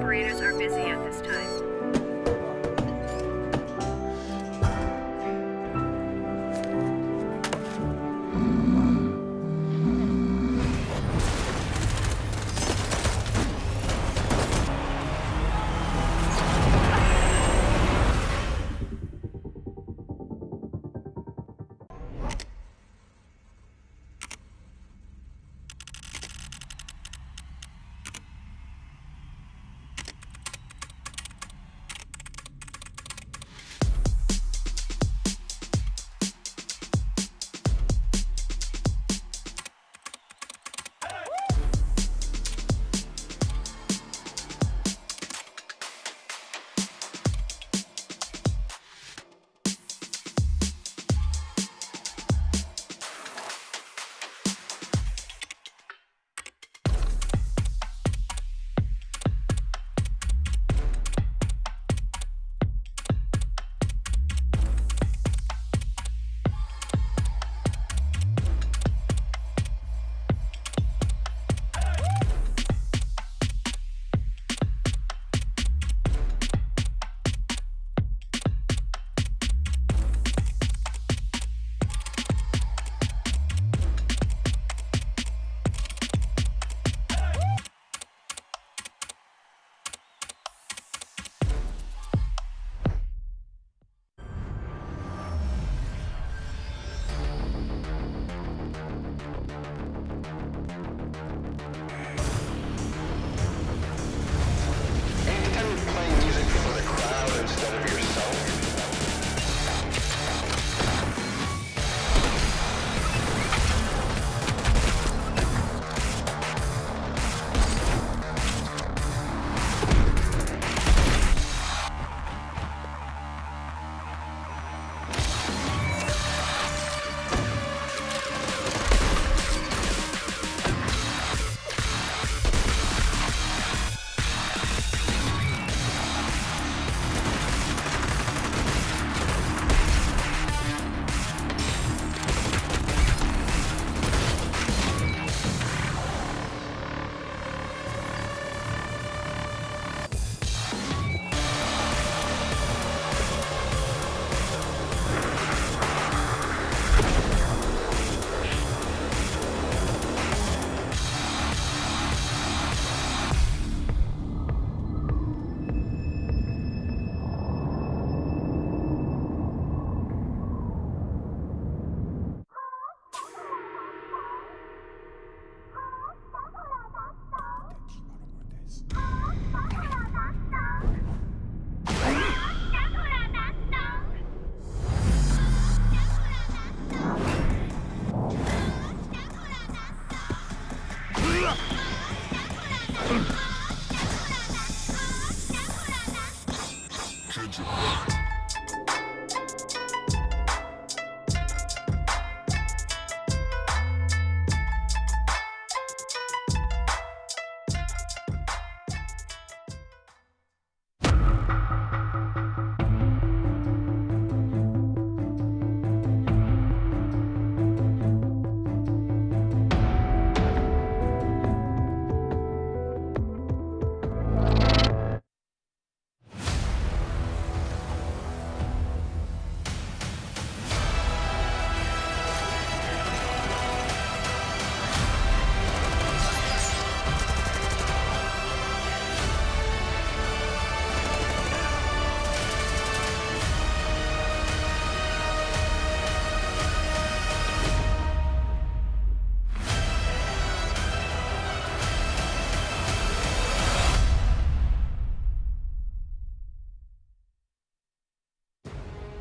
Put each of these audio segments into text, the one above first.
operators are busy at this time.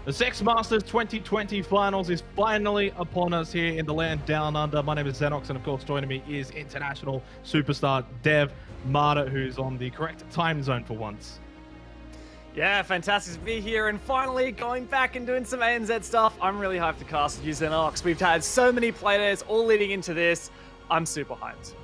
The Sex Masters 2020 Finals is finally upon us here in the land down under. My name is Xenox, and of course joining me is international superstar Dev Marta, who's on the correct time zone for once. Yeah, fantastic to be here and finally going back and doing some ANZ stuff. I'm really hyped to cast with you, Xenox. We've had so many playdays all leading into this. I'm super hyped.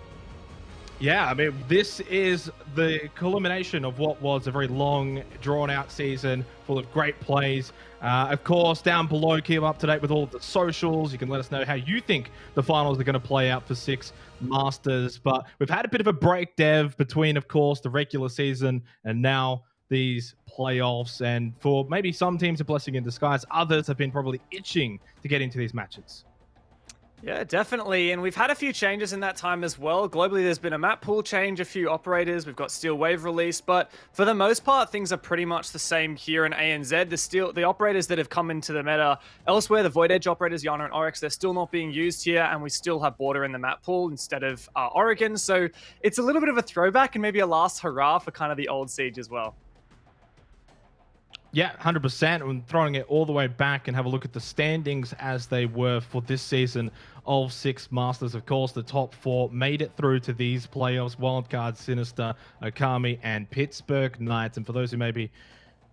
Yeah, I mean, this is the culmination of what was a very long, drawn-out season full of great plays. Of course, down below, keep up to date with all of the socials. You can let us know how you think the finals are going to play out for Six Masters. But we've had a bit of a break, Dev, between, of course, the regular season and now these playoffs. And for maybe some teams, a blessing in disguise. Others have been probably itching to get into these matches. Yeah, definitely. And we've had a few changes in that time as well. Globally, there's been a map pool change, a few operators. We've got Steel Wave released, but for the most part, things are pretty much the same here in ANZ. The operators that have come into the meta elsewhere, the Void Edge operators, Yana and Oryx, they're still not being used here, and we still have Border in the map pool instead of Oregon. So it's a little bit of a throwback and maybe a last hurrah for kind of the old Siege as well. Yeah, 100%. And throwing it all the way back and have a look at the standings as they were for this season of Six Masters. Of course, the top four made it through to these playoffs. Wildcard, Sinister, Okami, and Pittsburgh Knights. And for those who maybe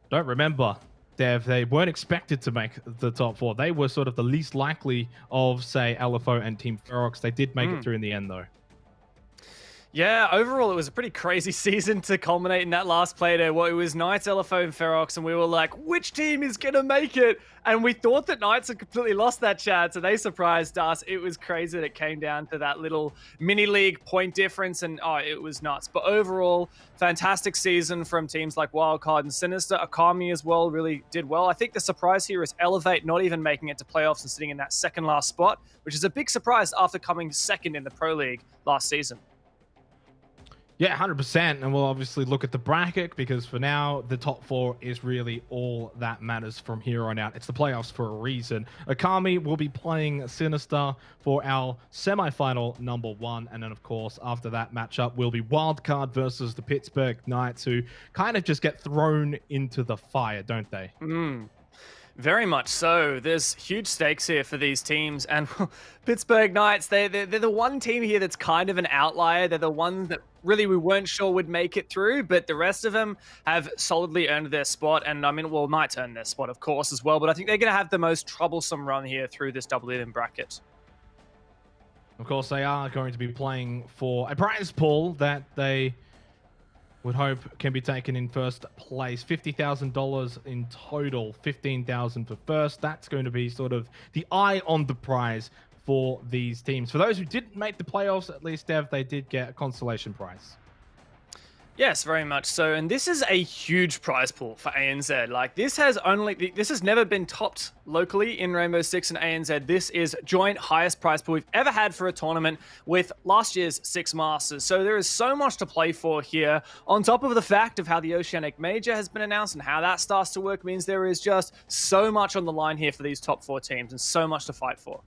don't remember, Dev, they weren't expected to make the top four. They were sort of the least likely of, say, LFO and Team Ferox. They did make it through in the end, though. Yeah, overall, it was a pretty crazy season to culminate in that last play there. Well, it was Knights, LFO, and Ferox, and we were like, which team is going to make it? And we thought that Knights had completely lost that chat, so they surprised us. It was crazy that it came down to that little mini-league point difference, and oh, it was nuts. But overall, fantastic season from teams like Wildcard and Sinister. Okami as well really did well. I think the surprise here is Elevate not even making it to playoffs and sitting in that second last spot, which is a big surprise after coming second in the Pro League last season. Yeah, 100%. And we'll obviously look at the bracket because for now, the top four is really all that matters from here on out. It's the playoffs for a reason. Okami will be playing Sinister for our semi-final #1. And then, of course, after that matchup will be Wildcard versus the Pittsburgh Knights, who kind of just get thrown into the fire, don't they? Very much so. There's huge stakes here for these teams, and Pittsburgh Knights, they're the one team here that's kind of an outlier. They're the ones that really we weren't sure would make it through, but the rest of them have solidly earned their spot, and I mean, well, Knights earned their spot, of course, as well, but I think they're going to have the most troublesome run here through this double in bracket. Of course, they are going to be playing for a prize pool that they would hope can be taken in first place. $50,000 in total, $15,000 for first. That's going to be sort of the eye on the prize for these teams. For those who didn't make the playoffs, at least, Dev, they did get a consolation prize. Yes, very much so. And this is a huge prize pool for ANZ. Like, this has never been topped locally in Rainbow Six and ANZ. This is joint highest prize pool we've ever had for a tournament with last year's Six Masters. So there is so much to play for here. On top of the fact of how the Oceanic Major has been announced and how that starts to work means there is just so much on the line here for these top four teams and so much to fight for.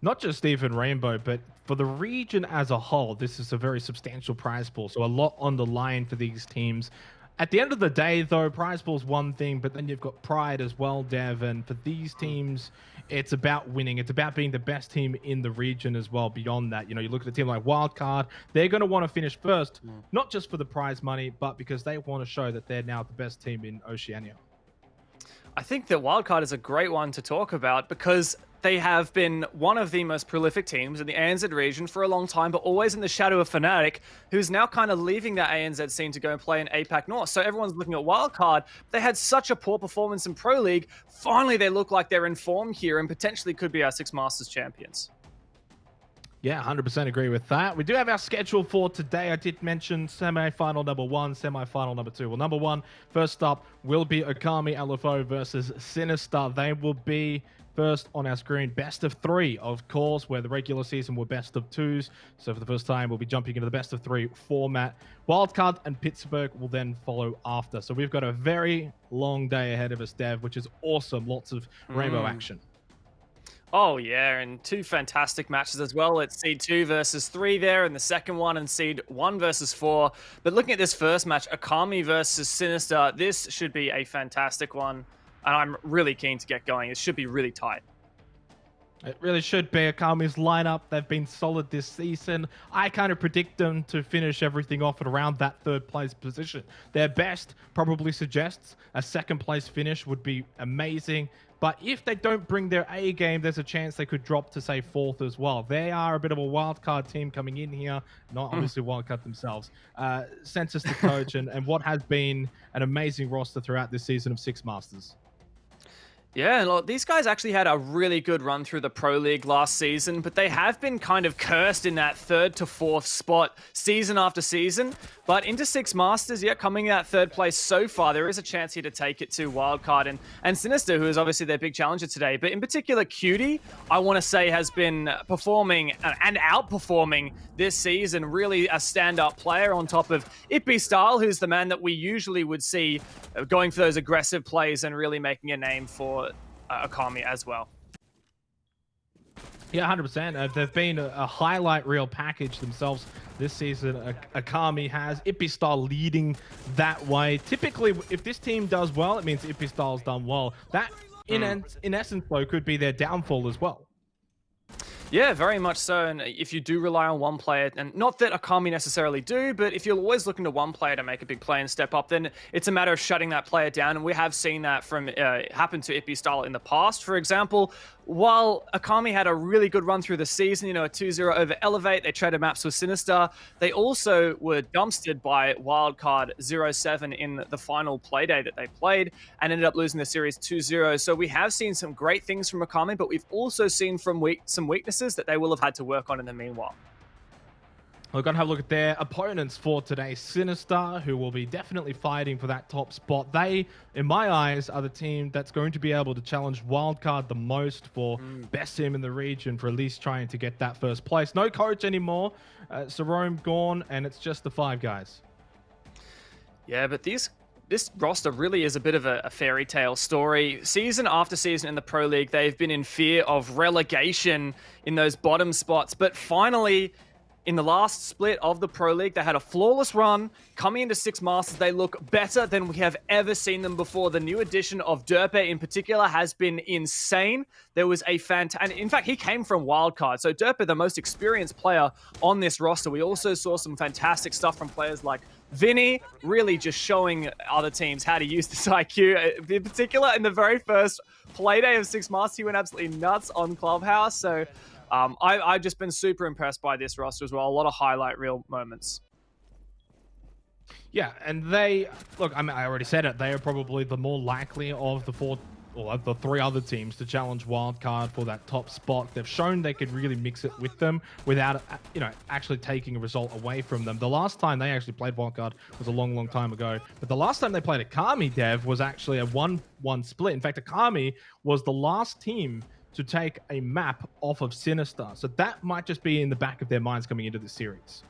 Not just even Rainbow, but for the region as a whole, this is a very substantial prize pool. So a lot on the line for these teams. At the end of the day, though, prize pool is one thing, but then you've got pride as well, Dev. And for these teams, it's about winning. It's about being the best team in the region as well. Beyond that, you know, you look at a team like Wildcard, they're going to want to finish first, not just for the prize money, but because they want to show that they're now the best team in Oceania. I think that Wildcard is a great one to talk about because they have been one of the most prolific teams in the ANZ region for a long time, but always in the shadow of Fnatic, who's now kind of leaving that ANZ scene to go and play in APAC North. So everyone's looking at Wildcard. They had such a poor performance in Pro League. Finally, they look like they're in form here and potentially could be our Six Masters champions. Yeah, 100% agree with that. We do have our schedule for today. I did mention semi-final #1, semi-final #2. Well, #1, first up, will be Okami LFO versus Sinister. They will be first on our screen. Best of 3, of course, where the regular season were best of 2s. So for the first time, we'll be jumping into the best of 3 format. Wildcard and Pittsburgh will then follow after. So we've got a very long day ahead of us, Dev, which is awesome. Lots of Rainbow action. Oh, yeah, and 2 fantastic matches as well. It's Seed 2 versus 3 there, and the second one, and Seed 1 versus 4. But looking at this first match, Okami versus Sinister, this should be a fantastic one, and I'm really keen to get going. It should be really tight. It really should be. Okami's lineup, they've been solid this season. I kind of predict them to finish everything off at around that 3rd place position. Their best probably suggests a 2nd place finish would be amazing. But if they don't bring their A game, there's a chance they could drop to, say, 4th as well. They are a bit of a wild card team coming in here, not obviously wild card themselves. Census the coach and what has been an amazing roster throughout this season of Six Masters. Yeah, look, these guys actually had a really good run through the Pro League last season, but they have been kind of cursed in that 3rd to 4th spot season after season. But into Six Masters, yeah, coming in that 3rd place so far, there is a chance here to take it to Wildcard. And Sinister, who is obviously their big challenger today, but in particular, Cutie, I want to say, has been performing and outperforming this season. Really a stand-up player on top of Ippy Style, who's the man that we usually would see going for those aggressive plays and really making a name for Akami as well. Yeah, 100%. They've been a highlight reel package themselves this season. Akami has Ippy Style leading that way. Typically, if this team does well, it means Ippy Style's done well. That, in essence, though, could be their downfall as well. Yeah, very much so. And if you do rely on one player, and not that Akami necessarily do, but if you're always looking to one player to make a big play and step up, then it's a matter of shutting that player down. And we have seen that from happen to Ippy Style in the past. For example, while Akami had a really good run through the season, you know, a 2-0 over Elevate, they traded maps with Sinister. They also were dumpstered by Wildcard 0-7 in the final playday that they played and ended up losing the series 2-0. So we have seen some great things from Akami, but we've also seen from some weaknesses that they will have had to work on in the meanwhile. We're going to have a look at their opponents for today. Sinister, who will be definitely fighting for that top spot. They, in my eyes, are the team that's going to be able to challenge Wildcard the most for best team in the region, for at least trying to get that first place. No coach anymore. Sarome gone, and it's just the 5 guys. Yeah, but this roster really is a bit of a fairy tale story. Season after season in the Pro League, they've been in fear of relegation in those bottom spots, but finally, in the last split of the Pro League, they had a flawless run. Coming into Six Masters, they look better than we have ever seen them before. The new addition of Derpe in particular has been insane. There was a and in fact, he came from Wildcard. So Derpe, the most experienced player on this roster. We also saw some fantastic stuff from players like Vinny, really just showing other teams how to use this IQ. In particular, in the very first playday of Six Masters, he went absolutely nuts on Clubhouse. So I've just been super impressed by this roster as well. A lot of highlight reel moments. Yeah, and they look. I mean, I already said it. They are probably the more likely of the 4 or of the 3 other teams to challenge Wildcard for that top spot. They've shown they could really mix it with them without, you know, actually taking a result away from them. The last time they actually played Wildcard was a long, long time ago. But the last time they played Akami, Dev, was actually a 1-1 split. In fact, Akami was the last team to take a map off of Sinister. So that might just be in the back of their minds coming into this series.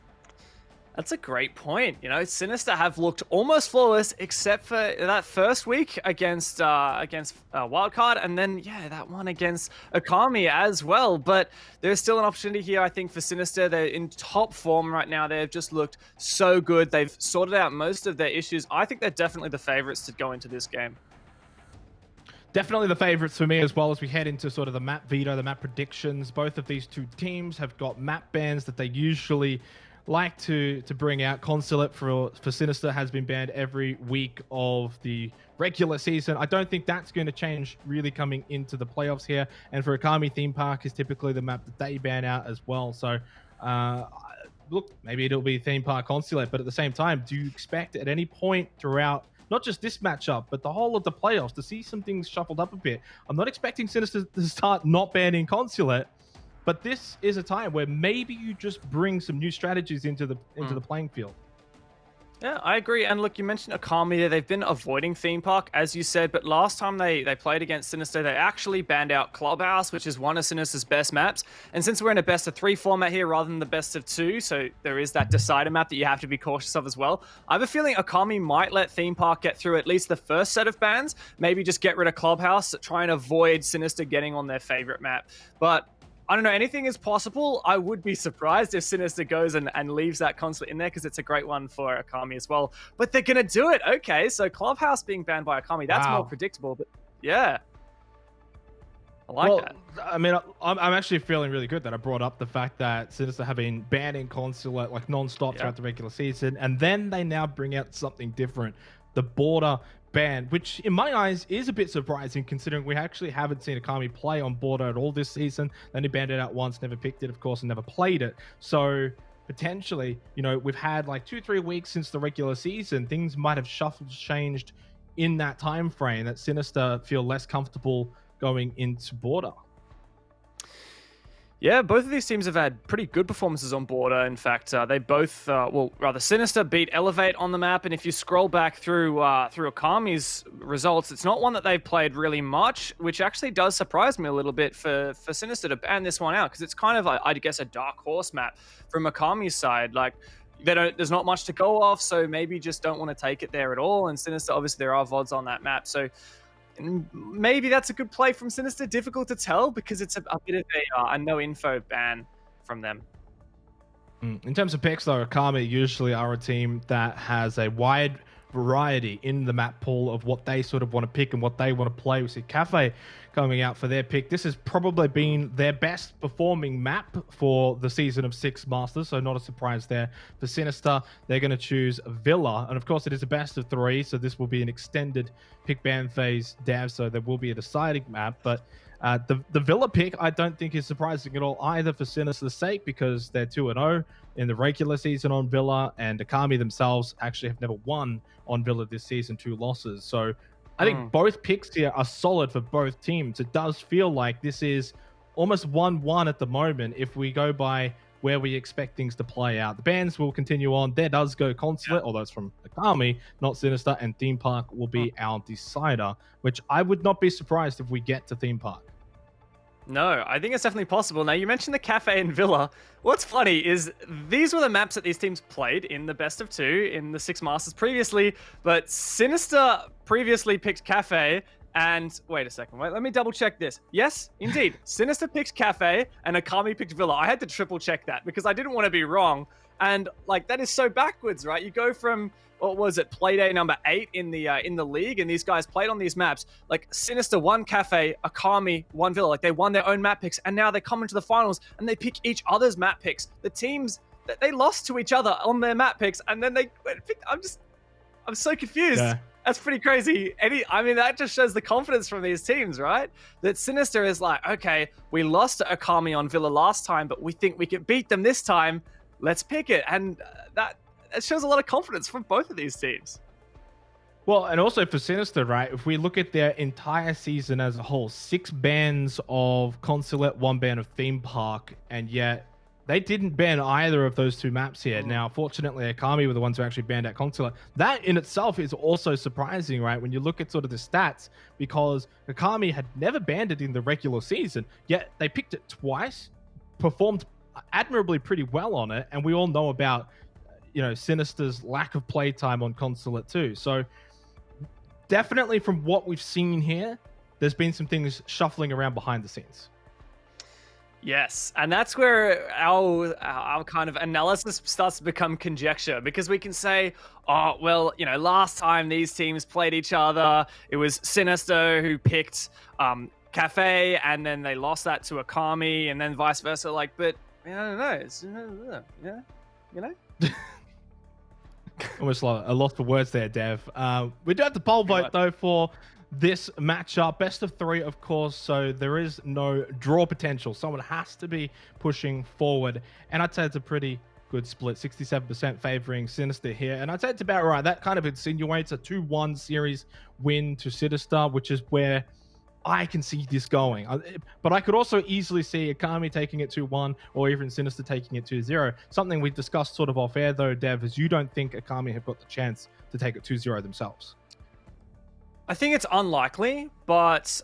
That's a great point. You know, Sinister have looked almost flawless except for that first week against Wildcard, and then, yeah, that one against Akami as well. But there's still an opportunity here, I think, for Sinister. They're in top form right now. They've just looked so good. They've sorted out most of their issues. I think they're definitely the favorites to go into this game. Definitely the favorites for me as well as we head into sort of the map veto, the map predictions. Both of these 2 teams have got map bans that they usually like to bring out. Consulate for Sinister has been banned every week of the regular season. I don't think that's going to change really coming into the playoffs here. And for Akami, Theme Park is typically the map that they ban out as well. So, look, maybe it'll be Theme Park Consulate, but at the same time, do you expect at any point throughout not just this matchup, but the whole of the playoffs to see some things shuffled up a bit? I'm not expecting Sinister to start not banning Consulate, but this is a time where maybe you just bring some new strategies into the playing field. Yeah, I agree. And look, you mentioned Akami there. They've been avoiding Theme Park, as you said, but last time they played against Sinister, they actually banned out Clubhouse, which is one of Sinister's best maps. And since we're in a best of 3 format here rather than the best of 2, so there is that decider map that you have to be cautious of as well. I have a feeling Akami might let Theme Park get through at least the first set of bans, maybe just get rid of Clubhouse, try and avoid Sinister getting on their favorite map. But I don't know, anything is possible. I would be surprised if Sinister goes and leaves that Consulate in there, because it's a great one for Akami as well. But they're going to do it. Okay, so Clubhouse being banned by Akami, that's more predictable. But yeah, I like that. I mean, I'm actually feeling really good that I brought up the fact that Sinister have been banning Consulate like non-stop throughout the regular season, and then they now bring out something different. the border ban, which in my eyes is a bit surprising considering we actually haven't seen Akami play on border at all this season. They only banned it out once, never picked it, of course, and never played it. So potentially, we've had like 2-3 weeks since the regular season. Things might have shuffled, changed in that time frame that Sinister feel less comfortable going into border. Yeah, both of these teams have had pretty good performances on border. In fact, they both, Sinister beat Elevate on the map, and if you scroll back through Akami's results, it's not one that they've played really much, which actually does surprise me a little bit for Sinister to ban this one out, because it's kind of, I guess, a dark horse map from Akami's side. Like, there's not much to go off, so maybe just don't want to take it there at all. And Sinister, obviously, there are VODs on that map, so maybe that's a good play from Sinister. Difficult to tell because it's a bit of a no info ban from them. In terms of picks, though, Akami usually are a team that has a wide variety in the map pool of what they sort of want to pick and what they want to play. We see Cafe coming out for their pick. This has probably been their best performing map for the season of Six Masters, so not a surprise there. For Sinister, they're going to choose Villa, and of course it is a best of 3, so this will be an extended pick ban phase dev, so there will be a deciding map. But the Villa pick I don't think is surprising at all either for Sinister's sake, because they're 2-0 in the regular season on Villa, and Akami themselves actually have never won on Villa this season, 2 losses. So I think both picks here are solid for both teams. It does feel like this is almost 1-1 at the moment if we go by where we expect things to play out. The bans will continue on. There does go Consulate, although it's from Akami, not Sinister, and Theme Park will be our decider, which I would not be surprised if we get to Theme Park. No, I think it's definitely possible. Now, you mentioned the Cafe and Villa. What's funny is these were the maps that these teams played in the best of 2 in the Six Masters previously, but Sinister previously picked Cafe, and wait a second, let me double check this. Yes, indeed, Sinister picked Cafe and Akami picked Villa. I had to triple check that because I didn't want to be wrong, and like that is so backwards, right? You go from, what was it, Playday number 8 in the league, and these guys played on these maps. Like Sinister won Cafe, Akami won Villa. Like they won their own map picks, and now they come into the finals and they pick each other's map picks. The teams that they lost to each other on their map picks, and then they picked. I'm so confused. Yeah. That's pretty crazy. That just shows the confidence from these teams, right? That Sinister is like, okay, we lost to Akami on Villa last time, but we think we can beat them this time. Let's pick it, and that shows a lot of confidence from both of these teams. Well, and also for Sinister, right? If we look at their entire season as a whole, 6 bans of Consulate, 1 ban of Theme Park, and yet they didn't ban either of those 2 maps here. Now, fortunately, Akami were the ones who actually banned out Consulate. That in itself is also surprising, right? When you look at sort of the stats, because Akami had never banned it in the regular season, yet they picked it twice, performed admirably pretty well on it, and we all know about Sinister's lack of playtime on Consulate too. So definitely from what we've seen here, there's been some things shuffling around behind the scenes. Yes, and that's where our kind of analysis starts to become conjecture, because we can say, oh, well, last time these teams played each other, it was Sinister who picked Cafe, and then they lost that to Akami, and then vice versa. Like, but I don't know. It's, Almost like a loss for words there, Dev. We do have the poll vote, though, for this matchup. Best of 3, of course, so there is no draw potential. Someone has to be pushing forward. And I'd say it's a pretty good split, 67% favoring Sinister here. And I'd say it's about right. That kind of insinuates a 2-1 series win to Sinister, which is where I can see this going. But I could also easily see Akami taking it 2-1 or even Sinister taking it 2-0. Something we discussed sort of off air, though, Dev, is you don't think Akami have got the chance to take it 2-0 themselves. I think it's unlikely, but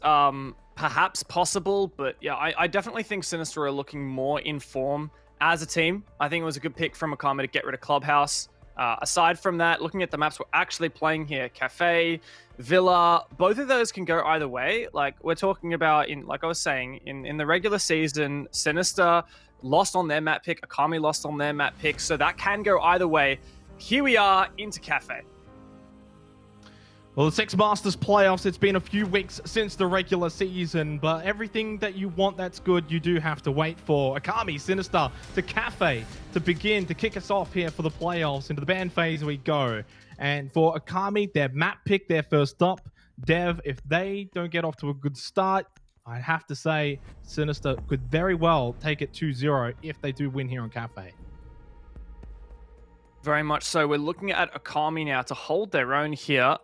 perhaps possible. But yeah, I definitely think Sinister are looking more in form as a team. I think it was a good pick from Akami to get rid of Clubhouse. Aside from that, looking at the maps we're actually playing here, Cafe, Villa, both of those can go either way. Like we're talking about, like I was saying, in the regular season, Sinister lost on their map pick, Akami lost on their map pick, so that can go either way. Here we are into Cafe. Well, the Six Masters playoffs, it's been a few weeks since the regular season, but everything that you want that's good, you do have to wait for. Akami, Sinister, to Cafe to begin, to kick us off here for the playoffs. Into the band phase we go. And for Akami, their map pick, their first up. Dev, if they don't get off to a good start, I have to say Sinister could very well take it 2-0 if they do win here on Cafe. Very much so. We're looking at Akami now to hold their own here.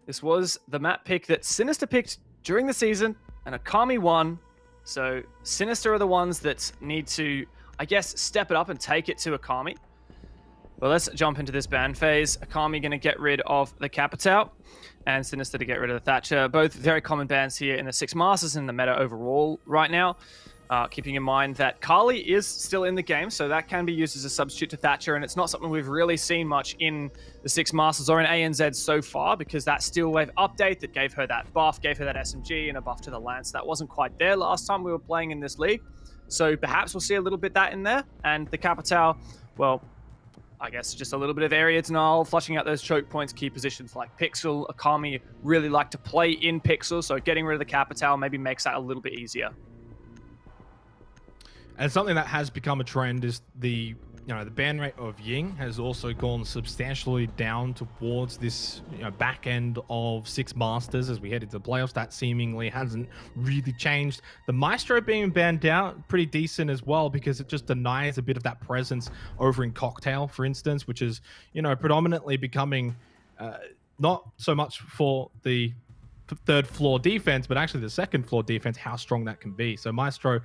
This was the map pick that Sinister picked during the season, and Akami won. So Sinister are the ones that need to, I guess, step it up and take it to Akami. Well, let's jump into this ban phase. Akami going to get rid of the Capitao, and Sinister to get rid of the Thatcher. Both very common bans here in the Six Masters and the meta overall right now. Keeping in mind that Kali is still in the game, so that can be used as a substitute to Thatcher, and it's not something we've really seen much in the Six Masters or in ANZ so far, because that Steel Wave update that gave her that buff, gave her that SMG and a buff to the Lance, that wasn't quite there last time we were playing in this league. So perhaps we'll see a little bit that in there, and the Capitao, well, I guess just a little bit of area denial, flushing out those choke points, key positions like Pixel. Akami really like to play in Pixel, so getting rid of the Capitao maybe makes that a little bit easier. And something that has become a trend is the ban rate of Ying has also gone substantially down towards this back end of Six Masters as we head into the playoffs. That seemingly hasn't really changed. The Maestro being banned out, pretty decent as well, because it just denies a bit of that presence over in Cocktail, for instance, which is predominantly becoming not so much for the third floor defense, but actually the second floor defense, how strong that can be. So Maestro,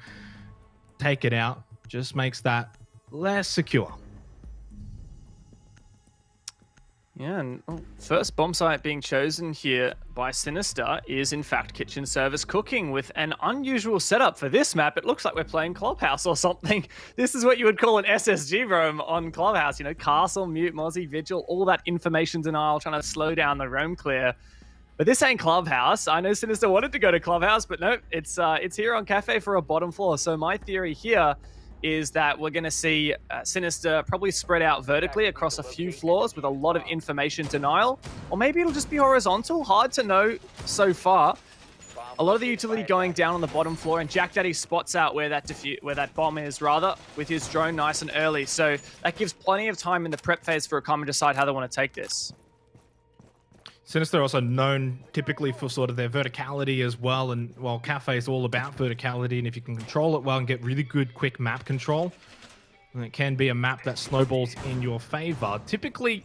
take it out, just makes that less secure. Yeah, and first bomb site being chosen here by Sinister is in fact Kitchen Service Cooking with an unusual setup for this map. It looks like we're playing Clubhouse or something. This is what you would call an SSG roam on Clubhouse. Castle, Mute, Mozzie, Vigil, all that information denial, trying to slow down the roam clear. But this ain't Clubhouse. I know Sinister wanted to go to Clubhouse, but no, it's here on Cafe for a bottom floor. So my theory here is that we're going to see Sinister probably spread out vertically across a few floors with a lot of information denial. Or maybe it'll just be horizontal. Hard to know so far. A lot of the utility going down on the bottom floor, and Jack Daddy spots out where that bomb is, rather, with his drone nice and early. So that gives plenty of time in the prep phase for Akami to decide how they want to take this. Sinister also known typically for sort of their verticality as well, and while Cafe is all about verticality, and if you can control it well and get really good quick map control, and it can be a map that snowballs in your favor. Typically,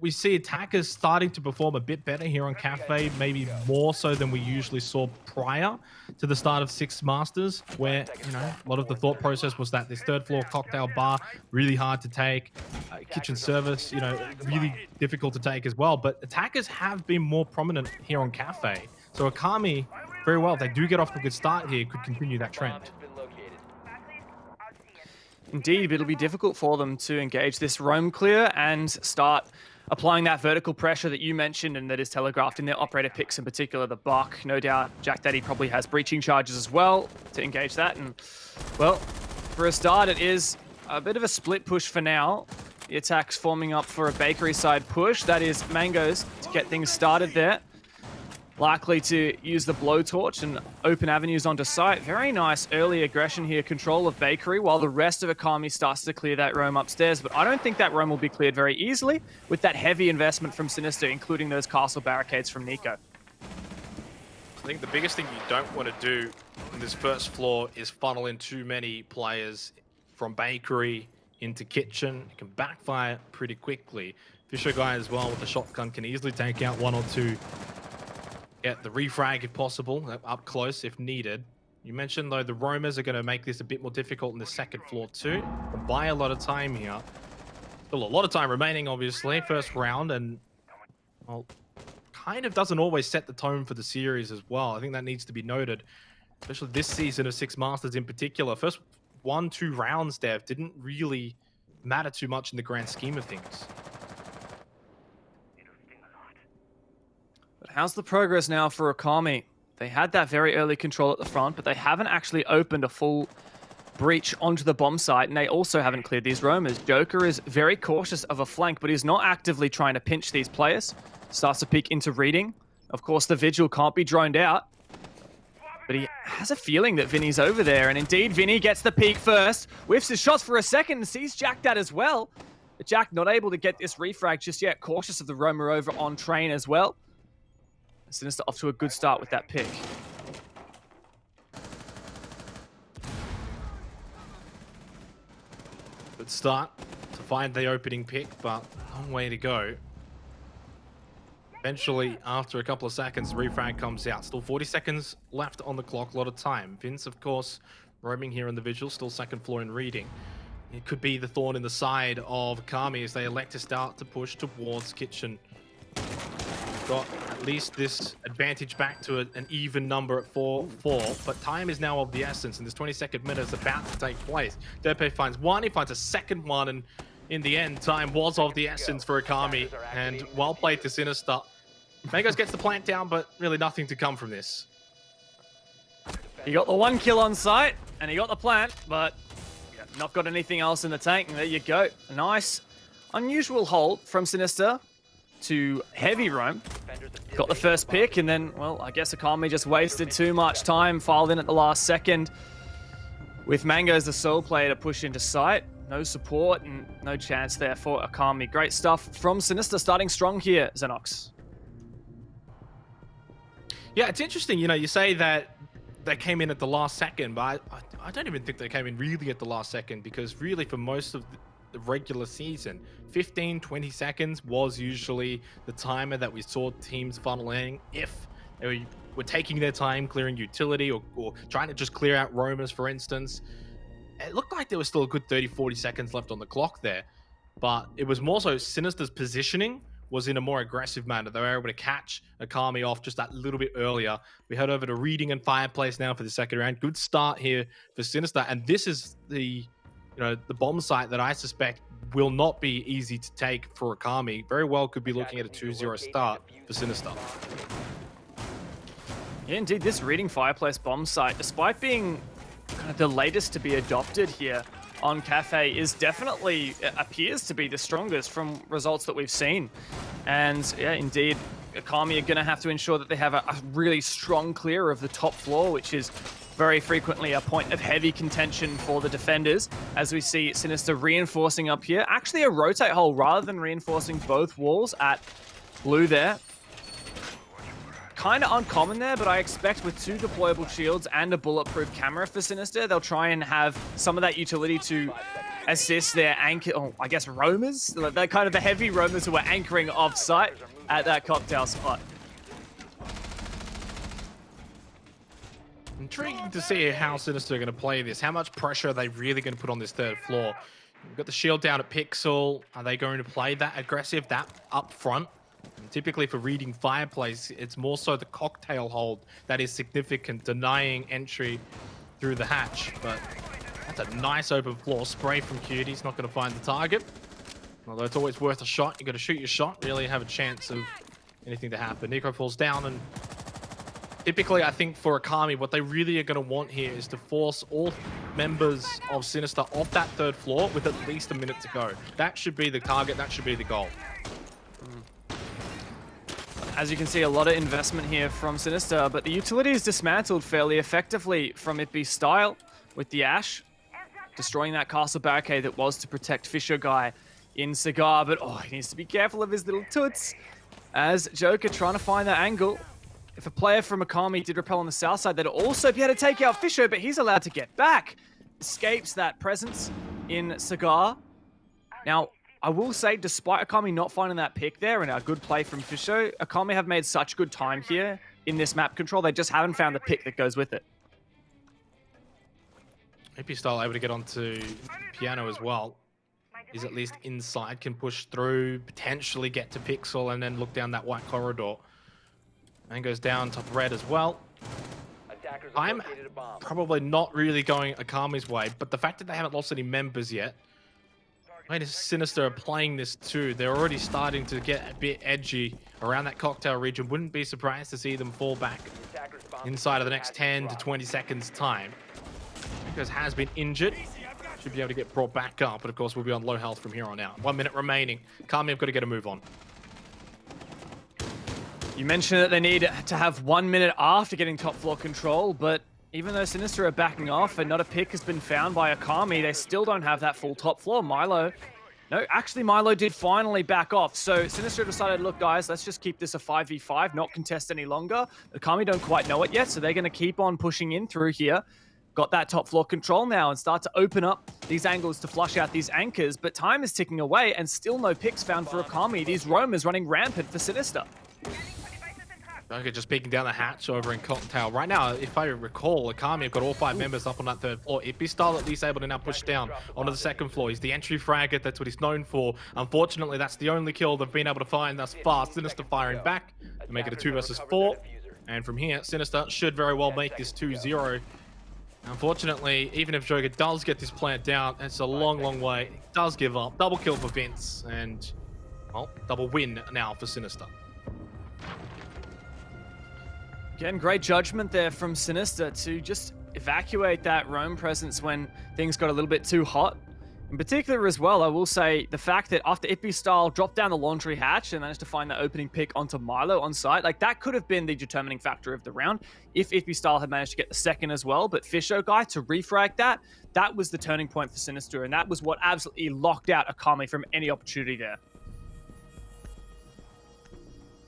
we see attackers starting to perform a bit better here on Cafe, maybe more so than we usually saw prior to the start of Six Masters, where a lot of the thought process was that this third floor Cocktail bar really hard to take, Kitchen Service really difficult to take as well. But attackers have been more prominent here on Cafe, so Akami very well, if they do get off to a good start here, could continue that trend. Indeed, but it'll be difficult for them to engage this roam clear and start applying that vertical pressure that you mentioned and that is telegraphed in their operator picks, in particular the Buck. No doubt Jack Daddy probably has breaching charges as well to engage that. And, well, for a start, it is a bit of a split push for now. The attack's forming up for a bakery side push. That is Mangoes to get things started there. Likely to use the blowtorch and open avenues onto site. Very nice early aggression here, control of Bakery, while the rest of Akami starts to clear that roam upstairs. But I don't think that roam will be cleared very easily with that heavy investment from Sinister, including those castle barricades from Nico. I think the biggest thing you don't want to do in this first floor is funnel in too many players from Bakery into Kitchen. It can backfire pretty quickly. Fisher guy as well with the shotgun can easily take out one or two. Get the refrag if possible, up close if needed. You mentioned, though, the roamers are going to make this a bit more difficult in the second floor, too. We'll buy a lot of time here. Still a lot of time remaining, obviously. First round, and, well, kind of doesn't always set the tone for the series as well. I think that needs to be noted, especially this season of Six Masters in particular. First 1-2 rounds, Dev, didn't really matter too much in the grand scheme of things. But how's the progress now for Akami? They had that very early control at the front, but they haven't actually opened a full breach onto the bomb site, and they also haven't cleared these roamers. Joker is very cautious of a flank, but he's not actively trying to pinch these players. Starts to peek into reading. Of course, the Vigil can't be droned out. But he has a feeling that Vinny's over there. And indeed, Vinny gets the peek first. Whiffs his shots for a second and sees Jack that as well. But Jack not able to get this refrag just yet. Cautious of the roamer over on train as well. Sinister off to a good start with that pick. Good start to find the opening pick, but long way to go. Eventually, after a couple of seconds, the refrag comes out. Still 40 seconds left on the clock, a lot of time. Vince, of course, roaming here in the Vigil, still second floor in reading. It could be the thorn in the side of Kami as they elect to start to push towards Kitchen. Got at least this advantage back to an even number at 4-4, but time is now of the essence, and this 22nd minute is about to take place. Derpe finds one, he finds a second one, and in the end, time was of the essence for Akami, and well played to Sinister. Mangos gets the plant down, but really nothing to come from this. He got the 1 kill on site, and he got the plant, but not got anything else in the tank, and there you go. A nice, unusual hold from Sinister to heavy roam. Got the first pick, and then, well, I guess Akami just wasted too much time, filed in at the last second. With Mango as the sole player to push into site. No support and no chance there for Akami. Great stuff from Sinister, starting strong here, Xenox. Yeah, it's interesting, you know, you say that they came in at the last second, but I don't even think they came in really at the last second, because really for most of the regular season, 15, 20 seconds was usually the timer that we saw teams funneling if they were taking their time clearing utility or trying to just clear out roamers, for instance. It looked like there was still a good 30, 40 seconds left on the clock there, but it was more so Sinister's positioning was in a more aggressive manner. They were able to catch Akami off just that little bit earlier. We head over to Reading and Fireplace now for the second round. Good start here for Sinister, and this is the bomb site that I suspect will not be easy to take for Akami. Very well could be looking at a 2-0 start for Sinister. Yeah, indeed, this Reading Fireplace bomb site, despite being kind of the latest to be adopted here on Cafe, is definitely appears to be the strongest from results that we've seen. And yeah, indeed, Akami are going to have to ensure that they have a really strong clear of the top floor, which is very frequently a point of heavy contention for the defenders, as we see Sinister reinforcing up here. Actually a rotate hole rather than reinforcing both walls at blue there. Kind of uncommon there, but I expect with 2 deployable shields and a bulletproof camera for Sinister, they'll try and have some of that utility to assist their I guess roamers. They're kind of the heavy roamers who are anchoring off-site at that cocktail spot. Intriguing to see how Sinister are going to play this. How much pressure are they really going to put on this third floor? We've got the shield down at Pixel. Are they going to play that aggressive, that up front? And typically for Reading Fireplace, it's more so the cocktail hold that is significant, denying entry through the hatch. But that's a nice open floor. Spray from Cuties, not going to find the target. Although it's always worth a shot. You got to shoot your shot, really have a chance of anything to happen. Necro falls down, and typically, I think for Akami, what they really are going to want here is to force all members of Sinister off that third floor with at least a minute to go. That should be the target. That should be the goal. As you can see, a lot of investment here from Sinister, but the utility is dismantled fairly effectively from Itby style with the Ash, destroying that castle barricade that was to protect Fisher Guy in Cigar, but oh, he needs to be careful of his little toots as Joker trying to find that angle. If a player from Akami did repel on the south side, they'd also be able to take out Fisher, but he's allowed to get back. Escapes that presence in Cigar. Now, I will say, despite Akami not finding that pick there and a good play from Fisher, Akami have made such good time here in this map control. They just haven't found the pick that goes with it. AP Style able to get onto Piano as well. He's at least inside, can push through, potentially get to Pixel, and then look down that white corridor. And goes down top red as well. I'm probably not really going Akami's way, but the fact that they haven't lost any members yet, wait, Sinister are playing this too. They're already starting to get a bit edgy around that cocktail region. Wouldn't be surprised to see them fall back inside of the next 10 to 20 seconds time. Because has been injured. Should be able to get brought back up, but of course we'll be on low health from here on out. 1 minute remaining. Akami have got to get a move on. You mentioned that they need to have 1 minute after getting top floor control, but even though Sinister are backing off and not a pick has been found by Akami, they still don't have that full top floor. Milo, no, actually Milo did finally back off. So Sinister decided, look guys, let's just keep this a 5v5, not contest any longer. Akami don't quite know it yet, so they're going to keep on pushing in through here. Got that top floor control now and start to open up these angles to flush out these anchors, but time is ticking away and still no picks found for Akami. These roamers running rampant for Sinister. Okay, just peeking down the hatch over in Cottontail. Right now, if I recall, Akami have got all 5 members up on that 3rd floor. Ippy at least able to now push down onto the 2nd floor. He's the entry fragger, that's what he's known for. Unfortunately, that's the only kill they've been able to find thus far. Sinister firing back to make it a 2 versus 4. And from here, Sinister should very well make this 2-0. Unfortunately, even if Joker does get this plant down, it's a long, long way. He does give up. Double kill for Vince, and, well, double win now for Sinister. Again, great judgment there from Sinister to just evacuate that roam presence when things got a little bit too hot. In particular as well, I will say the fact that after Ippy dropped down the laundry hatch and managed to find the opening pick onto Milo on site, like that could have been the determining factor of the round if Ippy had managed to get the 2nd as well. But Fisho guy to refrag that was the turning point for Sinister, and that was what absolutely locked out Akami from any opportunity there.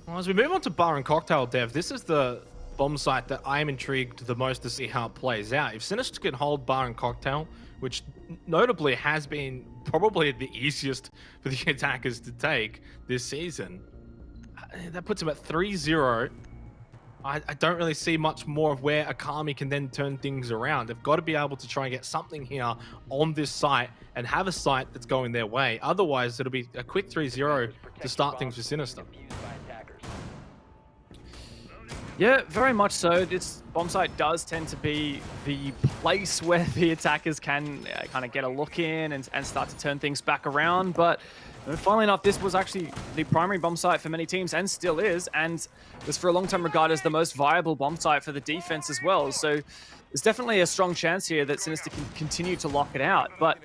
Well, as we move on to Bar and Cocktail, Dev, this is the bomb site that I'm intrigued the most to see how it plays out. If Sinister can hold Bar and Cocktail, which notably has been probably the easiest for the attackers to take this season, that puts him at 3-0. I don't really see much more of where Akami can then turn things around. They've got to be able to try and get something here on this site and have a site that's going their way. Otherwise, it'll be a quick 3-0 to start things for Sinister. Yeah, very much so. This bomb site does tend to be the place where the attackers can kind of get a look in and start to turn things back around. But funnily enough, this was actually the primary bomb site for many teams and still is, and was for a long time regarded as the most viable bomb site for the defense as well. So there's definitely a strong chance here that Sinister can continue to lock it out. But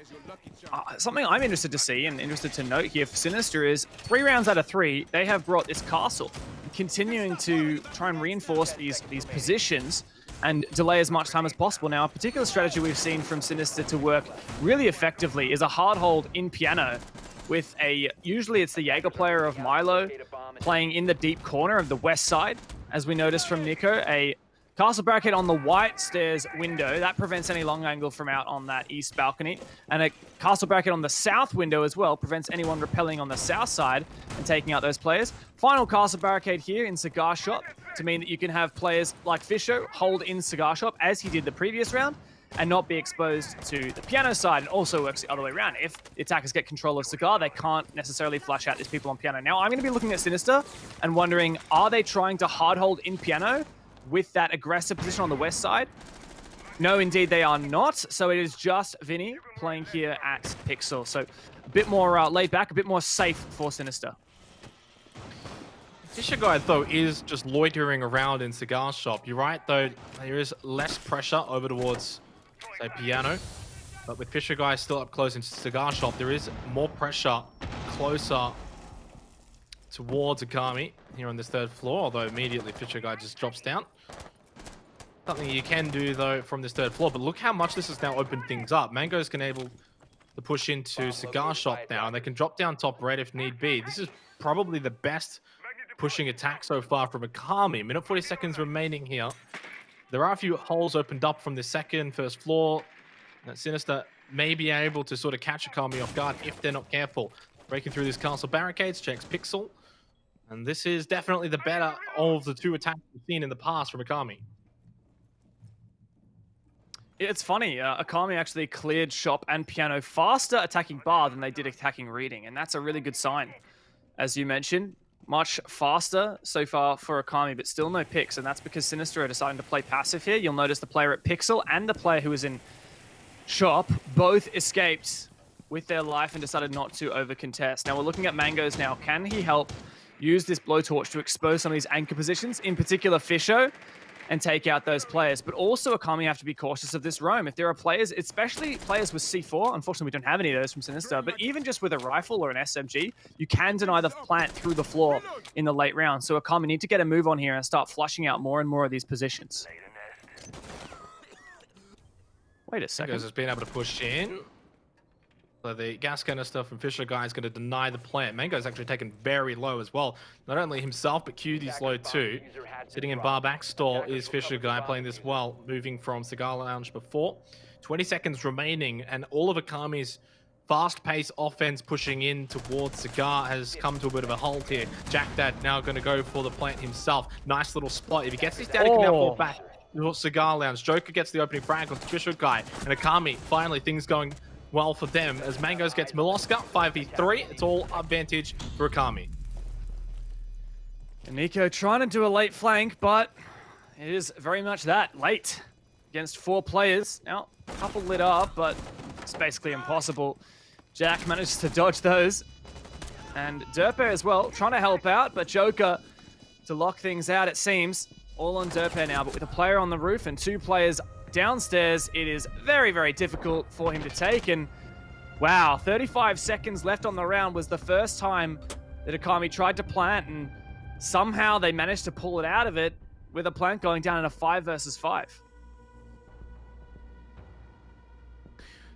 something I'm interested to see and interested to note here for Sinister is 3 rounds out of 3, they have brought this castle, continuing to try and reinforce these positions and delay as much time as possible. Now, a particular strategy we've seen from Sinister to work really effectively is a hard hold in piano with usually it's the Jaeger player of Milo playing in the deep corner of the west side. As we noticed from Nico, a castle barricade on the white stairs window. That prevents any long angle from out on that east balcony. And a castle barricade on the south window as well prevents anyone rappelling on the south side and taking out those players. Final castle barricade here in Cigar Shop to mean that you can have players like Fisho hold in Cigar Shop as he did the previous round and not be exposed to the piano side. And also works the other way around. If the attackers get control of Cigar, they can't necessarily flush out these people on piano. Now, I'm going to be looking at Sinister and wondering, are they trying to hard hold in piano with that aggressive position on the west side? No, indeed they are not. So it is just Vinny playing here at Pixel. So a bit more laid back, a bit more safe for Sinister. Fisher guy, though, is just loitering around in Cigar Shop. You're right, though, there is less pressure over towards, say, Piano. But with Fisher guy still up close in Cigar Shop, there is more pressure closer towards Akami here on this 3rd floor, although immediately Fisher guy just drops down. Something you can do, though, from this 3rd floor, but look how much this has now opened things up. Mango's can able to push into Cigar Shop now, and they can drop down top red if need be. This is probably the best pushing attack so far from Akami. Minute 40 seconds remaining here. There are a few holes opened up from the 1st floor. That Sinister may be able to sort of catch Akami off guard if they're not careful. Breaking through these castle barricades, checks Pixel. And this is definitely the better of the 2 attacks we've seen in the past from Akami. It's funny, Akami actually cleared Shop and Piano faster attacking Bar than they did attacking Reading, and that's a really good sign. As you mentioned, much faster so far for Akami, but still no picks, and that's because Sinister are deciding to play passive here. You'll notice the player at Pixel and the player who was in Shop both escaped with their life and decided not to over-contest. Now we're looking at Mangoes now. Can he help use this blowtorch to expose some of these anchor positions, in particular Fisho? and take out those players. But also, Akami have to be cautious of this roam. If there are players, especially players with C4, unfortunately we don't have any of those from Sinister, but even just with a rifle or an SMG, you can deny the plant through the floor in the late round. So Akami need to get a move on here and start flushing out more and more of these positions. Wait a second. Mango's just being able to push in. So the gas canister from Fisher Guy is going to deny the plant. Mango's actually taken very low as well. Not only himself, but QD's low too. Sitting in bar back stall is Fisher Guy playing this well, moving from Cigar Lounge before. 20 seconds remaining, and all of Akami's fast-paced offense pushing in towards Cigar has come to a bit of a halt here. Jack Dad now going to go for the plant himself. Nice little spot. If he gets this down, he can now fall back to Cigar Lounge. Joker gets the opening frag on Fisher Guy, and Akami, finally things going well for them as Mangos gets Miloska 5v3. It's all advantage for Akami. And Nico trying to do a late flank, but it is very much that late against 4 players. Now, a couple lit up, but it's basically impossible. Jack manages to dodge those. And Derpe as well, trying to help out, but Joker to lock things out, it seems. All on Derpe now, but with a player on the roof and 2 players downstairs, it is very, very difficult for him to take. And wow, 35 seconds left on the round was the first time that Akami tried to plant, and somehow they managed to pull it out of it with a plant going down in a 5 versus 5.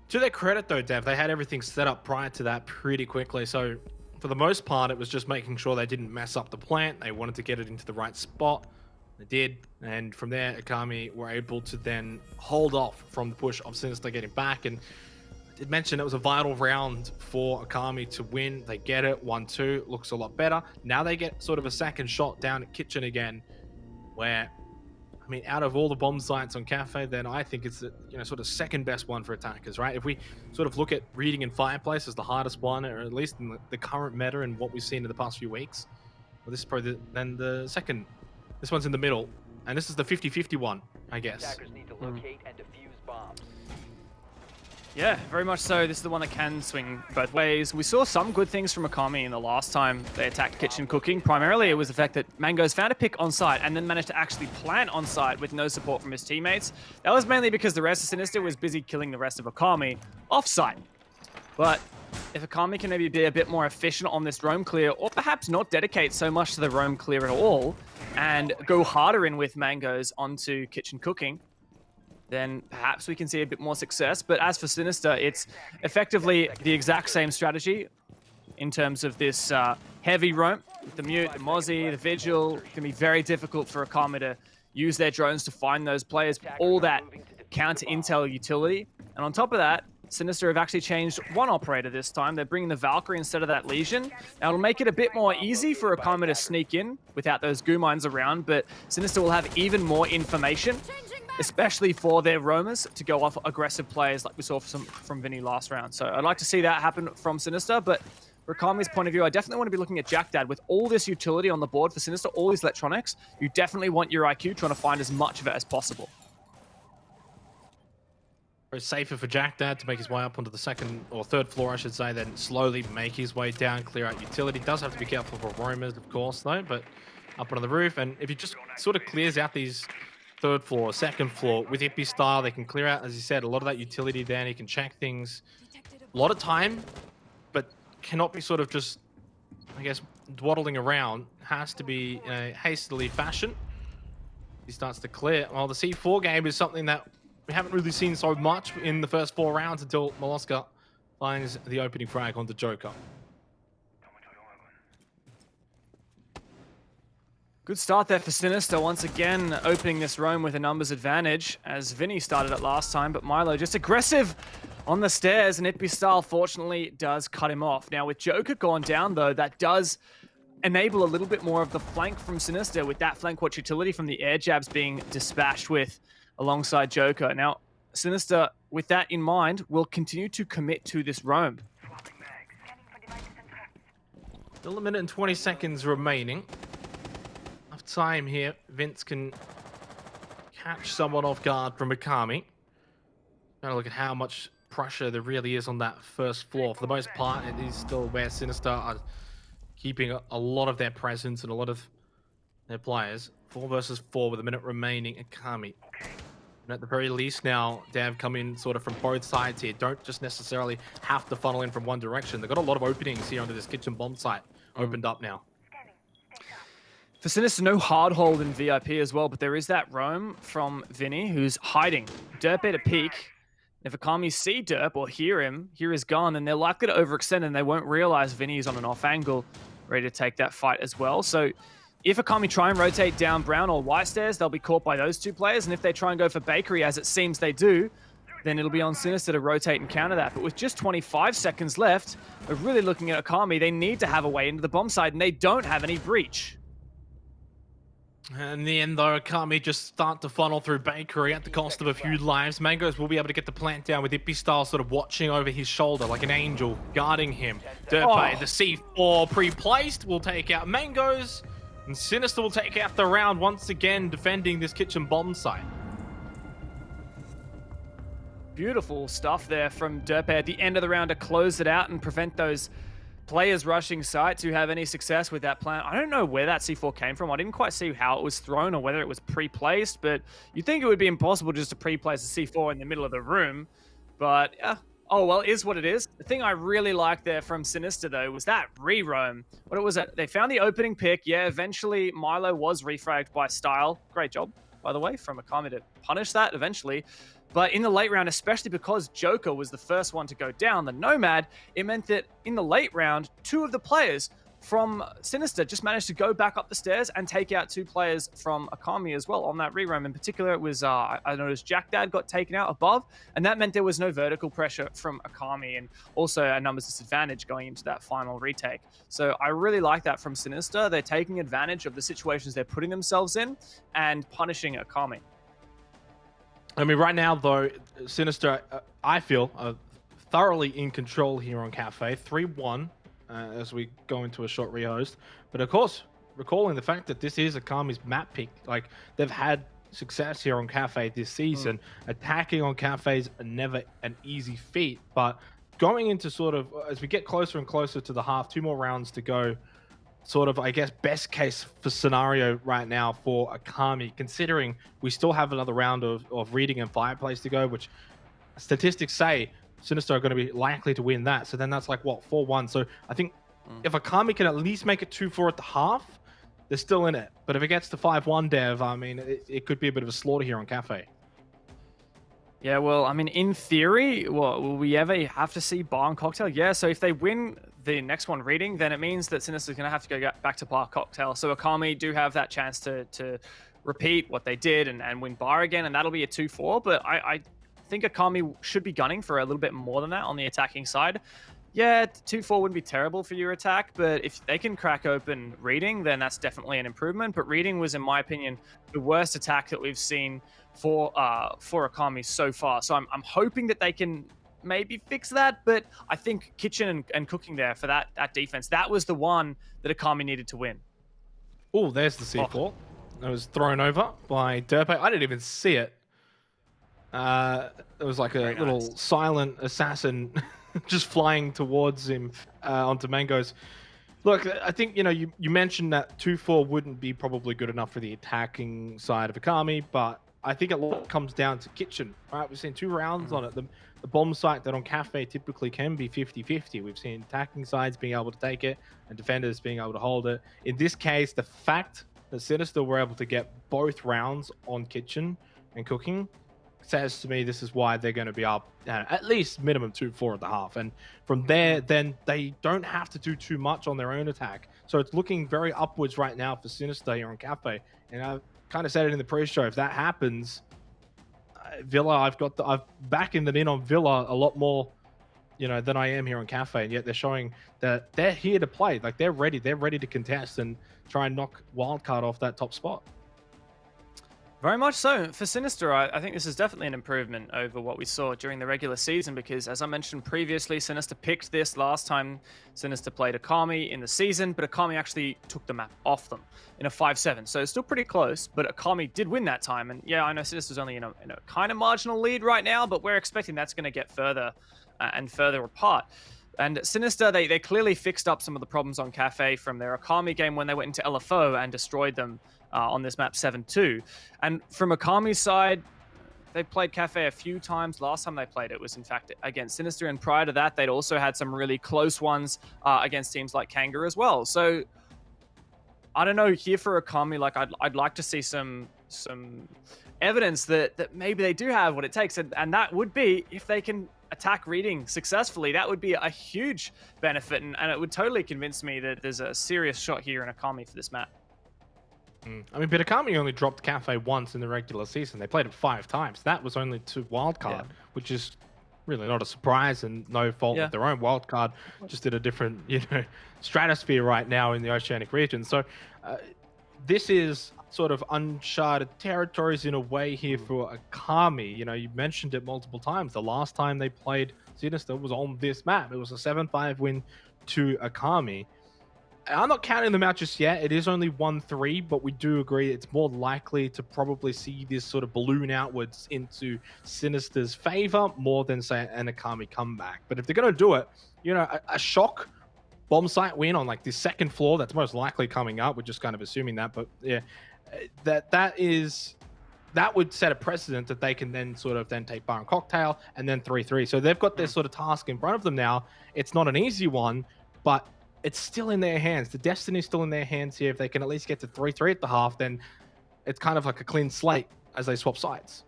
To their credit though, Dev, they had everything set up prior to that pretty quickly. So for the most part, it was just making sure they didn't mess up the plant. They wanted to get it into the right spot. They did, and from there, Akami were able to then hold off from the push of Sinister getting back. And I did mention it was a vital round for Akami to win. They get it, 1-2, looks a lot better. Now they get sort of a second shot down at Kitchen again, where, I mean, out of all the bomb sites on Cafe, then I think it's the, sort of second best one for attackers, right? If we sort of look at Reading and Fireplace as the hardest one, or at least in the current meta and what we've seen in the past few weeks, well, this is probably then the second. This one's in the middle, and this is the 50-50 one, I guess. Attackers need to locate and defuse bombs. Yeah, very much so. This is the one that can swing both ways. We saw some good things from Akami in the last time they attacked Kitchen Cooking. Primarily, it was the fact that Mangoes found a pick on site and then managed to actually plant on site with no support from his teammates. That was mainly because the rest of Sinister was busy killing the rest of Akami off site. But if Akami can maybe be a bit more efficient on this roam clear, or perhaps not dedicate so much to the roam clear at all, and go harder in with Mangoes onto Kitchen Cooking, then perhaps we can see a bit more success. But as for Sinister, it's effectively the exact same strategy in terms of this heavy roam. With the Mute, the Mozzie, the Vigil, it can be very difficult for Akami to use their drones to find those players, all that counter-intel utility. And on top of that, Sinister have actually changed one operator this time. They're bringing the Valkyrie instead of that Legion. Now, it'll make it a bit more easy for Akami to sneak in without those goo mines around, but Sinister will have even more information, especially for their roamers, to go off aggressive players like we saw from Vinny last round. So I'd like to see that happen from Sinister, but from Akami's point of view, I definitely want to be looking at Jack Dad. With all this utility on the board for Sinister, all these electronics, you definitely want your IQ trying to find as much of it as possible. It's safer for Jack Dad to make his way up onto the second or third floor, I should say, then slowly make his way down, clear out utility. Does have to be careful for roamers, of course, though, but up on the roof. And if he just sort of clears out these third floor, second floor with Hippie style, they can clear out, as you said, a lot of that utility there, and he can check things a lot of time, but cannot be sort of just, I guess, dwaddling around. Has to be in a hastily fashion. He starts to clear. Well, the C4 game is something that we haven't really seen so much in the first 4 rounds until Miloska finds the opening frag onto Joker. Good start there for Sinister, once again opening this roam with a numbers advantage, as Vinny started it last time, but Milo just aggressive on the stairs, and Ippy style fortunately does cut him off. Now with Joker gone down though, that does enable a little bit more of the flank from Sinister, with that flank watch utility from the air jabs being dispatched with alongside Joker. Now, Sinister, with that in mind, will continue to commit to this roam. Still 1 minute and 20 seconds remaining. Enough time here. Vince can catch someone off guard from Akami. Trying to look at how much pressure there really is on that first floor. For the most part, it is still where Sinister are keeping a lot of their presence and a lot of their players. 4 versus 4 with a minute remaining. Akami. And at the very least now, Dev come in sort of from both sides here. Don't just necessarily have to funnel in from one direction. They've got a lot of openings here under this kitchen bomb site. Opened up now. For Sinister, no hard hold in VIP as well, but there is that roam from Vinny who's hiding. Derp at a peek. If Akami see Derp or hear his gun, then they're likely to overextend and they won't realize Vinny is on an off angle, ready to take that fight as well. So if Akami try and rotate down Brown or White stairs, they'll be caught by those two players. And if they try and go for Bakery, as it seems they do, then it'll be on Sinister to rotate and counter that. But with just 25 seconds left, we're really looking at Akami. They need to have a way into the bomb side, and they don't have any breach. In the end, though, Akami just start to funnel through Bakery at the cost of a few lives. Mangoes will be able to get the plant down with Ippy style sort of watching over his shoulder like an angel, guarding him. Derpe, the C4 pre-placed, will take out Mangoes, and Sinister will take out the round once again, defending this kitchen bomb site. Beautiful stuff there from Derpe at the end of the round to close it out and prevent those players rushing site to have any success with that plant. I don't know where that C4 came from. I didn't quite see how it was thrown or whether it was pre-placed, but you'd think it would be impossible just to pre-place a C4 in the middle of the room. But, oh well, it is what it is. The thing I really liked there from Sinister, though, was that re-roam. What it was, they found the opening pick. Yeah, eventually Milo was refragged by Style. Great job, by the way, from Akami to punish that eventually. But in the late round, especially because Joker was the first one to go down, the Nomad, it meant that in the late round, 2 of the players from Sinister just managed to go back up the stairs and take out 2 players from Akami as well on that re-roam. In particular, it was, I noticed Jack Dad got taken out above, and that meant there was no vertical pressure from Akami and also a numbers disadvantage going into that final retake. So I really like that from Sinister. They're taking advantage of the situations they're putting themselves in and punishing Akami. I mean, right now, though, Sinister, I feel, are thoroughly in control here on Cafe. 3-1 as we go into a short rehost. But of course, recalling the fact that this is Akami's map pick, like, they've had success here on Cafe this season. Attacking on Cafe is never an easy feat, but going into sort of, as we get closer and closer to the half, 2 more rounds to go, sort of, I guess, best case for scenario right now for Akami, considering we still have another round of Reading and Fireplace to go, which statistics say Sinister are going to be likely to win that. So then that's like, what, 4-1. So I think if Akami can at least make it 2-4 at the half, they're still in it. But if it gets to 5-1, Dev, I mean, it could be a bit of a slaughter here on Cafe. Yeah, well, I mean, in theory, will we ever have to see Bar and Cocktail? Yeah, so if they win the next one Reading, then it means that Sinister's going to have to go back to Bar Cocktail. So Akami do have that chance to repeat what they did and win Bar again, and that'll be a 2-4. But I think Akami should be gunning for a little bit more than that on the attacking side. Yeah, 2-4 wouldn't be terrible for your attack, but if they can crack open Reading, then that's definitely an improvement. But Reading was, in my opinion, the worst attack that we've seen for Akami so far. So I'm hoping that they can maybe fix that, but I think Kitchen and Cooking there for that defense, that was the one that Akami needed to win. Oh, there's the C4. It was thrown over by Derpe. I didn't even see it. It was like a little silent assassin just flying towards him onto Mangoes. Look, I think, you mentioned that 2-4 wouldn't be probably good enough for the attacking side of Akami, but I think a lot comes down to Kitchen, right? We've seen 2 rounds on it. The bomb site that on Cafe typically can be 50-50. We've seen attacking sides being able to take it and defenders being able to hold it. In this case, the fact that Sinister were able to get both rounds on Kitchen and Cooking says to me this is why they're going to be up at least minimum 2-4 at the half. And from there, then they don't have to do too much on their own attack. So it's looking very upwards right now for Sinister here on Cafe. And I've kind of said it in the pre-show, if that happens, Villa, I've backing them in on Villa a lot more, than I am here on Cafe. And yet they're showing that they're here to play. Like, they're ready to contest and try and knock Wildcard off that top spot. Very much so. For Sinister, I think this is definitely an improvement over what we saw during the regular season because, as I mentioned previously, Sinister picked this last time Sinister played Akami in the season, but Akami actually took the map off them in a 5-7. So it's still pretty close, but Akami did win that time. And yeah, I know Sinister's only in a kind of marginal lead right now, but we're expecting that's going to get further and further apart. And Sinister, they clearly fixed up some of the problems on Cafe from their Akami game when they went into LFO and destroyed them on this map 7-2. And from Akami's side, they played Cafe a few times. Last time they played it was, in fact, against Sinister. And prior to that, they'd also had some really close ones against teams like Kanga as well. So, I don't know, here for Akami, like, I'd like to see some evidence that maybe they do have what it takes. And that would be if they can attack reading successfully. That would be a huge benefit, and it would totally convince me that there's a serious shot here in Akami for this map. I mean, but Akami only dropped Cafe once in the regular season. They played it 5 times. That was only to wildcard, which is really not a surprise and no fault of their own. Wildcard just in a different, stratosphere right now in the Oceanic region. So this is sort of uncharted territories in a way here for Akami. You mentioned it multiple times. The last time they played Sinister was on this map. It was a 7-5 win to Akami. I'm not counting them out just yet. It is only 1-3, but we do agree it's more likely to probably see this sort of balloon outwards into Sinister's favor more than, say, an Akami comeback. But if they're going to do it, a shock bomb site win on like the second floor, that's most likely coming up. We're just kind of assuming that, but yeah, that would set a precedent that they can then take Bar and Cocktail and then 3-3. So they've got this sort of task in front of them now. It's not an easy one, but it's still in their hands. The destiny's still in their hands here. If they can at least get to 3-3 at the half, then it's kind of like a clean slate as they swap sides.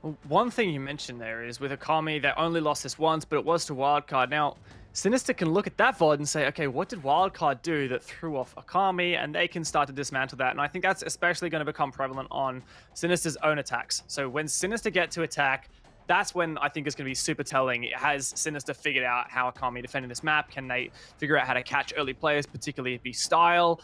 Well, one thing you mentioned there is with Akami, they only lost this once, but it was to Wildcard. Now, Sinister can look at that VOD and say, okay, what did Wildcard do that threw off Akami? And they can start to dismantle that. And I think that's especially going to become prevalent on Sinister's own attacks. So when Sinister get to attack, that's when I think it's going to be super telling. Has Sinister figured out how Akami defended this map? Can they figure out how to catch early players, particularly if he's style?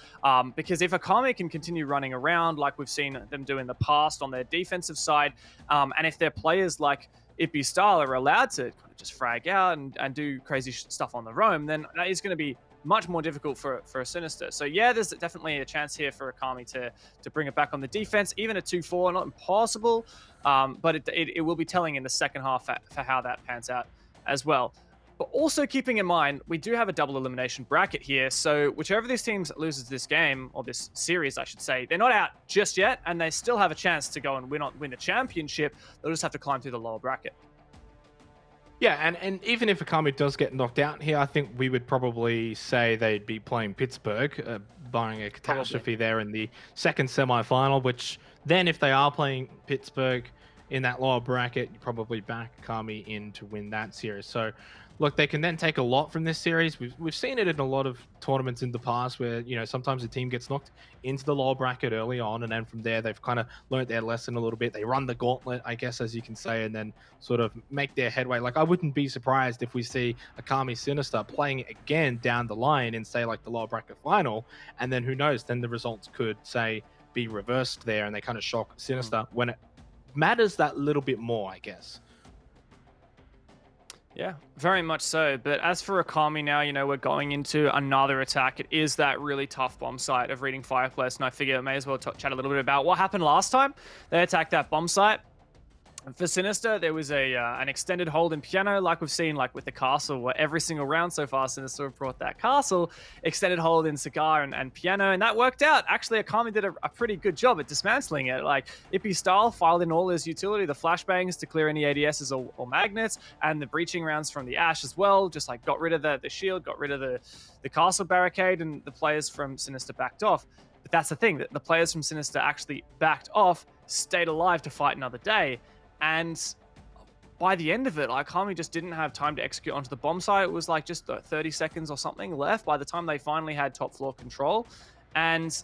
Because if Akami can continue running around like we've seen them do in the past on their defensive side, and if their players like Ippy style are allowed to kind of just frag out and do crazy stuff on the roam, then that is going to be much more difficult for a Sinister. So yeah, there's definitely a chance here for Akami to bring it back on the defense. Even a 2-4, not impossible, but it will be telling in the second half for how that pans out as well. But also keeping in mind, we do have a double elimination bracket here. So whichever of these teams loses this game, or this series, I should say, they're not out just yet, and they still have a chance to go and win the championship. They'll just have to climb through the lower bracket. Yeah, and even if Akami does get knocked out here, I think we would probably say they'd be playing Pittsburgh, barring a catastrophe there in the second semi-final, which then if they are playing Pittsburgh in that lower bracket, you probably back Akami in to win that series. So, look, they can then take a lot from this series. We've seen it in a lot of tournaments in the past where, sometimes a team gets knocked into the lower bracket early on, and then from there they've kind of learned their lesson a little bit. They run the gauntlet, I guess, as you can say, and then sort of make their headway. Like, I wouldn't be surprised if we see Akami Sinister playing it again down the line in, say, like the lower bracket final, and then who knows, then the results could, say, be reversed there and they kind of shock Sinister when it matters that little bit more, I guess. Yeah, very much so. But as for Akami now, we're going into another attack. It is that really tough bomb site of reading Fireplace, and I figure I may as well chat a little bit about what happened last time. They attacked that bomb site. For Sinister, there was an extended hold in Piano, like we've seen with the castle, where every single round so far, Sinister have brought that castle, extended hold in Cigar and Piano, and that worked out. Actually, Akami did a pretty good job at dismantling it. Like, Ippy style filed in all his utility, the flashbangs to clear any ADSs or magnets, and the breaching rounds from the Ash as well, just got rid of the shield, got rid of the castle barricade, and the players from Sinister backed off. But that's the thing, that the players from Sinister actually backed off, stayed alive to fight another day. And by the end of it, Akami just didn't have time to execute onto the bomb site. It was just 30 seconds or something left by the time they finally had top floor control. And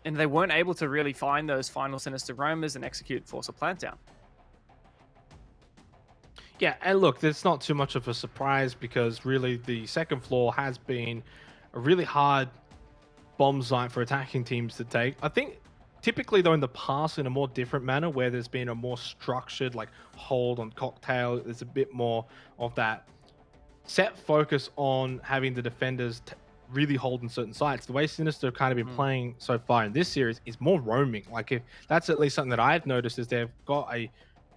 they weren't able to really find those final Sinister roamers and execute Force a Plant down. Yeah, and look, there's not too much of a surprise because really the second floor has been a really hard bomb site for attacking teams to take. I think typically, though, in the past, in a more different manner, where there's been a more structured, hold on Cocktail, there's a bit more of that set focus on having the defenders really hold in certain sites. The way Sinister have kind of been playing so far in this series is more roaming. If that's at least something that I've noticed, is they've got a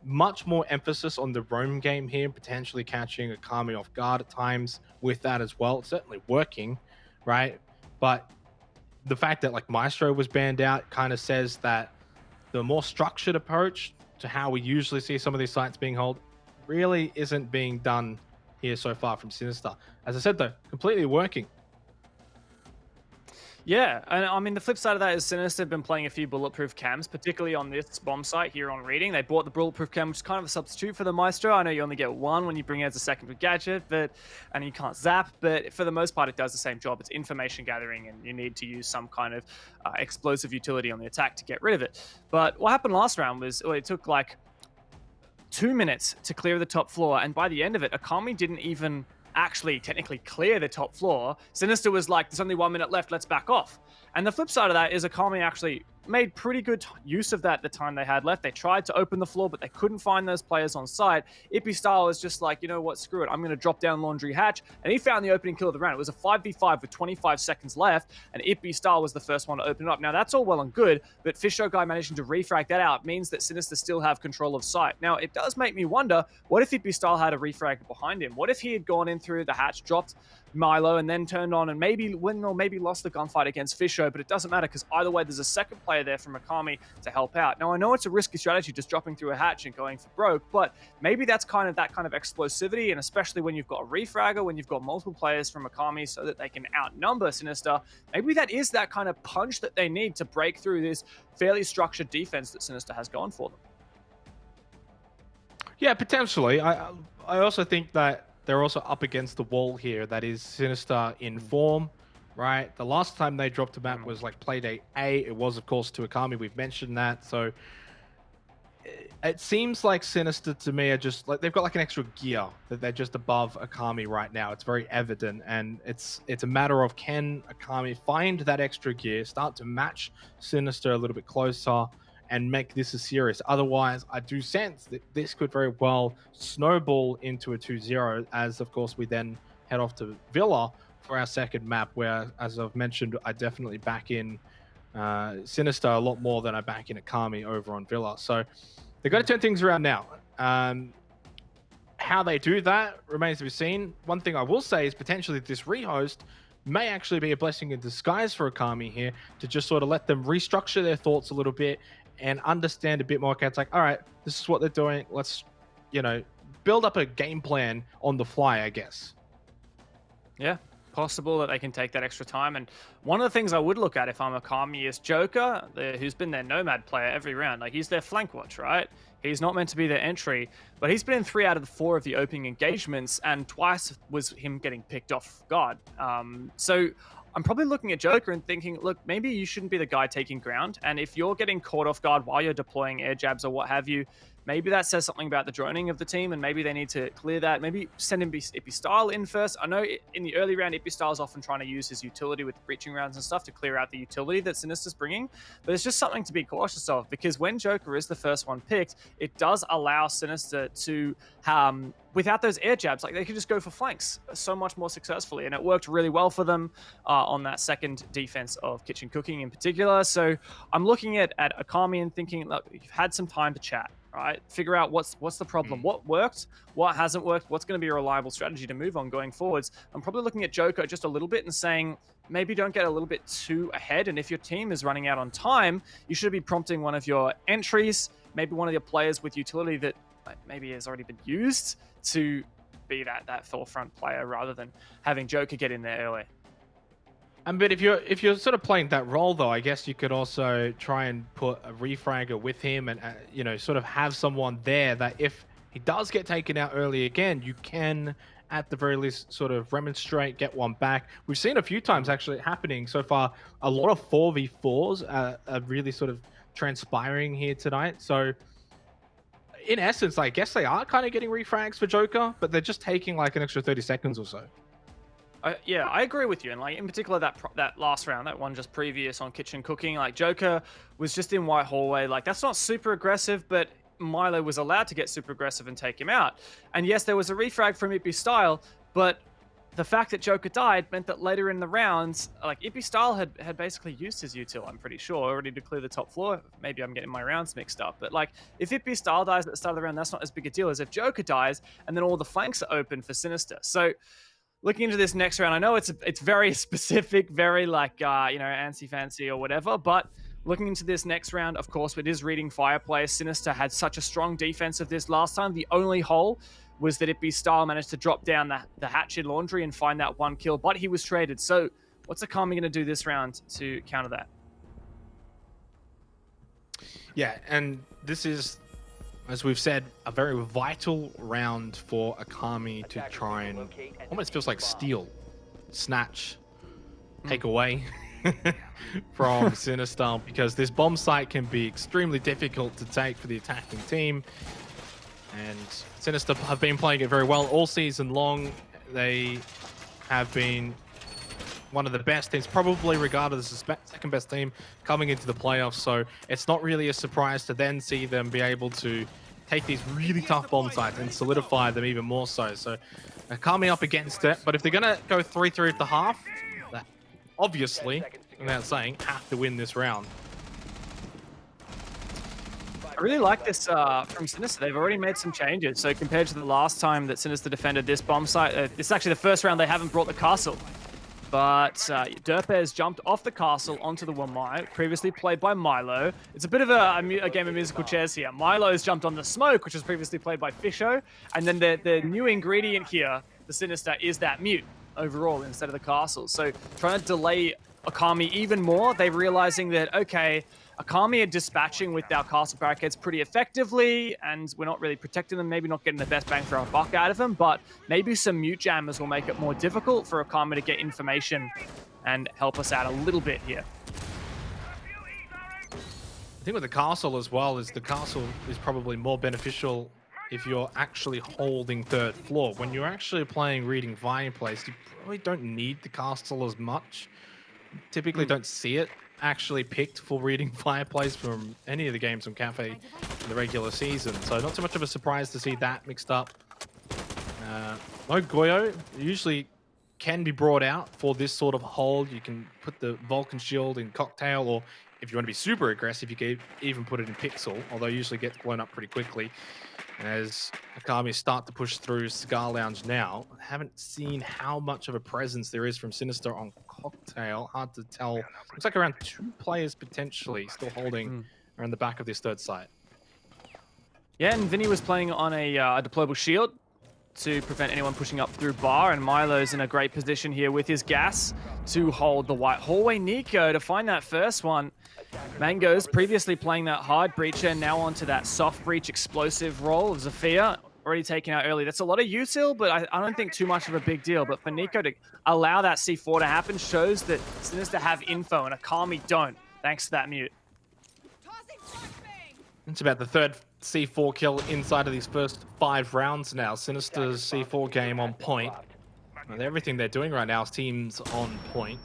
much more emphasis on the roam game here, potentially catching Akami off guard at times with that as well. It's certainly working, right? But the fact that like Maestro was banned out kind of says that the more structured approach to how we usually see some of these sites being held really isn't being done here so far from Sinister. As I said though, completely working. Yeah, and I mean, the flip side of that is Sinister have been playing a few bulletproof cams, particularly on this bomb site here on Reading. They bought the bulletproof cam, which is kind of a substitute for the Maestro. I know you only get one when you bring it as a secondary gadget, and you can't zap, but for the most part, it does the same job. It's information gathering, and you need to use some kind of explosive utility on the attack to get rid of it. But what happened last round was, well, it took like 2 minutes to clear the top floor, and by the end of it, Akami didn't even actually technically clear the top floor. Sinister was like, there's only 1 minute left, let's back off. And the flip side of that is Akami actually made pretty good use of that the time they had left. They tried to open the floor, but they couldn't find those players on site. Ippy Style was just like, you know what, screw it. I'm going to drop down Laundry Hatch. And he found the opening kill of the round. It was a 5v5 with 25 seconds left, and Ippy Style was the first one to open it up. Now, that's all well and good, but Fisho Guy managing to refrag that out means that Sinister still have control of site. Now, it does make me wonder, what if Ippy Style had a refrag behind him? What if he had gone in through the hatch, dropped Milo, and then turned on and maybe win or maybe lost the gunfight against Fisho? But it doesn't matter because either way, there's a second player there from Akami to help out. Now, I know it's a risky strategy just dropping through a hatch and going for broke, but maybe that's kind of that kind of explosivity, and especially when you've got a refragger, when you've got multiple players from Akami so that they can outnumber Sinister, maybe that is that kind of punch that they need to break through this fairly structured defense that Sinister has going for them. Yeah, potentially. I also think that they're also up against the wall here. That is Sinister in form, right? The last time they dropped a map was like Playdate A. It was, of course, to Akami. We've mentioned that. So it seems like Sinister to me are just like they've got like an extra gear that they're just above Akami right now. It's very evident, and it's a matter of can Akami find that extra gear, start to match Sinister a little bit closer, and make this a series. Otherwise, I do sense that this could very well snowball into a 2-0, as of course we then head off to Villa for our second map, where, as I've mentioned, I definitely back in Sinister a lot more than I back in Akami over on Villa. So they've got to turn things around now. How they do that remains to be seen. One thing I will say is potentially this rehost may actually be a blessing in disguise for Akami here, to just sort of let them restructure their thoughts a little bit and understand a bit more. It's like, all right, this is what they're doing. Let's, build up a game plan on the fly, I guess. Yeah, possible that they can take that extra time. And one of the things I would look at if I'm Akami is Joker, who's been their Nomad player every round. Like, he's their flank watch, right? He's not meant to be their entry, but he's been in 3 out of the 4 of the opening engagements, and twice was him getting picked off guard. So I'm probably looking at Joker and thinking, look, maybe you shouldn't be the guy taking ground. And if you're getting caught off guard while you're deploying air jabs or what have you, maybe that says something about the droning of the team, and maybe they need to clear that. Maybe send Ippy Style in first. I know in the early round, Ippy Style is often trying to use his utility with breaching rounds and stuff to clear out the utility that Sinister's bringing, but it's just something to be cautious of, because when Joker is the first one picked, it does allow Sinister to, without those air jabs, like they could just go for flanks so much more successfully, and it worked really well for them on that second defense of Kitchen Cooking in particular. So I'm looking at Akami and thinking, look, you've had some time to chat. Right, figure out what's the problem, what worked, what hasn't worked, what's going to be a reliable strategy to move on going forwards. I'm probably looking at Joker just a little bit and saying, maybe don't get a little bit too ahead. And if your team is running out on time, you should be prompting one of your entries, maybe one of your players with utility that maybe has already been used, to be that forefront player rather than having Joker get in there early. But if you're sort of playing that role, though, I guess you could also try and put a refragger with him, and sort of have someone there that if he does get taken out early again, you can at the very least sort of remonstrate, get one back. We've seen a few times actually happening so far. A lot of 4v4s are really sort of transpiring here tonight. So in essence, I guess they are kind of getting refrags for Joker, but they're just taking like an extra 30 seconds or so. Yeah, I agree with you. And like in particular, that last round, that one just previous on Kitchen Cooking, like Joker was just in White Hallway. Like that's not super aggressive, but Milo was allowed to get super aggressive and take him out. And yes, there was a refrag from Ippy Style, but the fact that Joker died meant that later in the rounds, like Ippy Style had basically used his util, I'm pretty sure, already to clear the top floor. Maybe I'm getting my rounds mixed up. But like, if Ippy Style dies at the start of the round, that's not as big a deal as if Joker dies and then all the flanks are open for Sinister. So looking into this next round, I know it's very specific, very like, antsy fancy or whatever, but looking into this next round, of course, it is reading Fireplace. Sinister had such a strong defense of this last time. The only hole was that Ippy Style managed to drop down the Hatchet Laundry and find that one kill, but he was traded. So what's Akami going to do this round to counter that? Yeah, and this is, as we've said, a very vital round for Akami to try and almost feels like steal, snatch, take away from Sinister, because this bomb site can be extremely difficult to take for the attacking team. And Sinister have been playing it very well all season long. They have been one of the best teams, probably regarded as the second best team coming into the playoffs. So it's not really a surprise to then see them be able to take these really tough bomb sites and solidify them even more so. So Akami up against it, but if they're going to go 3-3 at the half, that obviously, without saying, have to win this round. I really like this from Sinister. They've already made some changes. So compared to the last time that Sinister defended this bomb site, this is actually the first round they haven't brought the castle. But Derpez jumped off the castle onto the Wamai, previously played by Milo. It's a bit of a game of musical chairs here. Milo's jumped on the Smoke, which was previously played by Fisho. And then the new ingredient here, the Sinister, is that Mute overall instead of the castle. So trying to delay Akami even more, they're realizing that, okay, Akami are dispatching with our castle barricades pretty effectively, and we're not really protecting them, maybe not getting the best bang for our buck out of them, but maybe some mute jammers will make it more difficult for Akami to get information and help us out a little bit here. I think with the castle as well, is the castle is probably more beneficial if you're actually holding third floor. When you're actually playing Reading Fireplace, you probably don't need the castle as much. Typically don't see it actually picked for Reading Fireplace from any of the games on Cafe in the regular season. So not too much of a surprise to see that mixed up. No Goyo usually can be brought out for this sort of hold. You can put the Vulcan Shield in Cocktail, or if you want to be super aggressive, you can even put it in Pixel, although usually gets blown up pretty quickly. As Akami start to push through Cigar Lounge now, I haven't seen how much of a presence there is from Sinister on Cocktail. Hard to tell. Looks like around 2 players potentially still holding around the back of this third site. Yeah, and Vinny was playing on a deployable shield to prevent anyone pushing up through bar, and Milo's in a great position here with his gas to hold the white hallway. Nico to find that first one. Mango's previously playing that hard breacher, now onto that soft breach explosive role of Zafia, already taken out early. That's a lot of util, but I don't think too much of a big deal. But for Nico to allow that C4 to happen shows that Sinister have info and Akami don't, thanks to that mute. It's about the third C4 kill inside of these first 5 rounds now. Sinister's C4 game on point. And everything they're doing right now is teams on point.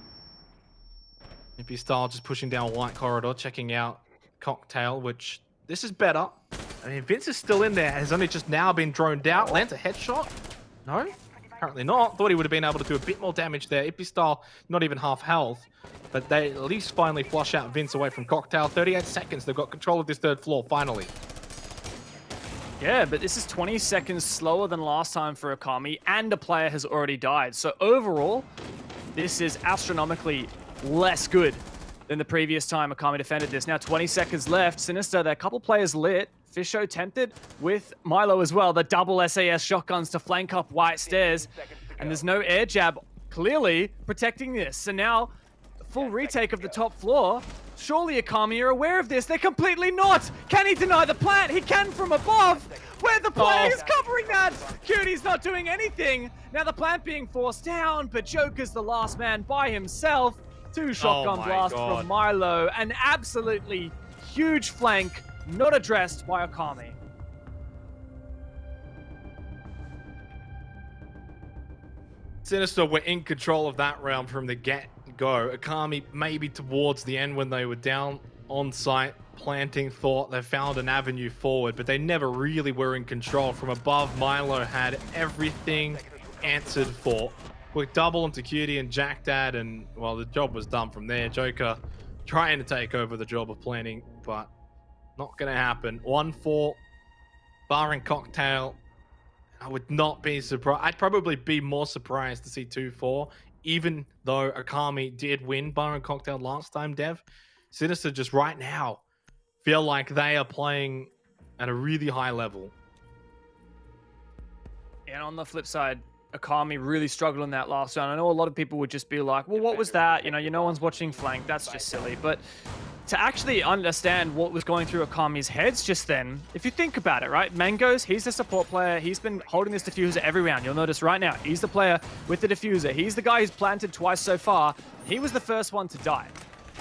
Ippy Style just pushing down White Corridor, checking out Cocktail, which this is better. I mean, Vince is still in there, has only just now been droned out. Lands a headshot? No, apparently not. Thought he would have been able to do a bit more damage there. Ippy Style, not even half health. But they at least finally flush out Vince away from Cocktail. 38 seconds, they've got control of this third floor, finally. Yeah, but this is 20 seconds slower than last time for Akami, and a player has already died. So overall, this is astronomically less good than the previous time Akami defended this. Now 20 seconds left. Sinister, they're a couple players lit. Fisho tempted with Milo as well. The double SAS shotguns to flank up White Stairs. And there's no air jab clearly protecting this. So now, full retake of the top floor. Surely Akami are aware of this. They're completely not. Can he deny the plant? He can from above. Where the player is covering that. Cutie's not doing anything. Now the plant being forced down, but Joker's the last man by himself. 2 shotgun blasts from Milo. An absolutely huge flank, not addressed by Akami. Sinister were in control of that round from the get-go. Akami maybe towards the end when they were down on site, planting, thought they found an avenue forward, but they never really were in control. From above, Milo had everything answered for. quick double into Cutie and Jack Dad, and well, the job was done from there. Joker trying to take over the job of planning, but not going to happen. 1-4, Bar and Cocktail. I would not be surprised. I'd probably be more surprised to see 2-4, even though Akami did win Bar and Cocktail last time, Dev. Sinister just right now feel like they are playing at a really high level. And on the flip side, Akami really struggled in that last round. I know a lot of people would just be like, well, what was that? You know, no one's watching flank. That's just silly. But to actually understand what was going through Akami's heads just then, if you think about it, right? Mangoes, he's the support player. He's been holding this diffuser every round. You'll notice right now, he's the player with the diffuser. He's the guy who's planted twice so far. He was the first one to die.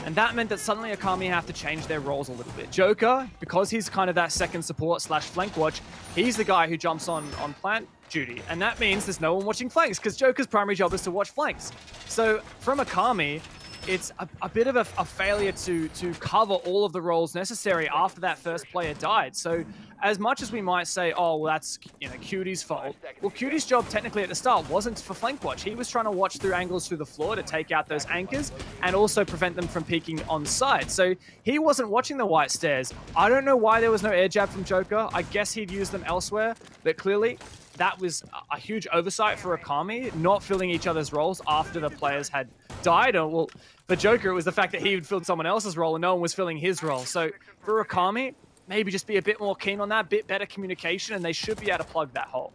And that meant that suddenly Akami have to change their roles a little bit. Joker, because he's kind of that second support / flank watch, he's the guy who jumps on plant duty. And that means there's no one watching flanks because Joker's primary job is to watch flanks. So from Akami, it's a bit of a failure to cover all of the roles necessary after that first player died. So as much as we might say, oh, well, that's Cutie's fault. Well, Cutie's job technically at the start wasn't for flank watch. He was trying to watch through angles through the floor to take out those anchors and also prevent them from peeking on side. So he wasn't watching the white stairs. I don't know why there was no air jab from Joker. I guess he'd use them elsewhere, but clearly that was a huge oversight for Akami, not filling each other's roles after the players had died. Or, well, for Joker, it was the fact that he had filled someone else's role and no one was filling his role. So for Akami, maybe just be a bit more keen on that, bit better communication, and they should be able to plug that hole.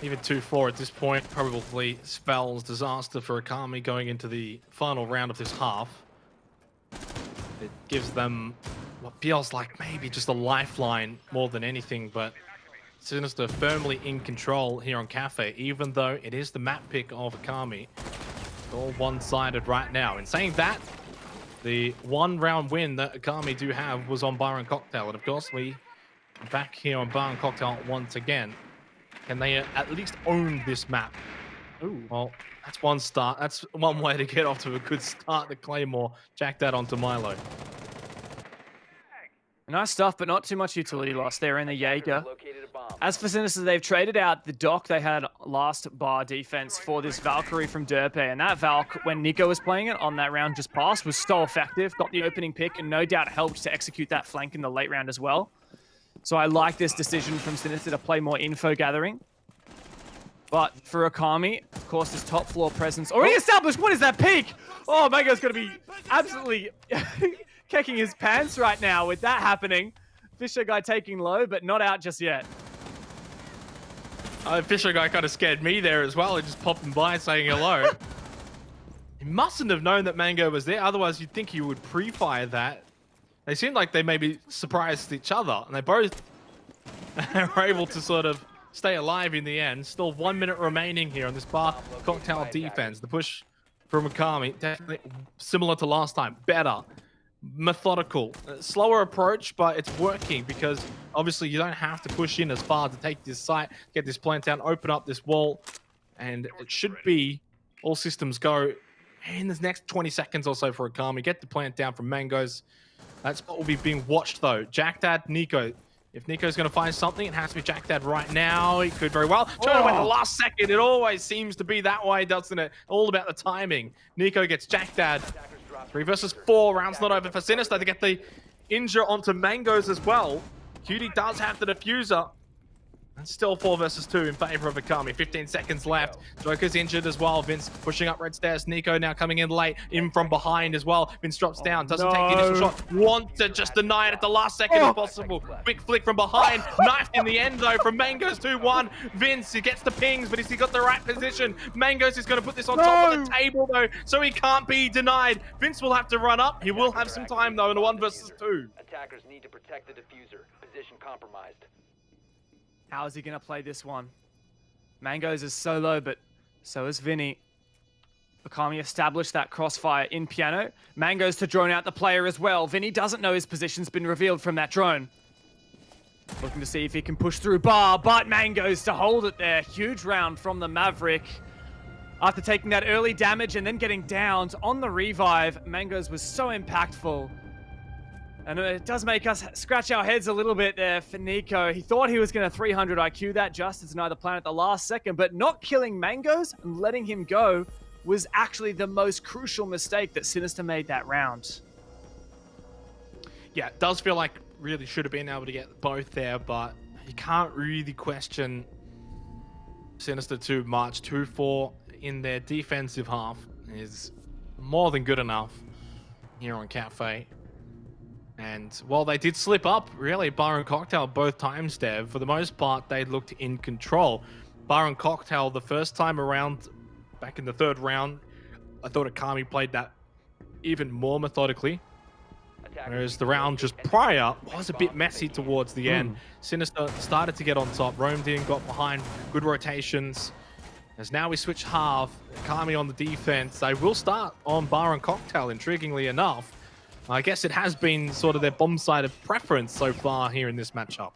Even 2-4 at this point probably spells disaster for Akami going into the final round of this half. It gives them what feels like maybe just a lifeline more than anything, but Sinister firmly in control here on Cafe, even though it is the map pick of Akami. It's all one-sided right now. In saying that, the one-round win that Akami do have was on Bar and Cocktail, and of course we are back here on Bar and Cocktail once again. Can they at least own this map? Ooh. Well, that's one start. That's one way to get off to a good start. The Claymore, jack that onto Milo. Nice stuff, but not too much utility loss there in the Jaeger. As for Sinister, they've traded out the Doc they had last bar defense for this Valkyrie from Derpe. And that Valk, when Nico was playing it on that round just past, was so effective. Got the opening pick and no doubt helped to execute that flank in the late round as well. So I like this decision from Sinister to play more info gathering. But for Akami, of course, this top floor presence already established. What is that peak? Oh, Mango's going to be absolutely kicking his pants right now with that happening. Fisher guy taking low, but not out just yet. Fisher guy kind of scared me there as well. He just popping by saying hello. He mustn't have known that Mango was there. Otherwise, you'd think he would pre-fire that. They seemed like they maybe surprised each other. And they both were able to sort of stay alive in the end. Still 1 minute remaining here on this Bar Cocktail defense. The push from Akami, definitely similar to last time. Better. Methodical, slower approach, but it's working because obviously you don't have to push in as far to take this site, get this plant down, open up this wall, and it should be all systems go in the next 20 seconds or so for Akami. Get the plant down from Mangoes. That's what will be being watched though. Jack Dad, Nico. If Nico's going to find something, it has to be Jack Dad right now. He could very well. Trying to win the last second. It always seems to be that way, doesn't it? All about the timing. Nico gets Jack Dad. 3 versus 4, round's not over for Sinister to get the injure onto Mangoes as well. Cutie does have the diffuser. And still 4 versus 2 in favor of Akami. 15 seconds left. Joker's injured as well. Vince pushing up red stairs. Nico now coming in late, in from behind as well. Vince drops down, doesn't take the initial shot. Wants to just deny it at the last second if possible. Quick flick from behind. Knifed in the end though from Mangoes 2-1. Vince, he gets the pings, but has he got the right position? Mangoes is going to put this on top of the table though, so he can't be denied. Vince will have to run up. He will have some time though in a 1 versus 2. Attackers need to protect the diffuser. Position compromised. How is he going to play this one? Mangoes is so low, but so is Vinny. Akami established that crossfire in piano. Mangoes to drone out the player as well. Vinny doesn't know his position's been revealed from that drone. Looking to see if he can push through bar, but Mangoes to hold it there. Huge round from the Maverick. After taking that early damage and then getting downed on the revive, Mangoes was so impactful. And it does make us scratch our heads a little bit there for NiKo. He thought he was going to 300 IQ that just to deny the plan at the last second, but not killing Mangoes and letting him go was actually the most crucial mistake that Sinister made that round. Yeah, it does feel like really should have been able to get both there, but you can't really question Sinister too much. 2-4 in their defensive half is more than good enough here on Cafe. And while they did slip up, really, Bar and Cocktail both times, Dev, for the most part, they looked in control. Bar and Cocktail, the first time around, back in the third round, I thought Akami played that even more methodically. Whereas the round just prior was a bit messy towards the end. Sinister started to get on top, roamed in, got behind, good rotations. As now we switch half, Akami on the defense. They will start on Bar and Cocktail, intriguingly enough. I guess it has been sort of their bomb side of preference so far here in this matchup.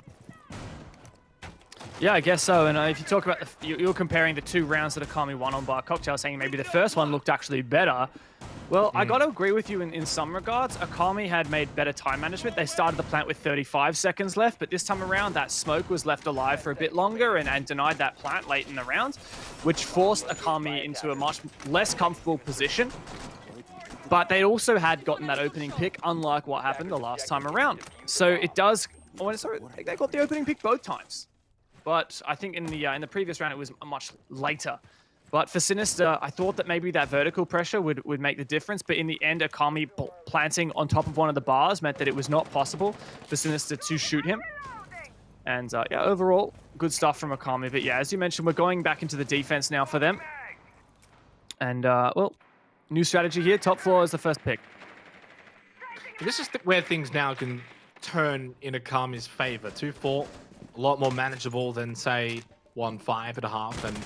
Yeah, I guess so. And if you talk about, you're comparing the two rounds that Akami won on Bar Cocktail, saying maybe the first one looked actually better. Well, I got to agree with you in some regards. Akami had made better time management. They started the plant with 35 seconds left, but this time around, that smoke was left alive for a bit longer and denied that plant late in the round, which forced Akami into a much less comfortable position. But they also had gotten that opening pick, unlike what happened the last time around. So it does... Oh, sorry, they got the opening pick both times. But I think in the previous round, it was much later. But for Sinister, I thought that maybe that vertical pressure would make the difference. But in the end, Akami planting on top of one of the bars meant that it was not possible for Sinister to shoot him. And yeah, overall, good stuff from Akami. But yeah, as you mentioned, we're going back into the defense now for them. And, well... New strategy here. Top floor is the first pick. This is where things now can turn in Akami's favor. 2-4, a lot more manageable than, say, 1-5 at a half. And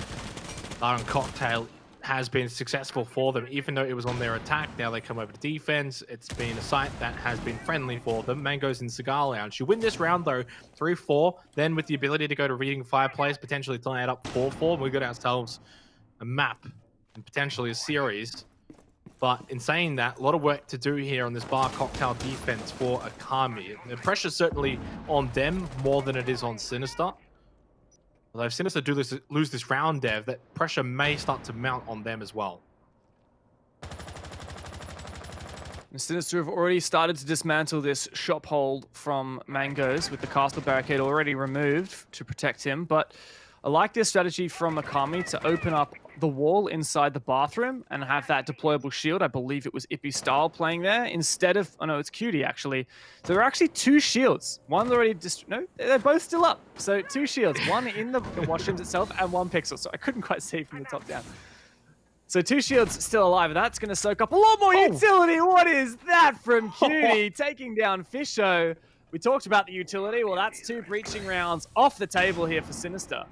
Bar and Cocktail has been successful for them, even though it was on their attack. Now they come over to defense. It's been a site that has been friendly for them. Mangoes in Cigar Lounge. You win this round, though, 3-4. Then with the ability to go to Reading Fireplace, potentially tie it up 4-4. We got ourselves a map and potentially a series. But in saying that, a lot of work to do here on this Bar Cocktail defense for Akami. The pressure's certainly on them more than it is on Sinister. Although if Sinister do lose this round, Dev, that pressure may start to mount on them as well. And Sinister have already started to dismantle this shop hold from Mangoes with the castle barricade already removed to protect him. But I like this strategy from Akami to open up the wall inside the bathroom and have that deployable shield. I believe it was Ippy Style playing there instead of... Oh no, it's Cutie actually. So there are actually two shields. One's already... No, they're both still up. So two shields. One in the washrooms itself and one pixel. So I couldn't quite see from the top down. So two shields still alive. That's going to soak up a lot more utility. What is that from Cutie? Taking down Fisho. We talked about the utility. Well, that's two breaching rounds off the table here for Sinister.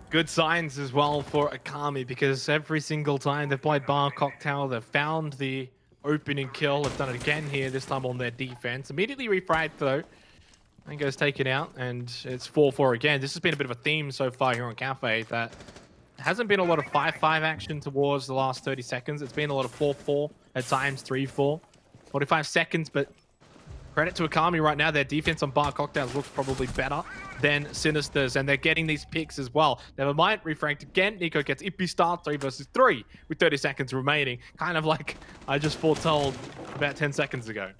Good signs as well for Akami, because every single time they've played Bar Cocktail, they've found the opening kill. They've done it again here, this time on their defense. Immediately refragged though. Mango's taken out, and it's 4-4 again. This has been a bit of a theme so far here on Cafe, that hasn't been a lot of 5-5 action towards the last 30 seconds. It's been a lot of 4-4, at times 3-4. 45 seconds, but credit to Akami right now. Their defense on Bar Cocktails looks probably better than Sinister's, and they're getting these picks as well. Never mind, refranked again. NiKo gets Ippy Star 3 versus 3 with 30 seconds remaining. Kind of like I just foretold about 10 seconds ago.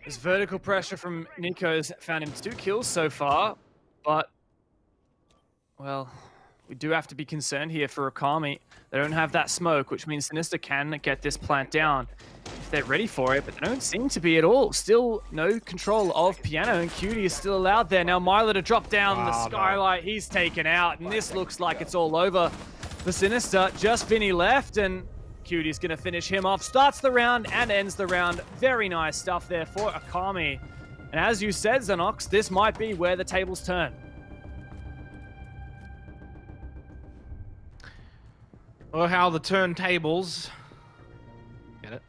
This vertical pressure from NiKo has found him 2 kills so far, but, well, we do have to be concerned here for Akami. They don't have that smoke, which means Sinister can get this plant down if they're ready for it, but they don't seem to be at all. Still no control of Piano, and Cutie is still allowed there. Now Milo to drop down the skylight. He's taken out, and this looks like it's all over for Sinister. Just Vinny left, and Cutie's going to finish him off. Starts the round and ends the round. Very nice stuff there for Akami. And as you said, Xenox, this might be where the tables turn. Or how the turntables... Get it?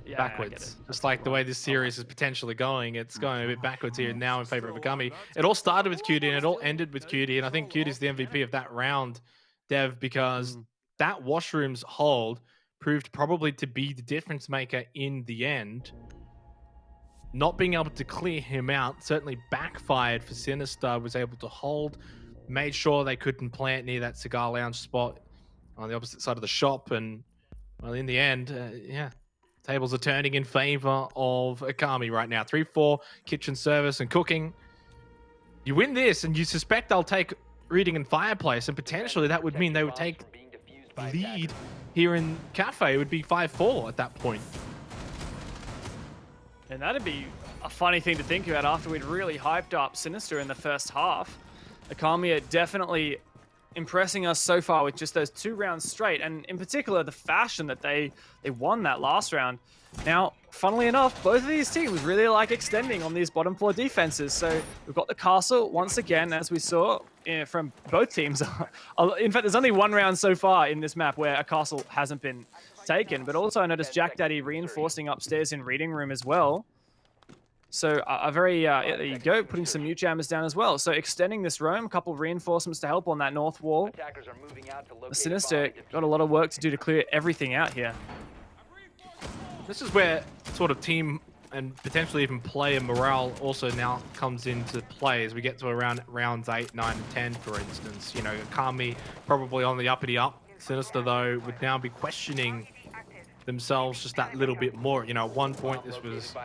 Yeah, backwards. Just like the way this series is potentially going, it's going a bit backwards here now in favor of Akami. It all started with Cutie and it all ended with Cutie, and I think Cutie's the MVP of that round, Dev, because that washroom's hold proved probably to be the difference maker in the end. Not being able to clear him out certainly backfired for Sinister. Was able to hold, made sure they couldn't plant near that cigar lounge spot on the opposite side of the shop, and well, in the end, yeah, tables are turning in favor of Akami right now. 3-4 kitchen service and cooking. You win this, and you suspect they'll take reading and fireplace, and potentially that would mean they would take lead here in Cafe. It would be 5-4 at that point. And that'd be a funny thing to think about after we'd really hyped up Sinister in the first half. Akami are definitely impressing us so far with just those 2 rounds straight, and in particular the fashion that they won that last round. Now, funnily enough, both of these teams really like extending on these bottom floor defenses. So we've got the castle once again, as we saw from both teams. In fact, there's only 1 round so far in this map where a castle hasn't been taken, but also I noticed Jack Daddy reinforcing upstairs in reading room as well. So a very, there you go, putting some mute jammers down as well. So extending this roam, a couple of reinforcements to help on that north wall. The Sinister got a lot of work to do to clear everything out here. This is where sort of team and potentially even player morale also now comes into play as we get to around rounds 8, 9, and 10, for instance. You know, Akami probably on the uppity up. Sinister, though, would now be questioning themselves just that little bit more. You know, at one point this was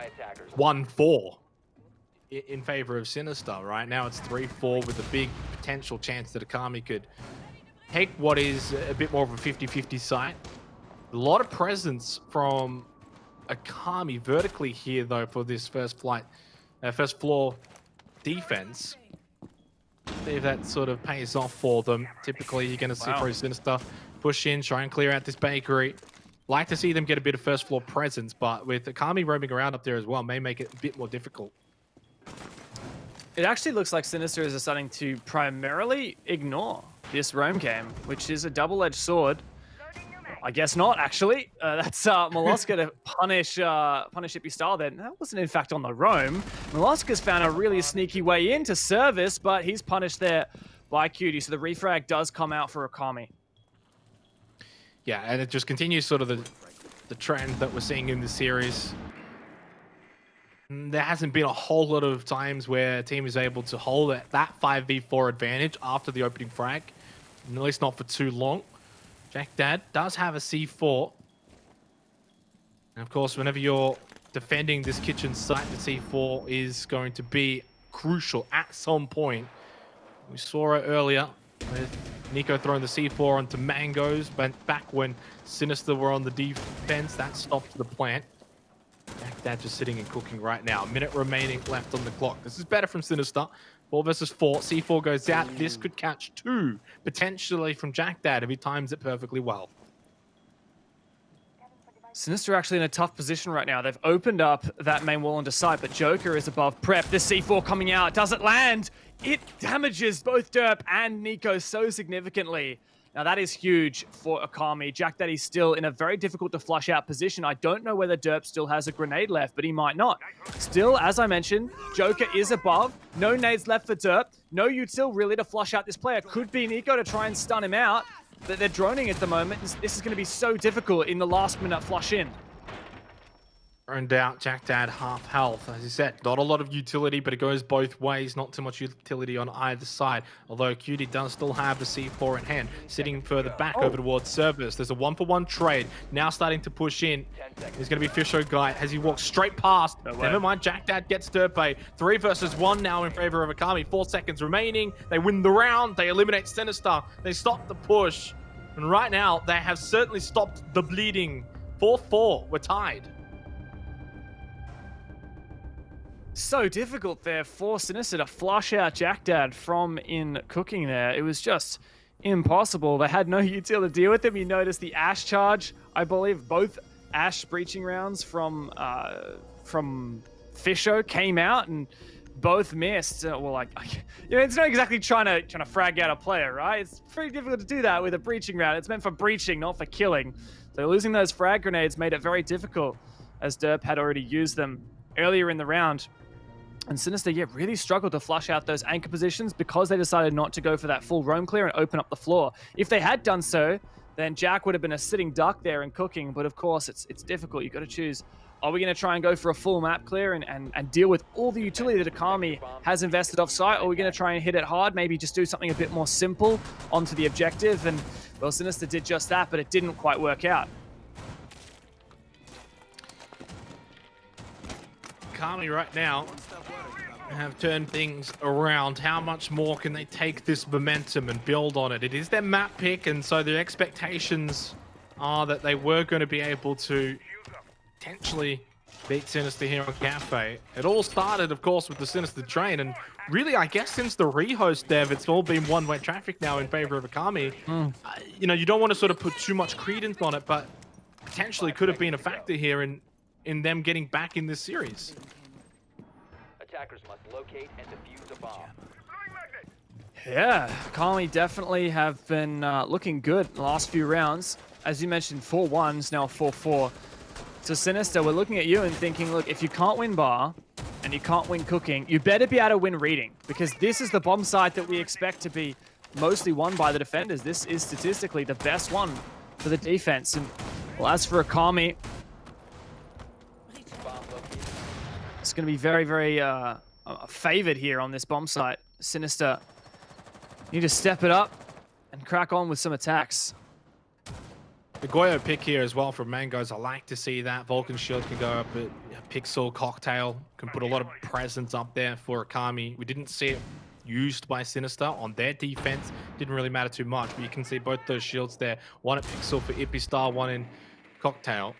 1-4 in favor of Sinister. Right now it's 3-4 with a big potential chance that Akami could take what is a bit more of a 50-50 site. A lot of presence from Akami vertically here, though, for this first floor defense. See if that sort of pays off for them. Typically, you're going to see Pro Sinister push in, try and clear out this bakery. Like to see them get a bit of first floor presence, but with Akami roaming around up there as well, may make it a bit more difficult. It actually looks like Sinister is starting to primarily ignore this roam game, which is a double-edged sword. I guess not, actually. That's Molosca to punish Hippie Style then. That wasn't, in fact, on the roam. Molosca's found a really sneaky way into service, but he's punished there by Cutie. So the refrag does come out for Akami. Yeah, and it just continues sort of the trend that we're seeing in the series. There hasn't been a whole lot of times where a team is able to hold that 5v4 advantage after the opening frag, at least not for too long. Jack Dad does have a C4. And of course, whenever you're defending this kitchen site, the C4 is going to be crucial at some point. We saw it earlier with Nico throwing the C4 onto Mangoes, but back when Sinister were on the defense, that stopped the plant. Jack Dad just sitting and cooking right now. A minute remaining left on the clock. This is better from Sinister. 4 versus 4. C4 goes out. This could catch 2, potentially from Jack Dad if he times it perfectly well. Sinister actually in a tough position right now. They've opened up that main wall onto site, but Joker is above prep. This C4 coming out. Does it land? It damages both Derp and Nico so significantly. Now that is huge for Akami. Jack Daddy's still in a very difficult to flush out position. I don't know whether Derp still has a grenade left, but he might not. Still, as I mentioned, Joker is above. No nades left for Derp. No util really to flush out this player. Could be Nico to try and stun him out. But they're droning at the moment. This is going to be so difficult in the last minute flush in. Burned out, Jack Dad half health. As you said, not a lot of utility, but it goes both ways. Not too much utility on either side. Although Cutie does still have the C4 in hand, sitting further back over towards Cerberus. There's a 1-for-1 trade. Now starting to push in. There's going to be Fisho Guy as he walks straight past. Never mind, Jack Dad gets Derpe. 3 versus 1 now in favor of Akami. 4 seconds remaining. They win the round. They eliminate Sinister. They stop the push. And right now, they have certainly stopped the bleeding. 4-4. We're tied. So difficult there for Sinister to flush out Jack Dad from in cooking there. It was just impossible. They had no util to deal with him. You notice the Ash charge, I believe both Ash breaching rounds from Fisho came out and both missed. Well, like, you know, it's not exactly trying to frag out a player, right? It's pretty difficult to do that with a breaching round. It's meant for breaching, not for killing. So losing those frag grenades made it very difficult, as Derp had already used them earlier in the round. And Sinister, yeah, really struggled to flush out those anchor positions because they decided not to go for that full roam clear and open up the floor. If they had done so, then Jack would have been a sitting duck there and cooking. But of course, it's difficult. You've got to choose. Are we going to try and go for a full map clear and deal with all the utility that Akami has invested off-site? Or are we going to try and hit it hard, maybe just do something a bit more simple onto the objective? And, well, Sinister did just that, but it didn't quite work out. Akami right now have turned things around. How much more can they take this momentum and build on it? It is their map pick, and so the expectations are that they were going to be able to potentially beat Sinister here on Cafe. It all started, of course, with the Sinister train, and really, I guess since the rehost, Dev, it's all been one-way traffic now in favor of Akami. You know, you don't want to sort of put too much credence on it, but potentially could have been a factor here in them getting back in this series. Attackers must locate and defuse a bomb. Yeah, Akami definitely have been looking good in the last few rounds. As you mentioned, 4-1s, now 4-4. So Sinister, we're looking at you and thinking, look, if you can't win bar and you can't win cooking, you better be able to win reading, because this is the bomb site that we expect to be mostly won by the defenders. This is statistically the best one for the defense. And well, as for Akami, it's going to be very, very favored here on this bomb site. Sinister need to step it up and crack on with some attacks. The Goyo pick here as well from Mangoes. I like to see that. Vulcan Shield can go up, but Pixel Cocktail can put a lot of presence up there for Akami. We didn't see it used by Sinister on their defense. Didn't really matter too much, but you can see both those shields there. One at Pixel for Ippy, one in Cocktail.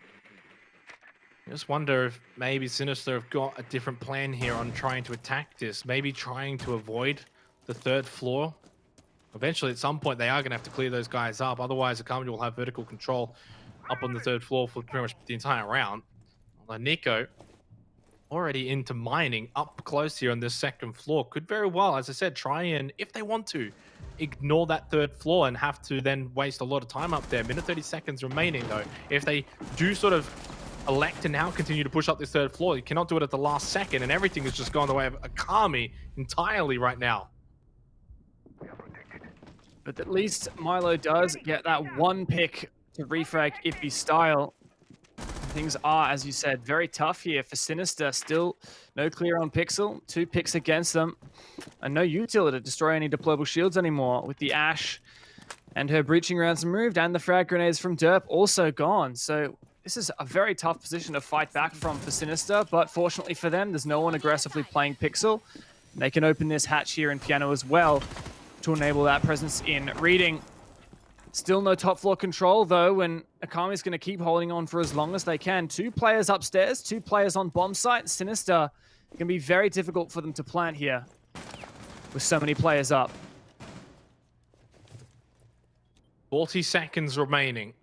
I just wonder if maybe Sinister have got a different plan here on trying to attack this. Maybe trying to avoid the third floor. Eventually, at some point, they are going to have to clear those guys up. Otherwise, Akami will have vertical control up on the third floor for pretty much the entire round. Although Nico, already into mining up close here on this second floor, could very well, as I said, try and, if they want to, ignore that third floor and have to then waste a lot of time up there. Minute 30 seconds remaining, though. If they do sort of elect to now continue to push up this third floor, you cannot do it at the last second, and everything is just going the way of Akami entirely right now. But at least Milo does get that one pick to refrag Ippy style. Things are, as you said, very tough here for Sinister. Still no clear on Pixel. 2 picks against them. And no utility to destroy any deployable shields anymore, with the Ash and her breaching rounds removed, and the frag grenades from Derp also gone. So this is a very tough position to fight back from for Sinister, but fortunately for them, there's no one aggressively playing Pixel. They can open this hatch here in Piano as well to enable that presence in reading. Still no top floor control though, and Akami's going to keep holding on for as long as they can. 2 players upstairs, 2 players on bomb site. Sinister can be very difficult for them to plant here with so many players up. 40 seconds remaining.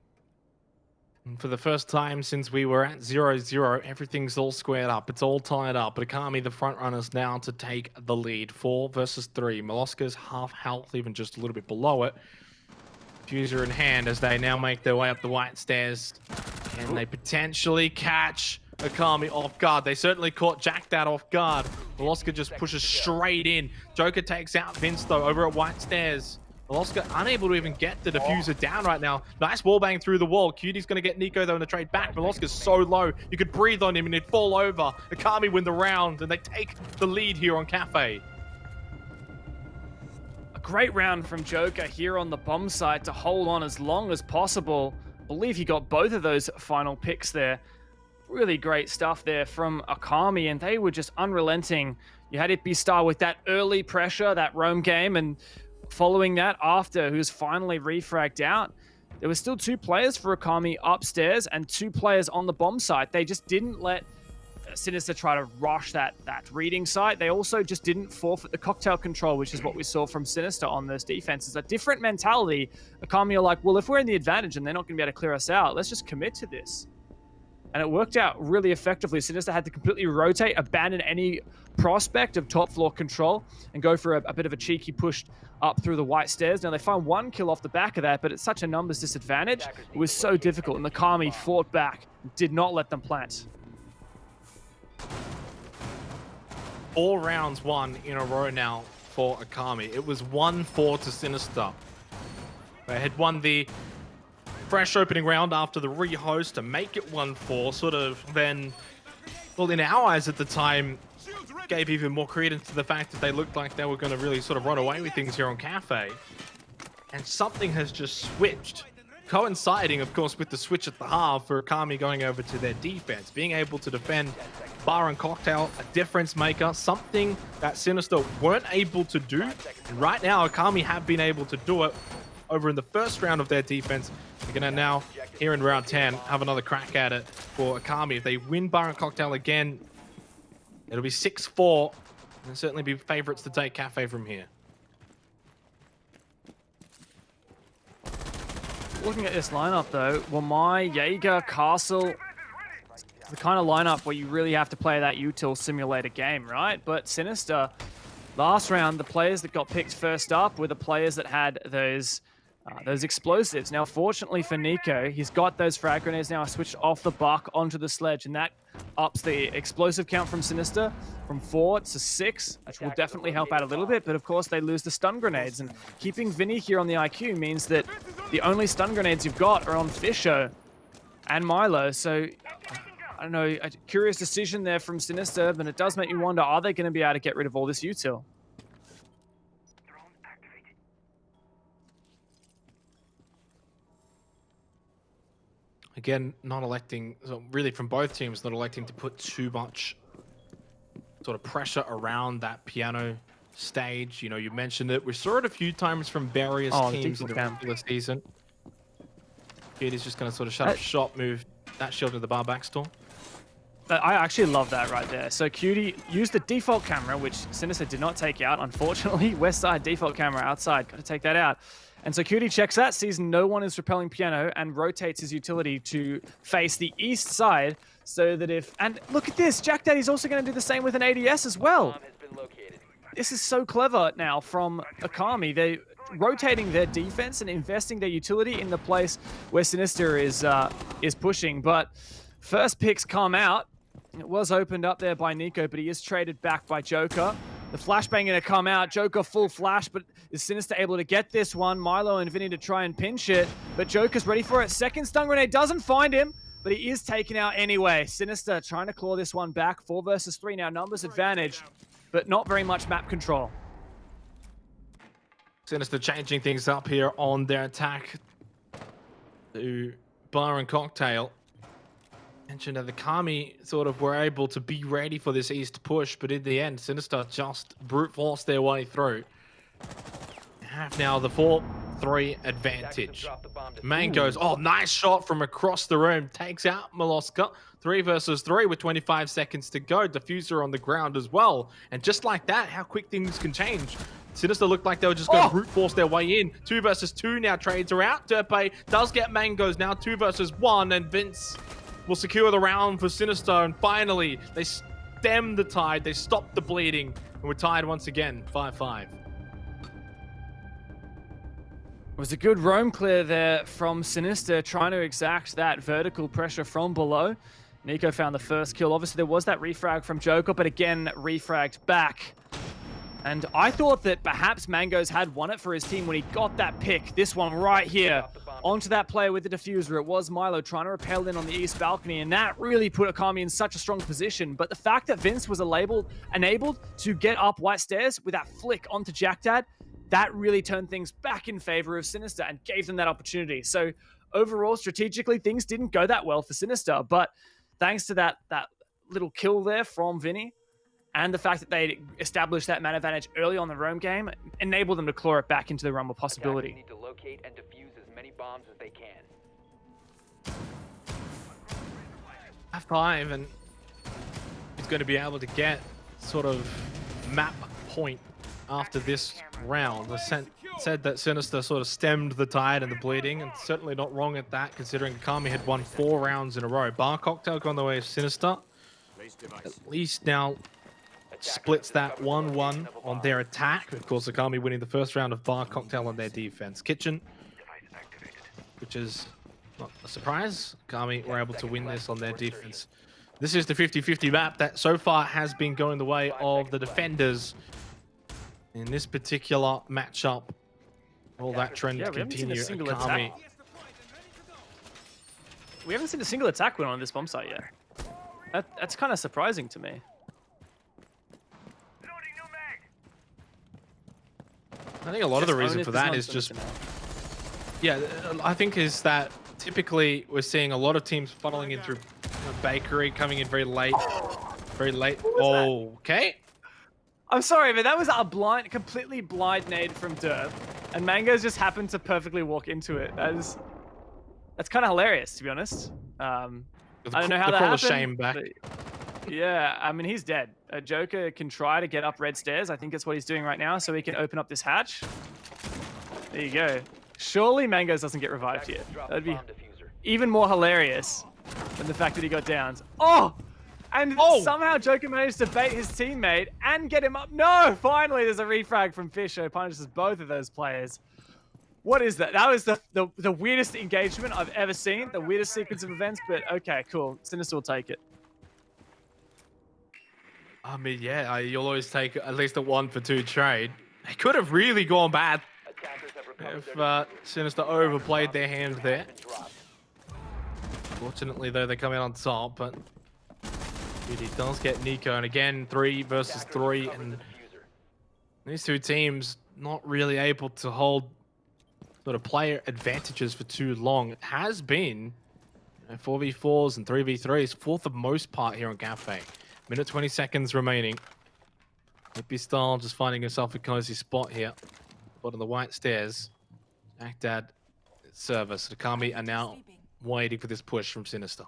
And for the first time since we were at 0-0, everything's all squared up. It's all tied up. But Akami, the front runners, now to take the lead. 4 versus 3. Maloska's half health, even just a little bit below it. Fuser in hand as they now make their way up the white stairs. And they potentially catch Akami off guard. They certainly caught Jack that off guard. Maloska just pushes straight in. Joker takes out Vince, though, over at white stairs. Maloska unable to even get the diffuser down right now. Nice wallbang through the wall. Cutie's going to get Nico, though, in the trade back. Maloska's so low, you could breathe on him and he'd fall over. Akami win the round, and they take the lead here on Cafe. A great round from Joker here on the bomb site to hold on as long as possible. I believe he got both of those final picks there. Really great stuff there from Akami, and they were just unrelenting. You had Ippy Star with that early pressure, that roam game, and following that, after, who's finally refragged out, there were still 2 players for Akami upstairs and 2 players on the bomb site. They just didn't let Sinister try to rush that reading site. They also just didn't forfeit the cocktail control, which is what we saw from Sinister on those defenses. A different mentality. Akami are like, well, if we're in the advantage and they're not going to be able to clear us out, let's just commit to this. And it worked out really effectively. Sinister had to completely rotate, abandon any prospect of top floor control, and go for a bit of a cheeky push up through the white stairs. Now they find 1 kill off the back of that, but it's such a numbers disadvantage. It was so difficult, and Akami fought back, did not let them plant. 4 rounds won in a row now for Akami. It was 1-4 to Sinister. They had won the fresh opening round after the rehost to make it 1-4, sort of then, well, in our eyes at the time, gave even more credence to the fact that they looked like they were going to really sort of run away with things here on Cafe. And something has just switched, coinciding, of course, with the switch at the half for Akami going over to their defense, being able to defend Bar and Cocktail, a difference maker, something that Sinister weren't able to do. And right now, Akami have been able to do it over in the first round of their defense. They're going to now, here in round 10, have another crack at it for Akami. If they win Bar and Cocktail again, it'll be 6-4, and certainly be favorites to take Cafe from here. Looking at this lineup though, Wamai, Jaeger, Castle, the kind of lineup where you really have to play that util simulator game, right? But Sinister, last round, the players that got picked first up were the players that had those explosives. Now, fortunately for Nico, he's got those frag grenades now switched off the buck onto the sledge, and that ups the explosive count from Sinister from 4 to 6, which will definitely help out a little bit. But of course, they lose the stun grenades, and keeping Vinny here on the IQ means that the only stun grenades you've got are on Fisher and Milo. So, I don't know, a curious decision there from Sinister, but it does make you wonder, are they going to be able to get rid of all this util? Again, not electing, so really from both teams, not electing to put too much sort of pressure around that piano stage. You know, you mentioned it. We saw it a few times from various teams in the regular season. He's just going to sort of shut up shop, move that shield to the bar backstore. I actually love that right there. So Cutie used the default camera, which Sinister did not take out, unfortunately. West side default camera outside, got to take that out. And so Cutie checks that, sees no one is repelling piano, and rotates his utility to face the east side so that if... And look at this, Jack Daddy's also going to do the same with an ADS as well. This is so clever now from Akami. They're rotating their defense and investing their utility in the place where Sinister is pushing. But first picks come out. It was opened up there by Nico, but he is traded back by Joker. The flashbang going to come out. Joker full flash, but is Sinister able to get this one? Milo and Vinny to try and pinch it, but Joker's ready for it. Second stun grenade doesn't find him, but he is taken out anyway. Sinister trying to claw this one back. 4 versus 3 now. Numbers advantage, but not very much map control. Sinister changing things up here on their attack to Bar and Cocktail. Mentioned that the Kami sort of were able to be ready for this east push, but in the end, Sinister just brute forced their way through. Have now the 4-3 advantage. Mangoes, oh, nice shot from across the room. Takes out Maloska. 3 versus 3 with 25 seconds to go. Diffuser on the ground as well. And just like that, how quick things can change. Sinister looked like they were just going to brute force their way in. 2 versus 2 now. Trades are out. Turpe does get Mangoes now. 2 versus 1, and Vince will secure the round for Sinister, and finally they stem the tide, they stop the bleeding, and we're tied once again, 5-5. It was a good roam clear there from Sinister, trying to exact that vertical pressure from below. Nico found the first kill. Obviously there was that refrag from Joker, but again refragged back. And I thought that perhaps Mangoes had won it for his team when he got that pick. This one right here onto that player with the diffuser. It was Milo trying to repel in on the east balcony, and that really put Akami in such a strong position. But the fact that Vince was enabled to get up White Stairs with that flick onto Jack Dad, that really turned things back in favor of Sinister and gave them that opportunity. So overall, strategically, things didn't go that well for Sinister. But thanks to that little kill there from Vinny, and the fact that they established that man advantage early on the roam game enabled them to claw it back into the realm of possibility. Need to locate and defuse as many bombs as they can. F5, and he's going to be able to get sort of map point after this round. The said that Sinister sort of stemmed the tide and the bleeding, and certainly not wrong at that, considering Akami had won 4 rounds in a row. Bar Cocktail on the way of Sinister. At least now splits that 1-1 on their attack. Of course, Akami winning the first round of Bar Cocktail on their defense. Kitchen, which is not a surprise. Akami were able to win this on their defense. This is the 50-50 map that so far has been going the way of the defenders. In this particular matchup, will that trend continue? Akami We haven't seen a single attack win on this bomb site yet. That's kind of surprising to me. I think a lot of the reason for that is just, yeah, I think is that typically we're seeing a lot of teams funneling in through Bakery, coming in very late. Okay. I'm sorry, but that was a completely blind nade from Derp, and Mangoes just happened to perfectly walk into it. That's kind of hilarious, to be honest. I don't know how that happened. Shame back. Yeah, I mean, he's dead. Joker can try to get up red stairs. I think that's what he's doing right now, so he can open up this hatch. There you go. Surely Mangoes doesn't get revived here. That'd be even more hilarious than the fact that he got downed. Oh! And somehow Joker managed to bait his teammate and get him up. No! Finally, there's a refrag from Fisher. Punishes both of those players. What is that? That was the weirdest engagement I've ever seen. The weirdest sequence of events, but okay, cool. Sinister will take it. I mean, yeah, you'll always take at least a 1-for-2 trade. It could have really gone bad if Sinister overplayed their hand there. Fortunately, though, they come in on top, but he does get Nico, and again, 3 versus 3, and these two teams not really able to hold sort of player advantages for too long. It has been 4v4s and 3v3s for the most part here on Cafe. Minute 20 seconds remaining. Hippie Style just finding himself a cozy spot here. Bottom of the white stairs. Akdad service. Akami are now waiting for this push from Sinister.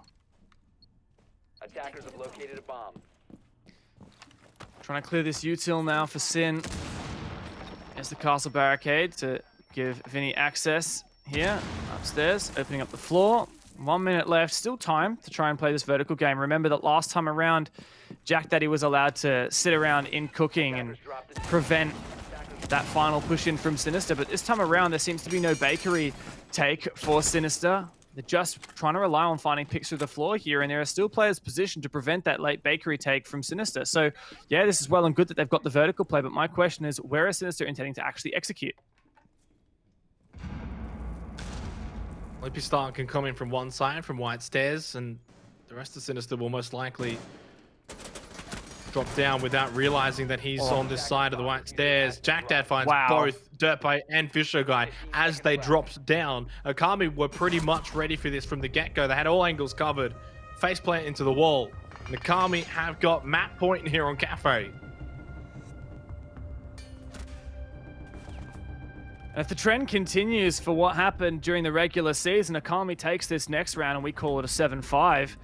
Attackers have located a bomb. Trying to clear this util now for Sin. There's the castle barricade to give Vinny access here. Upstairs, opening up the floor. 1 minute left, still time to try and play this vertical game. Remember that last time around, Jack Daddy was allowed to sit around in cooking and prevent that final push in from Sinister. But this time around, there seems to be no bakery take for Sinister. They're just trying to rely on finding picks through the floor here, and there are still players positioned to prevent that late bakery take from Sinister. So, yeah, this is well and good that they've got the vertical play, but my question is, where is Sinister intending to actually execute? Lippy Star can come in from one side, from White Stairs, and the rest of Sinister will most likely drop down without realizing that he's on this side of the White Stairs. Jack Dad finds both Dirtbite and Fisher Guy as they dropped down. Akami were pretty much ready for this from the get-go. They had all angles covered. Faceplant into the wall. And Akami have got map point here on Cafe. If the trend continues for what happened during the regular season, Akami takes this next round and we call it a 7-5.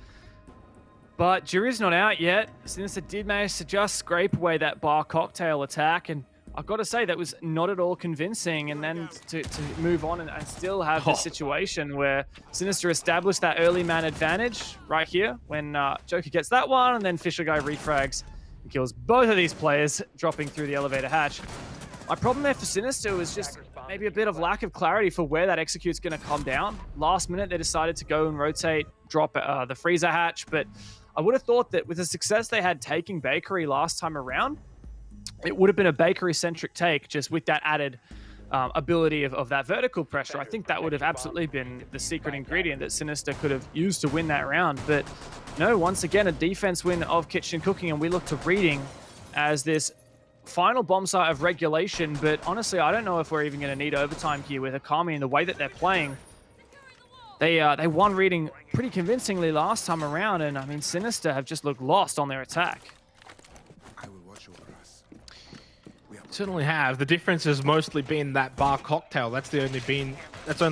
But jury's not out yet. Sinister did manage to just scrape away that bar cocktail attack, and I've got to say that was not at all convincing. And then to move on and still have this situation where Sinister established that early man advantage right here when Joker gets that one, and then Fisher Guy refrags and kills both of these players, dropping through the elevator hatch. My problem there for Sinister was just maybe a bit of lack of clarity for where that execute's going to come down. Last minute, they decided to go and rotate, drop the freezer hatch, but I would have thought that with the success they had taking Bakery last time around, it would have been a Bakery-centric take, just with that added ability of that vertical pressure. I think that would have absolutely been the secret ingredient that Sinister could have used to win that round. But no, once again, a defense win of Kitchen Cooking, and we look to Reading as this final bomb site of regulation. But honestly, I don't know if we're even going to need overtime here with Akami and the way that they're playing. They won Reading pretty convincingly last time around, and I mean, Sinister have just looked lost on their attack. I will watch over us. Certainly have. The difference has mostly been that bar cocktail. That's only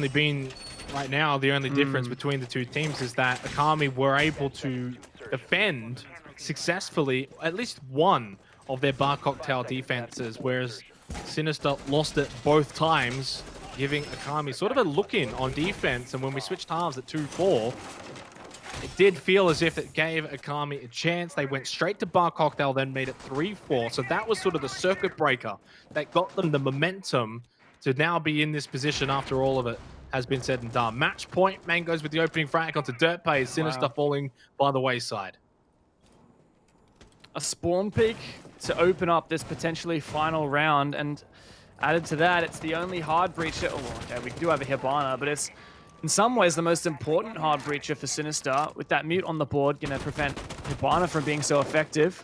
been right now the only difference between the two teams is that Akami were able to defend successfully at least one of their bar cocktail defenses, whereas Sinister lost it both times, giving Akami sort of a look-in on defense. And when we switched halves at 2-4, it did feel as if it gave Akami a chance. They went straight to bar cocktail, then made it 3-4. So that was sort of the circuit breaker that got them the momentum to now be in this position after all of it has been said and done. Match point, Mangoes with the opening frag onto Dirtbite, Sinister falling by the wayside. A spawn peak to open up this potentially final round, and added to that, it's the only hard breach. Oh, okay, we do have a Hibana, but it's in some ways the most important hard breacher for Sinister, with that mute on the board, going to prevent Hibana from being so effective.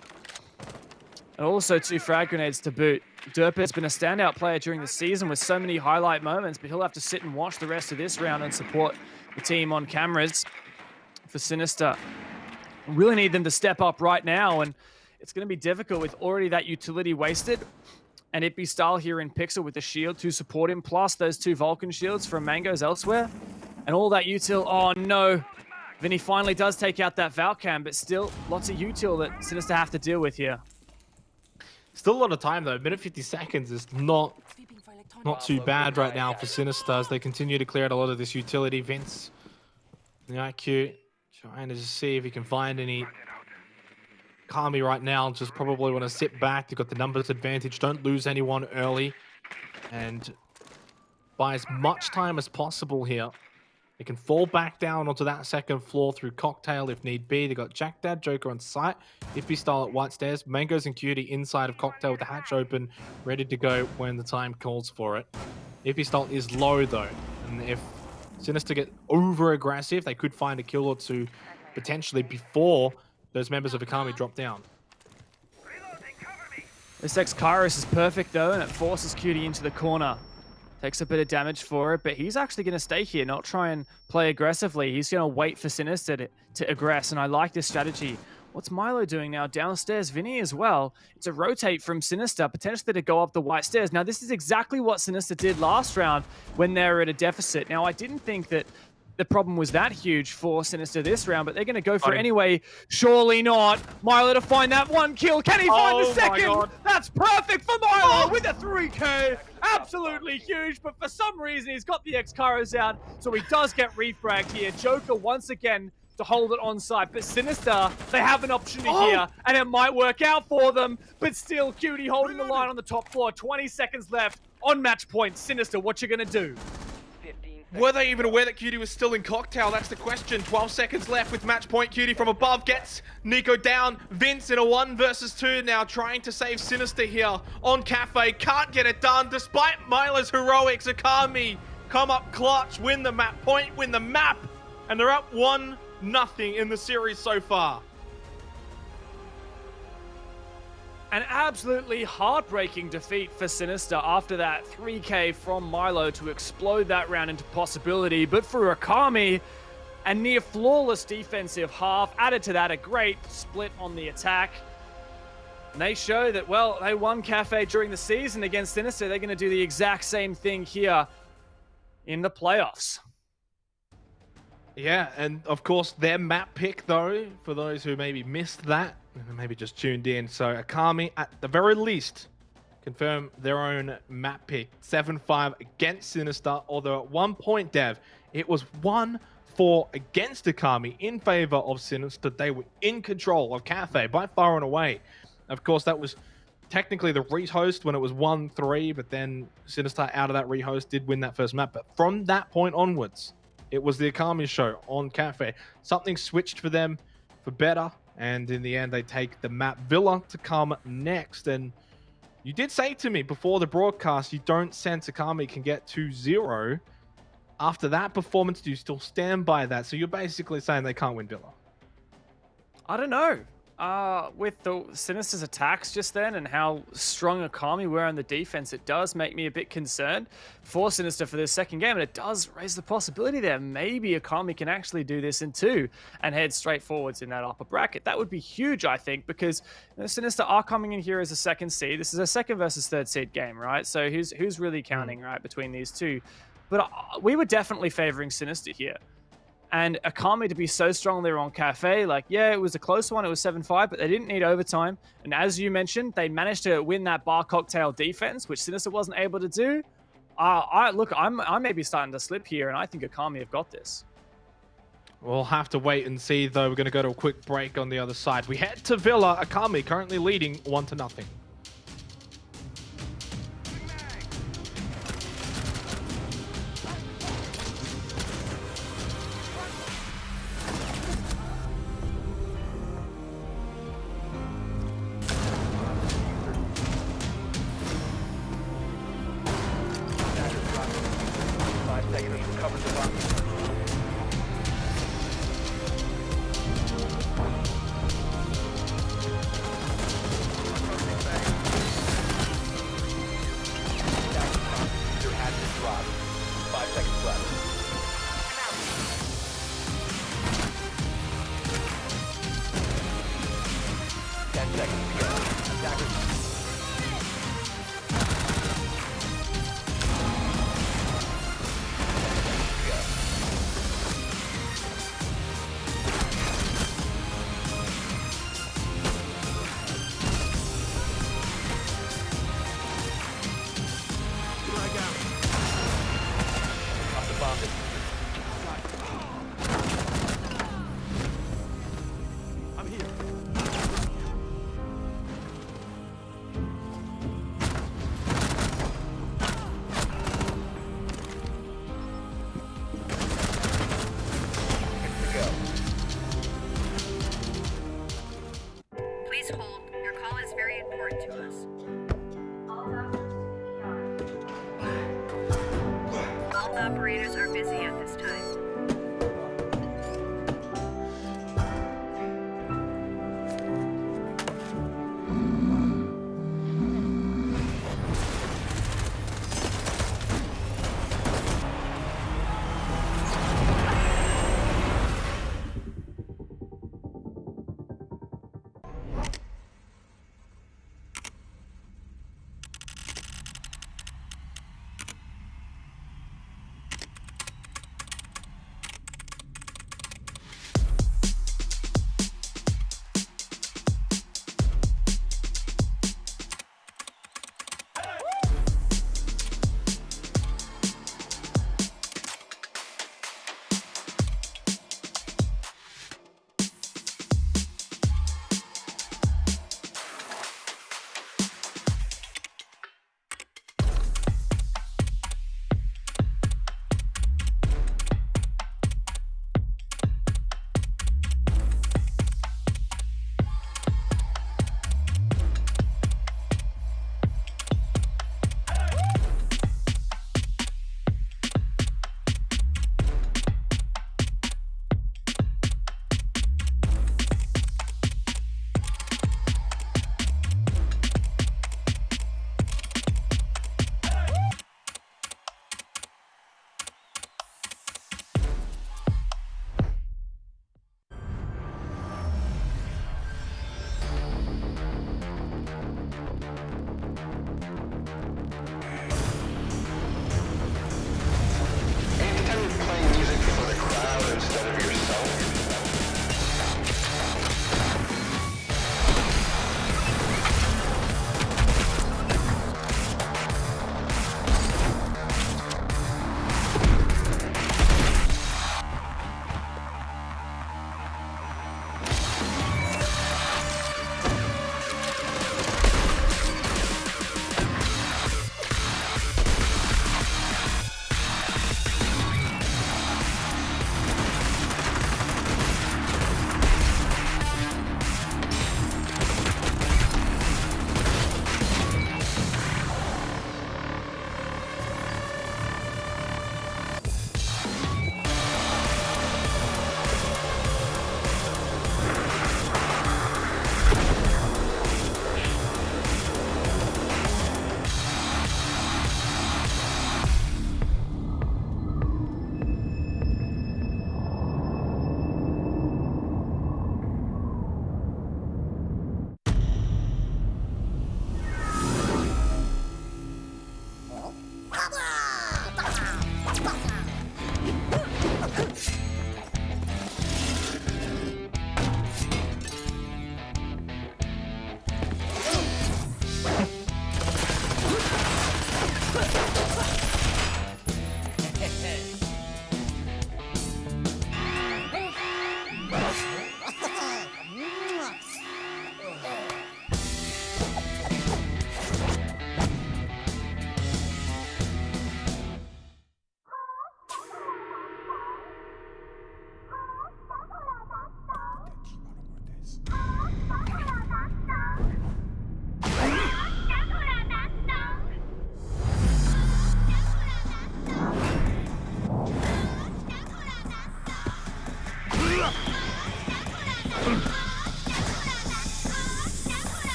And also 2 frag grenades to boot. Derpa has been a standout player during the season with so many highlight moments, but he'll have to sit and watch the rest of this round and support the team on cameras. For Sinister, really need them to step up right now, and it's going to be difficult with already that utility wasted. And It'd Be Style here in Pixel with the shield to support him, plus those 2 Vulcan shields from Mangoes elsewhere. And all that util, oh no. Vinny finally does take out that Valcam, but still lots of util that Sinister have to deal with here. Still a lot of time though. Minute 50 seconds is not too bad right now for Sinister as they continue to clear out a lot of this utility. Vince, the IQ, trying to just see if he can find any. Kami right now just probably want to sit back. They've got the numbers advantage. Don't lose anyone early. And buy as much time as possible here. They can fall back down onto that second floor through Cocktail if need be. They got Jack Dad, Joker on site. It'd Be Style at White Stairs. Mangoes and Cutie inside of Cocktail with the hatch open, ready to go when the time calls for it. It'd Be Style is low though. And if Sinister get over aggressive, they could find a kill or two potentially before those members of Akami drop down. This X-Kairos is perfect though, and it forces Cutie into the corner. Takes a bit of damage for it, but he's actually going to stay here, not try and play aggressively. He's going to wait for Sinister to aggress, and I like this strategy. What's Milo doing now? Downstairs, Vinny as well. It's a rotate from Sinister, potentially to go up the white stairs. Now, this is exactly what Sinister did last round when they were at a deficit. Now, I didn't think that the problem was that huge for Sinister this round, but they're going to go for it anyway. Surely not. Milo to find that 1 kill. Can he find the second? That's perfect for Milo with a 3K. Absolutely huge, but for some reason he's got the X-Kairos out, so he does get refragged here. Joker once again to hold it on site, but Sinister, they have an option here, and it might work out for them, but still Cutie holding the line on the top floor. 20 seconds left on match point. Sinister, what you gonna do? Were they even aware that Cutie was still in Cocktail? That's the question. 12 seconds left with match point. Cutie from above gets Nico down. Vince in a 1 versus 2 now, trying to save Sinister here on Cafe. Can't get it done despite Milo's heroics. Akami come up clutch, win the map point, win the map, and they're up 1-0 in the series so far. An absolutely heartbreaking defeat for Sinister after that 3K from Milo to explode that round into possibility. But for Akami, a near flawless defensive half. Added to that, a great split on the attack. And they show that, well, they won Cafe during the season against Sinister. They're going to do the exact same thing here in the playoffs. Yeah, and of course their map pick though, for those who maybe missed that, maybe just tuned in. So Akami, at the very least, confirm their own map pick. 7-5 against Sinister, although at one point, Dev, it was 1-4 against Akami in favor of Sinister. They were in control of Cafe by far and away. Of course, that was technically the rehost when it was 1-3, but then Sinister out of that rehost did win that first map. But from that point onwards, it was the Akami show on Cafe. Something switched for them for better, and in the end, they take the map Villa to come next. And you did say to me before the broadcast, you don't sense Akami can get 2-0. After that performance, do you still stand by that? So you're basically saying they can't win Villa? I don't know. With the Sinister's attacks just then and how strong Akami were on the defense, it does make me a bit concerned for Sinister for this second game, and it does raise the possibility there maybe Akami can actually do this in 2 and head straight forwards in that upper bracket. That would be huge, I think, because Sinister are coming in here as a 2nd seed. This is a 2nd versus 3rd seed game, right? So who's really counting, right, between these two? But we were definitely favoring Sinister here. And Akami to be so strong there on Cafe, like, yeah, it was a close one. It was 7-5, but they didn't need overtime. And as you mentioned, they managed to win that bar cocktail defense, which Sinister wasn't able to do. I may be starting to slip here, and I think Akami have got this. We'll have to wait and see, though. We're going to go to a quick break on the other side. We head to Villa. Akami currently leading 1-0. operators are busy at this time.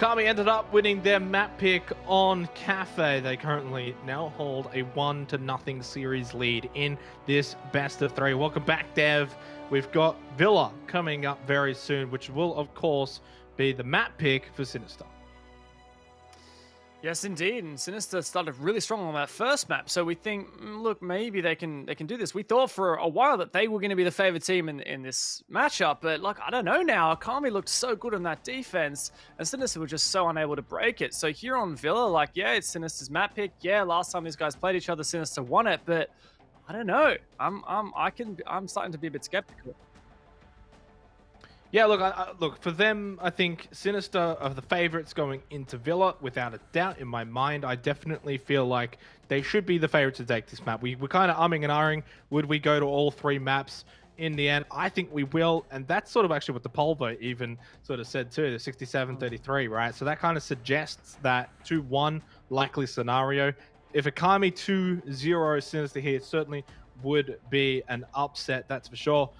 Akami ended up winning their map pick on Cafe. They currently now hold a 1-0 series lead in this best of 3. Welcome back, Dev. We've got Villa coming up very soon, which will, of course, be the map pick for Sinister. Yes, indeed. And Sinister started really strong on that first map. So we think, look, maybe they can do this. We thought for a while that they were going to be the favorite team in this matchup. But, like, I don't know now. Akami looked so good on that defense. And Sinister were just so unable to break it. So here on Villa, like, yeah, it's Sinister's map pick. Yeah, last time these guys played each other, Sinister won it. But I don't know. I'm starting to be a bit skeptical. Yeah, look, look, for them, I think Sinister are the favorites going into Villa, without a doubt. In my mind, I definitely feel like they should be the favorites to take this map. We're kind of umming and ahhing. Would we go to all 3 maps? In the end, I think we will, and that's sort of actually what the poll vote even sort of said too, the 67-33, right? So that kind of suggests that 2-1 likely scenario. If Akami 2-0 Sinister here, it certainly would be an upset, that's for sure.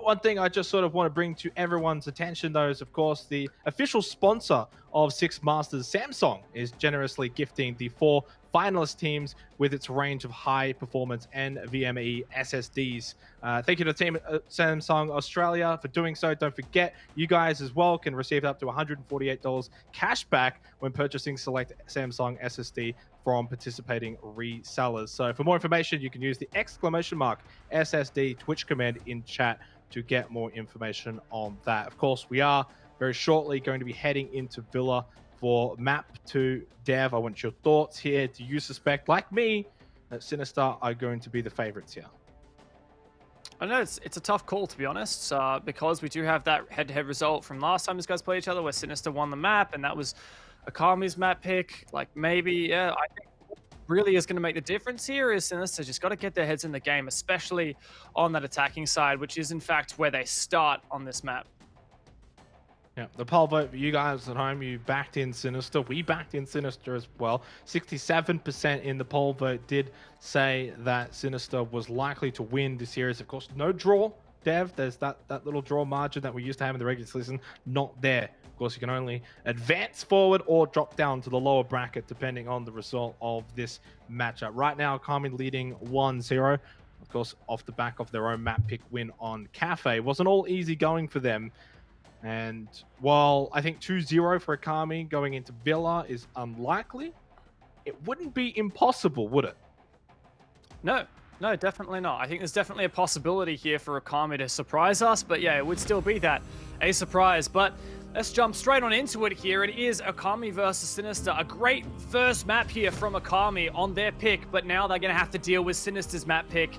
One thing I just sort of want to bring to everyone's attention, though, is, of course, the official sponsor of Six Masters, Samsung, is generously gifting the 4 finalist teams with its range of high-performance NVMe SSDs. Thank you to the team at Samsung Australia for doing so. Don't forget, you guys as well can receive up to $148 cash back when purchasing select Samsung SSD from participating resellers. So for more information, you can use the !SSD Twitch command in chat to get more information on that. Of course, we are very shortly going to be heading into Villa for map 2. Dev, I want your thoughts here. Do you suspect, like me, that Sinister are going to be the favorites here? I know it's a tough call, to be honest, because we do have that head-to-head result from last time these guys played each other where Sinister won the map, and that was Akami's map pick. Like, maybe, yeah, I think what really is going to make the difference here is Sinister just got to get their heads in the game, especially on that attacking side, which is, in fact, where they start on this map. Yeah, the poll vote for you guys at home, you backed in Sinister. We backed in Sinister as well. 67% in the poll vote did say that Sinister was likely to win the series. Of course, no draw, Dev. There's that little draw margin that we used to have in the regular season, not there. Of course, you can only advance forward or drop down to the lower bracket depending on the result of this matchup. Right now, Akami leading 1-0. Of course, off the back of their own map pick win on Cafe. Wasn't all easy going for them. And while I think 2-0 for Akami going into Villa is unlikely, it wouldn't be impossible, would it? No, definitely not. I think there's definitely a possibility here for Akami to surprise us, but yeah, it would still be that, a surprise. But let's jump straight on into it here. It is Akami versus Sinister. A great first map here from Akami on their pick, but now they're going to have to deal with Sinister's map pick.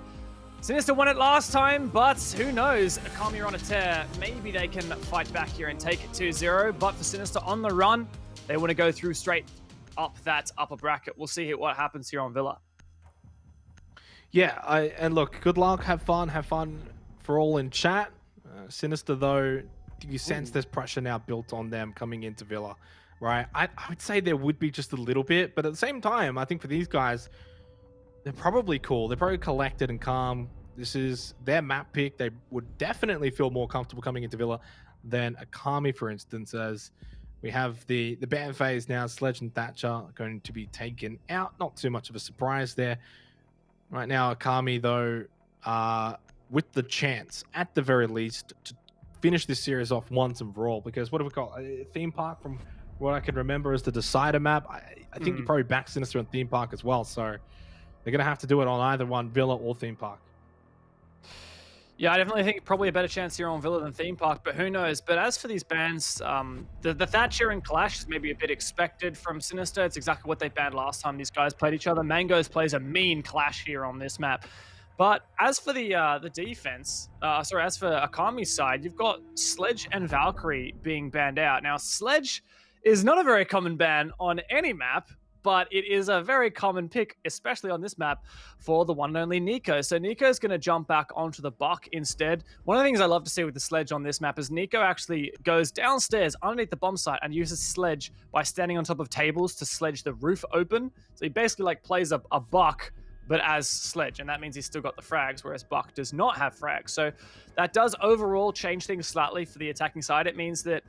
Sinister won it last time, but who knows? Akami are on a tear. Maybe they can fight back here and take it 2-0, but for Sinister on the run, they want to go through straight up that upper bracket. We'll see what happens here on Villa. Yeah, and look, good luck, have fun for all in chat. Sinister, though, you sense there's pressure now built on them coming into Villa, right? I would say there would be just a little bit, but at the same time, I think for these guys, they're probably cool. They're probably collected and calm. This is their map pick. They would definitely feel more comfortable coming into Villa than Akami, for instance, as we have the ban phase now. Sledge and Thatcher going to be taken out. Not too much of a surprise there. Right now, Akami, though, with the chance, at the very least, to finish this series off once and for all. Because what do we call it? Theme Park, from what I can remember, is the decider map. I think you probably back Sinister on Theme Park as well. So they're going to have to do it on either one, Villa or Theme Park. Yeah, I definitely think probably a better chance here on Villa than Theme Park, but who knows? But as for these bans, the Thatcher and Clash is maybe a bit expected from Sinister. It's exactly what they banned last time these guys played each other. Mangoes plays a mean Clash here on this map. But as for the defense, as for Akami's side, you've got Sledge and Valkyrie being banned out. Now, Sledge is not a very common ban on any map, but it is a very common pick, especially on this map, for the one and only Nico. So Nico's going to jump back onto the Buck instead. One of the things I love to see with the Sledge on this map is Nico actually goes downstairs underneath the bomb site and uses Sledge by standing on top of tables to sledge the roof open. So he basically like plays a Buck, but as Sledge, and that means he's still got the frags, whereas Buck does not have frags. So that does overall change things slightly for the attacking side. It means that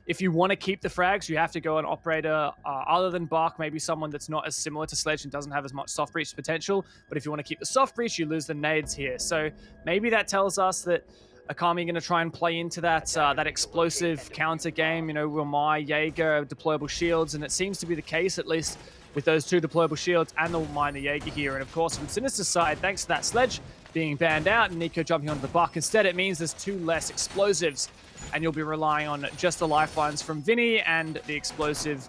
If you want to keep the frags, you have to go an operator other than Bark, maybe someone that's not as similar to Sledge and doesn't have as much soft breach potential. But if you want to keep the soft breach, you lose the nades here. So maybe that tells us that Akami going to try and play into that that explosive counter game. You know, Wamai, Jaeger, deployable shields, and it seems to be the case, at least with those two deployable shields and the Wamai and the Jaeger here. And of course, from Sinister's side, thanks to that Sledge being banned out and NiKo jumping onto the Buck, instead it means there's 2 less explosives, and you'll be relying on just the lifelines from Vinny and the explosive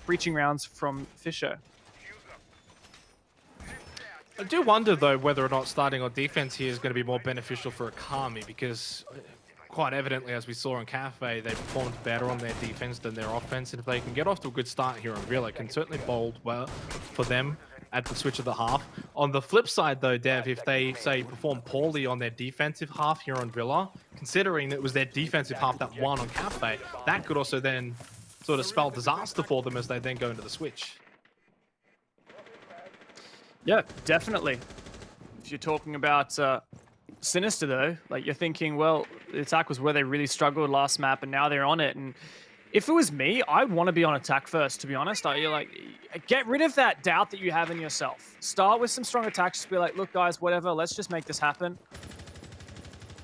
breaching rounds from Fisher. I do wonder, though, whether or not starting on defense here is going to be more beneficial for Akami, because quite evidently, as we saw in Cafe, they performed better on their defense than their offense, and if they can get off to a good start here on Villa, it can certainly bode well for them at the switch of the half. On the flip side, though, Dev, if they, say, perform poorly on their defensive half here on Villa, considering that it was their defensive half that won on Cafe, that could also then sort of spell disaster for them as they then go into the switch. Yeah, definitely. If you're talking about Sinister, though, like you're thinking, well, the attack was where they really struggled last map, and now they're on it. And if it was me, I'd want to be on attack first, to be honest. You're like, get rid of that doubt that you have in yourself. Start with some strong attacks. Just be like, look, guys, whatever, let's just make this happen.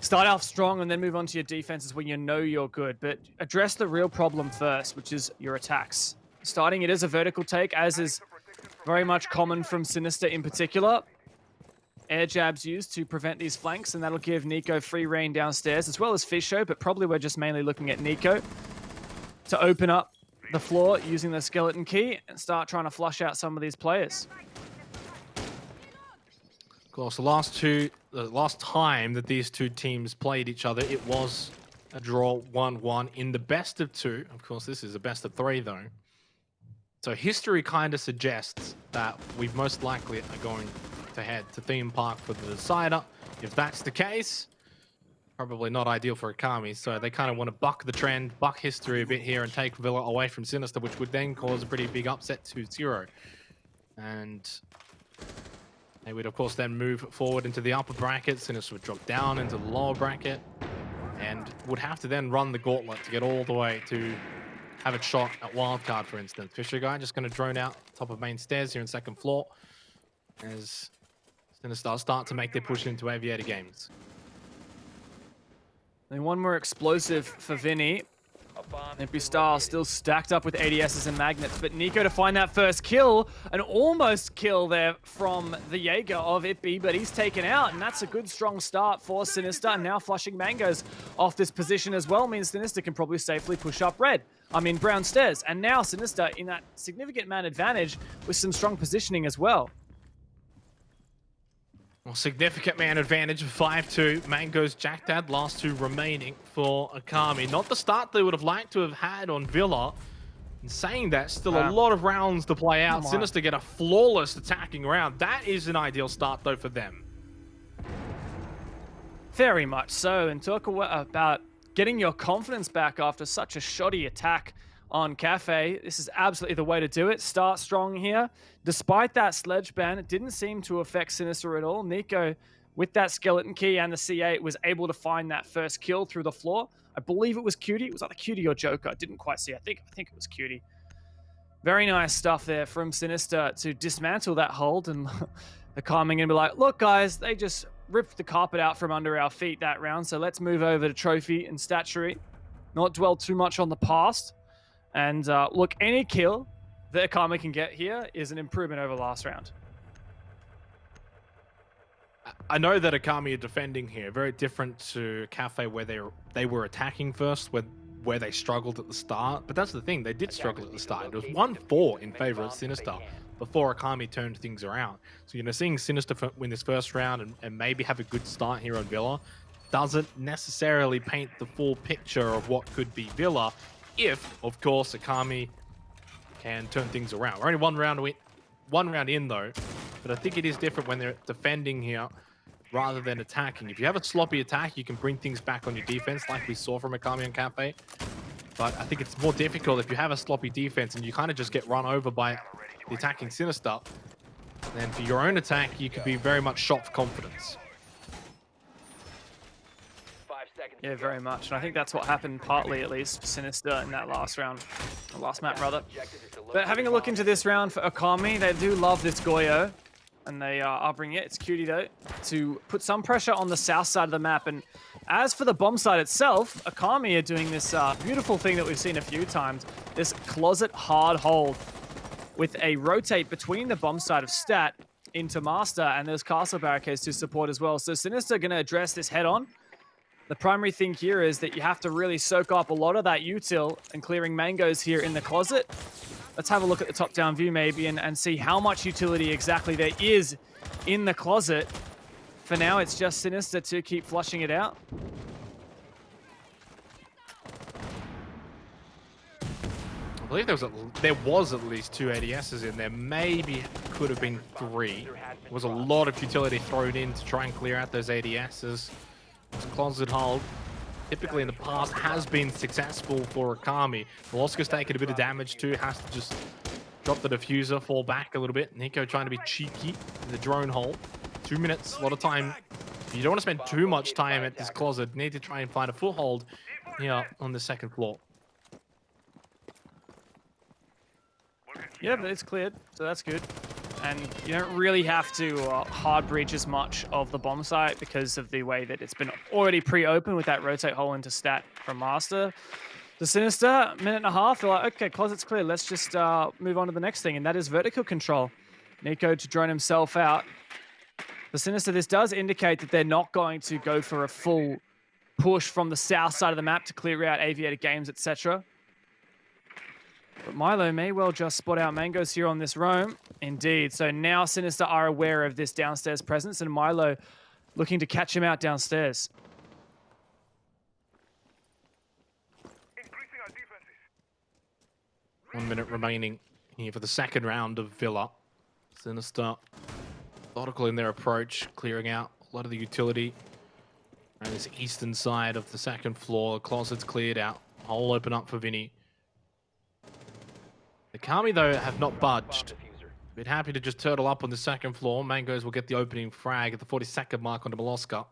Start off strong and then move on to your defenses when you know you're good. But address the real problem first, which is your attacks. Starting it as a vertical take, as is very much common from Sinister in particular. Air jabs used to prevent these flanks, and that'll give NiKo free reign downstairs, as well as Fisho, but probably we're just mainly looking at NiKo to open up the floor using the skeleton key and start trying to flush out some of these players. Of course, the last time that these two teams played each other, it was a draw 1-1 in the best of 2. Of course, this is a best of 3, though. So history kind of suggests that we most likely are going to head to Theme Park for the decider. If that's the case, probably not ideal for Akami. So they kind of want to buck the trend, buck history a bit here, and take Villa away from Sinister, which would then cause a pretty big upset to 0. And they would, of course, then move forward into the upper bracket. Sinister would drop down into the lower bracket and would have to then run the gauntlet to get all the way to have a shot at wildcard, for instance. Fisher guy just going to drone out top of main stairs here in second floor as Sinister start to make their push into Aviator Games. And one more explosive for Vinny. Empty Star still stacked up with ADSs and magnets, but NiKo to find that first kill, an almost kill there from the Jaeger of Itby, but he's taken out, and that's a good strong start for Sinister. And now flushing Mangoes off this position as well means Sinister can probably safely push up brown stairs. And now Sinister in that significant man advantage with some strong positioning as well. Well, significant man advantage of 5-2. Mango's Jackdad, last 2 remaining for Akami. Not the start they would have liked to have had on Villa. In saying that, still a lot of rounds to play out. Sinister get a flawless attacking round. That is an ideal start, though, for them. Very much so. And talk about getting your confidence back after such a shoddy attack on Cafe. This is absolutely the way to do it. Start strong here. Despite that sledge ban, it didn't seem to affect Sinister at all. NiKo, with that skeleton key and the C8, was able to find that first kill through the floor. I believe it was Cutie. It was either Cutie or Joker. I didn't quite see. I think it was Cutie. Very nice stuff there from Sinister to dismantle that hold, and they're coming in and be like, look, guys, they just ripped the carpet out from under our feet that round, so let's move over to trophy and statuary. Not dwell too much on the past. And look, any kill that Akami can get here is an improvement over last round. I know that Akami are defending here, very different to Cafe where they were attacking first, where they struggled at the start. But that's the thing, they did struggle at the start. It was 1-4 in favor of Sinister before Akami turned things around. So, seeing Sinister win this first round and maybe have a good start here on Villa doesn't necessarily paint the full picture of what could be Villa if, of course, Akami can turn things around. We're only one round in, though. But I think it is different when they're defending here rather than attacking. If you have a sloppy attack, you can bring things back on your defense, like we saw from Akami and Cafe. But I think it's more difficult if you have a sloppy defense and you kind of just get run over by the attacking Sinister. Then for your own attack, you could be very much shot for confidence. 5 seconds Yeah, very much. And I think that's what happened partly, at least, for Sinister in that last round. The last map, rather. But having a look into this round for Okami, they do love this Goyo. And they are bringing it, it's Cutie though, to put some pressure on the south side of the map. And as for the bomb side itself, Okami are doing this beautiful thing that we've seen a few times. This closet hard hold with a rotate between the bomb side of Stat into Master, and there's castle barricades to support as well. So Sinister are going to address this head on. The primary thing here is that you have to really soak up a lot of that util and clearing mangoes here in the closet. Let's have a look at the top-down view maybe and see how much utility exactly there is in the closet. For now, it's just Sinister to keep flushing it out. I believe there was at least 2 ADSs in there. Maybe could have been 3. There was a lot of utility thrown in to try and clear out those ADSs. This closet hold, typically in the past, has been successful for Okami. Veloska's taking a bit of damage too, has to just drop the diffuser, fall back a little bit. NiKo trying to be cheeky in the drone hole. 2 minutes, a lot of time. You don't want to spend too much time at this closet. You need to try and find a foothold here on the second floor. Yeah, but it's cleared, so that's good. And you don't really have to hard breach as much of the bomb site because of the way that it's been already pre-opened with that rotate hole into Stat from Master. The Sinister, minute and a half, they're like, okay, closet's clear, let's just move on to the next thing, and that is vertical control. NiKo to drone himself out. The Sinister, this does indicate that they're not going to go for a full push from the south side of the map to clear out Aviator Games, etc. But Milo may well just spot out mangoes here on this roam. Indeed. So now Sinister are aware of this downstairs presence, and Milo looking to catch him out downstairs. Increasing our defenses. 1 minute remaining here for the second round of Villa. Sinister methodical in their approach, clearing out a lot of the utility. And this eastern side of the second floor, the closet's cleared out. Hole open up for Vinny. The Kami, though, have not budged. Bit happy to just turtle up on the second floor. Mangoes will get the opening frag at the 42nd mark onto Veloska.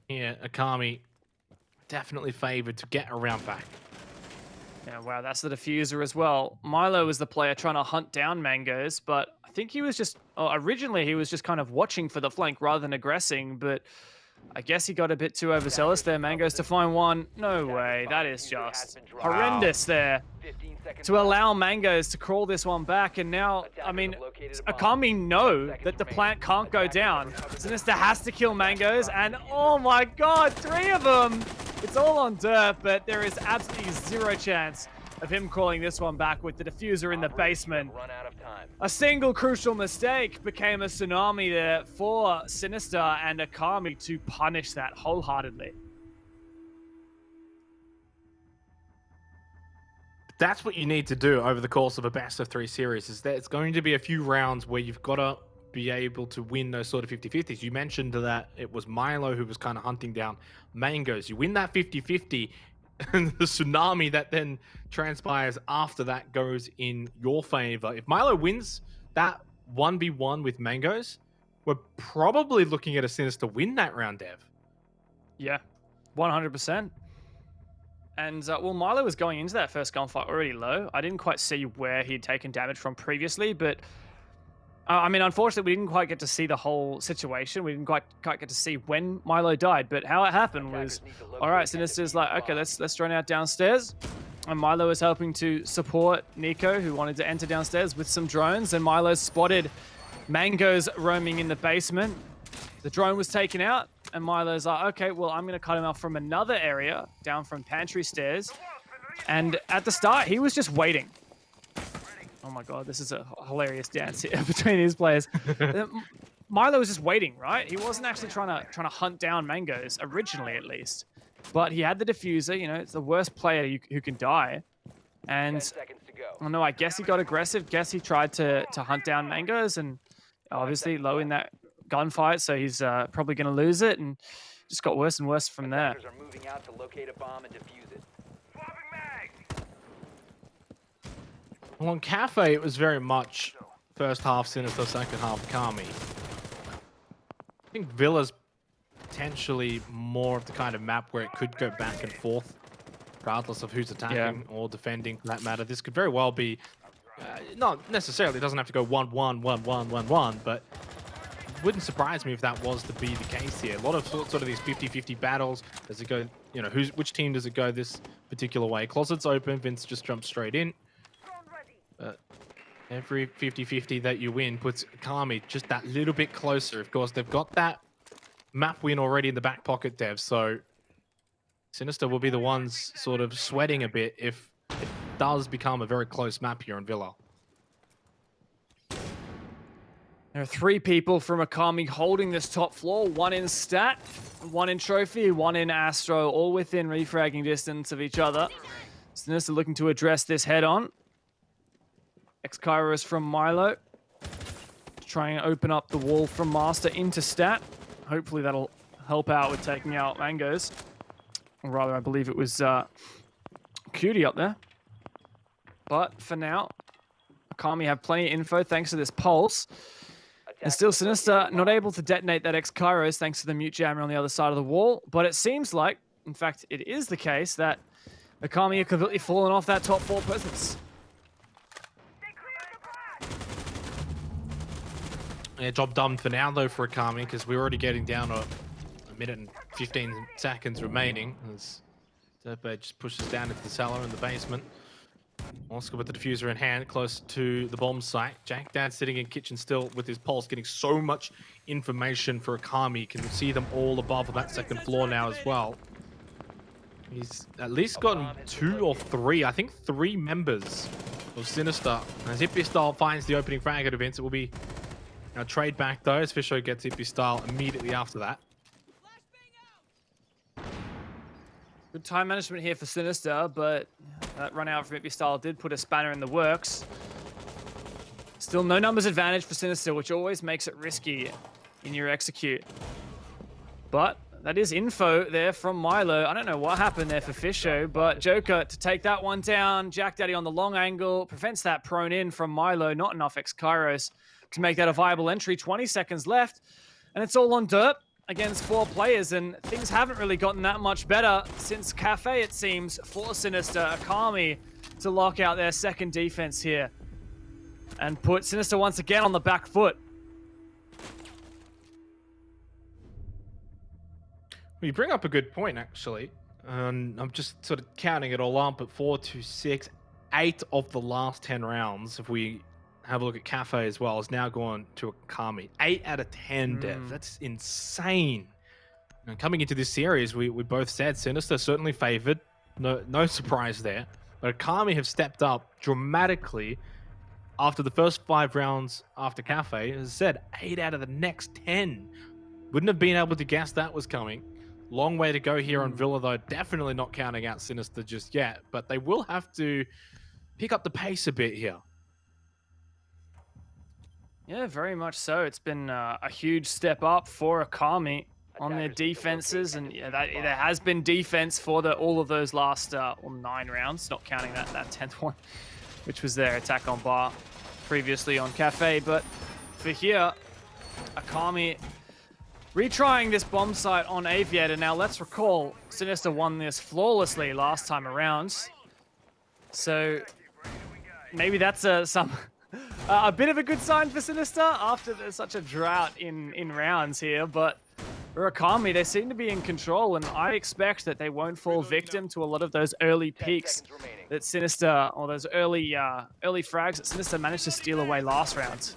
Here, Akami definitely favored to get around back. Yeah, wow, that's the diffuser as well. Milo was the player trying to hunt down mangoes, but I think he was just... originally, he was just kind of watching for the flank rather than aggressing, but I guess he got a bit too overzealous there. Mangoes to find one. No way, that is just horrendous there. To allow Mangoes to crawl this one back, and now, I mean, Akami know that the plant can't go down. Sinister has to kill Mangoes, and oh my god, 3 of them! It's all on dirt, but there is absolutely zero chance of him crawling this one back with the diffuser in the basement. A single crucial mistake became a tsunami there for Sinister and Akami to punish that wholeheartedly. That's what you need to do over the course of a best of 3 series, is that it's going to be a few rounds where you've got to be able to win those sort of 50-50s. You mentioned that it was Milo who was kind of hunting down mangoes. You win that 50-50, and the tsunami that then transpires after that goes in your favor. If Milo wins that 1v1 with mangoes, we're probably looking at a Sinister win that round, Dev. Yeah, 100%. And, well, Milo was going into that first gunfight already low. I didn't quite see where he'd taken damage from previously, but... I mean, unfortunately, we didn't quite get to see the whole situation. We didn't quite get to see when Milo died, but how it happened was... Alright, Sinister's like, okay, let's drone out downstairs. And Milo is helping to support NiKo, who wanted to enter downstairs with some drones, and Milo spotted mangoes roaming in the basement. The drone was taken out, and Milo's like, okay, well, I'm going to cut him off from another area, down from pantry stairs. And at the start, he was just waiting. Oh my god, this is a hilarious dance here between these players. Milo was just waiting, right? He wasn't actually trying to hunt down mangoes, originally at least. But he had the diffuser, you know, it's the worst player who can die. And, oh no, I guess he got aggressive. Guess he tried to hunt down mangoes, and obviously low in that gunfight, so he's probably going to lose it, and just got worse and worse from there. Attackers are moving out to locate a bomb and defuse it. Well, on Cafe, it was very much first half Sinister, second half Kami. I think Villa's potentially more of the kind of map where it could go back and forth, regardless of who's attacking or defending for that matter. This could very well be, not necessarily, it doesn't have to go 1-1, 1-1, 1-1, but it wouldn't surprise me if that was to be the case here. A lot of sort of these 50-50 battles. Does it go, you know, which team does it go this particular way? Closet's open, Vince just jumps straight in. Every 50-50 that you win puts Kami just that little bit closer. Of course, they've got that map win already in the back pocket, Dev, so Sinister will be the ones sort of sweating a bit if it does become a very close map here on Villa. There are 3 people from Akami holding this top floor. 1 in stat, 1 in trophy, 1 in Astro, all within refragging distance of each other. Sinister looking to address this head on. X-Kairos from Milo. Trying to open up the wall from Master into stat. Hopefully that'll help out with taking out Mangoes. Or rather, I believe it was Cutie up there. But for now, Akami have plenty of info thanks to this pulse. And still Sinister not able to detonate that X-Kairos thanks to the mute jammer on the other side of the wall. But it seems like, in fact, it is the case that Akami have completely fallen off that top 4 presence. Yeah, job done for now though for Akami, because we're already getting down to a minute and 15 seconds remaining. As Turbo just pushes down into the cellar in the basement. Oscar with the diffuser in hand, close to the bomb site. Jack Dad sitting in kitchen still with his pulse, getting so much information for Akami. You can see them all above on that second floor now as well. He's at least gotten 2 or 3, I think 3 members of Sinister. As Hippie Style finds the opening frag at events, it will be a trade back though, as Fisho gets Hippie Style immediately after that. Good time management here for Sinister, but that run out from Hippie Style did put a spanner in the works. Still no numbers advantage for Sinister, which always makes it risky in your execute. But that is info there from Milo. I don't know what happened there for Fisho, but Joker to take that one down. Jack Daddy on the long angle prevents that prone in from Milo. Not enough X-Kairos to make that a viable entry. 20 seconds left, and it's all on dirt against 4 players, and things haven't really gotten that much better since Cafe, it seems, for Sinister. Akami to lock out their second defense here and put Sinister once again on the back foot. Well, you bring up a good point, actually. I'm just sort of counting it all up, but 4, 2, 6, 8 of the last 10 rounds, if we have a look at Cafe as well, is now gone to Akami. 8 out of 10, Dev. That's insane. And coming into this series, we both said Sinister certainly favored. No surprise there. But Akami have stepped up dramatically after the first 5 rounds after Cafe. As I said, 8 out of the next 10. Wouldn't have been able to guess that was coming. Long way to go here on Villa, though. Definitely not counting out Sinister just yet. But they will have to pick up the pace a bit here. Yeah, very much so. It's been a huge step up for Akami on their defenses, and yeah, there has been defense for all of those last 9 rounds, not counting that 10th one, which was their attack on bar previously on Cafe. But for here, Akami retrying this bomb site on Aviator. Now, let's recall, Sinister won this flawlessly last time around, so maybe that's a bit of a good sign for Sinister after there's such a drought in rounds here. But for Akami, they seem to be in control, and I expect that they won't fall victim to a lot of those early peaks that Sinister, or those early frags that Sinister managed to steal away last round.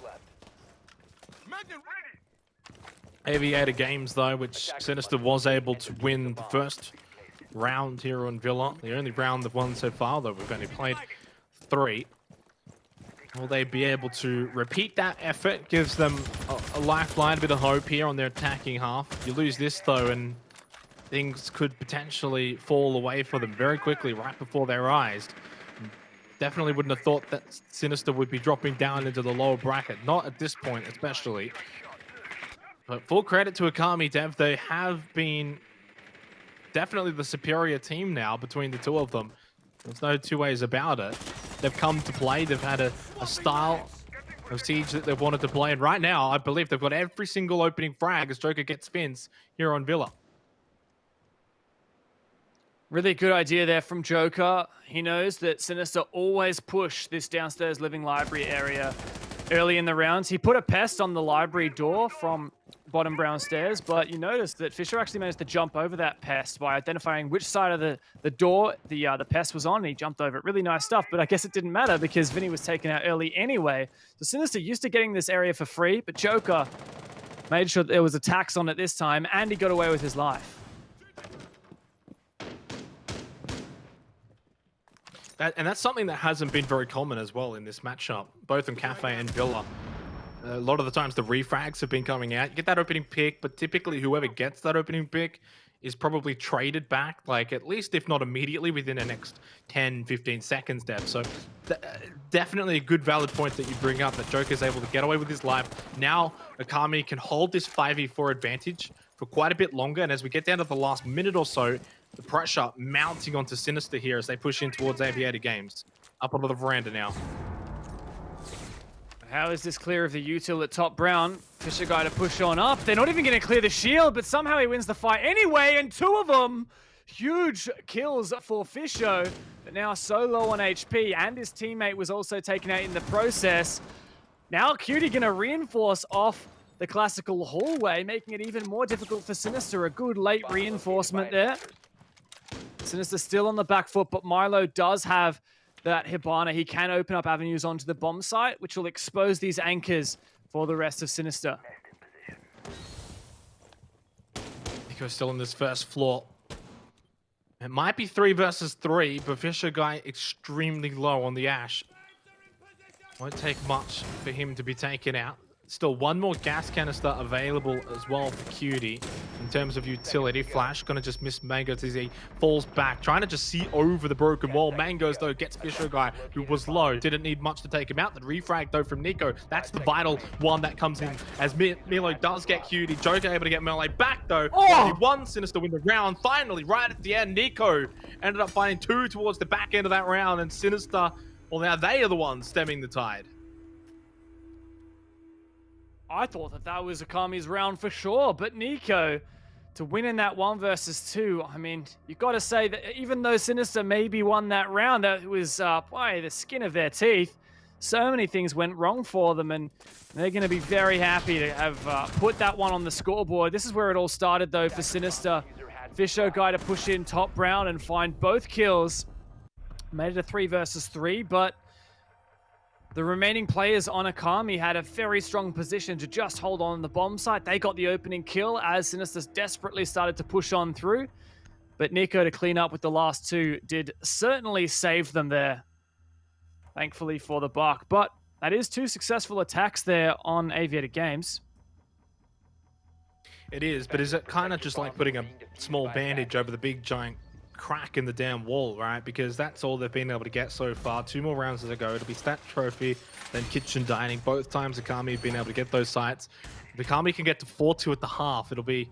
Aviator games, though, which Sinister was able to win the first round here on Villa. The only round they've won so far, though we've only played 3. Will they be able to repeat that effort? Gives them a lifeline, a bit of hope here on their attacking half. You lose this, though, and things could potentially fall away for them very quickly, right before their eyes. Definitely wouldn't have thought that Sinister would be dropping down into the lower bracket. Not at this point, especially. But full credit to Akami, Dev. They have been definitely the superior team now between the 2 of them. There's no 2 ways about it. They've come to play. They've had a style of Siege that they've wanted to play. And right now, I believe they've got every single opening frag as Joker gets spins here on Villa. Really good idea there from Joker. He knows that Sinister always push this downstairs living library area early in the rounds. He put a pest on the library door from bottom brown stairs, but you notice that Fisher actually managed to jump over that pest by identifying which side of the door the pest was on, and he jumped over it. Really nice stuff, but I guess it didn't matter because Vinny was taken out early anyway. So Sinister used to getting this area for free, but Joker made sure there was a tax on it this time, and he got away with his life. And that's something that hasn't been very common as well in this matchup, both in Cafe and Villa. A lot of the times the refrags have been coming out. You get that opening pick, but typically whoever gets that opening pick is probably traded back, like at least if not immediately within the next 10, 15 seconds, Dev. So definitely a good valid point that you bring up, that Joker's able to get away with his life. Now Akami can hold this 5v4 advantage for quite a bit longer, and as we get down to the last minute or so, the pressure mounting onto Sinister here as they push in towards Aviator Games. Up onto the veranda now. How is this clear of the util at top brown? Fisher guy to push on up. They're not even going to clear the shield, but somehow he wins the fight anyway, and two of them. Huge kills for Fisher, but now so low on HP, and his teammate was also taken out in the process. Now Cutie going to reinforce off the classical hallway, making it even more difficult for Sinister. A good late reinforcement there. Sinister still on the back foot, but Milo does have that Hibana. He can open up avenues onto the bomb site, which will expose these anchors for the rest of Sinister. Nico's still on this first floor. It might be 3 versus 3, but Fisher guy extremely low on the Ash. Won't take much for him to be taken out. Still one more gas canister available as well for Cutie in terms of utility. Flash gonna just miss Mangoes as he falls back, trying to just see over the broken wall. Mangoes though gets Fisher guy who was low. Didn't need much to take him out. The refrag though from Nico. That's the vital one that comes in as Milo does get Cutie. Joker able to get Melee back though. Oh! He won Sinister win the round. Finally, right at the end, Nico ended up finding 2 towards the back end of that round, and Sinister, well, now they are the ones stemming the tide. I thought that was Akami's round for sure, but Nico to win in that 1 versus 2, I mean, you got to say that even though Sinister maybe won that round, that was by the skin of their teeth. So many things went wrong for them, and they're going to be very happy to have put that one on the scoreboard. This is where it all started, though, for Sinister. Fisher guy to push in top brown and find both kills. Made it a 3 versus 3, but the remaining players on Akami had a very strong position to just hold on the bomb site. They got the opening kill as Sinister desperately started to push on through. But Nico to clean up with the last 2 did certainly save them there. Thankfully for the Buck. But that is 2 successful attacks there on Aviator Games. It is, but is it kind of just like putting a small bandage over the big giant crack in the damn wall, right? Because that's all they've been able to get so far. 2 more rounds to go. It'll be Stat Trophy, then Kitchen Dining. Both times Akami have been able to get those sites. If Akami can get to 4-2 at the half, it'll be,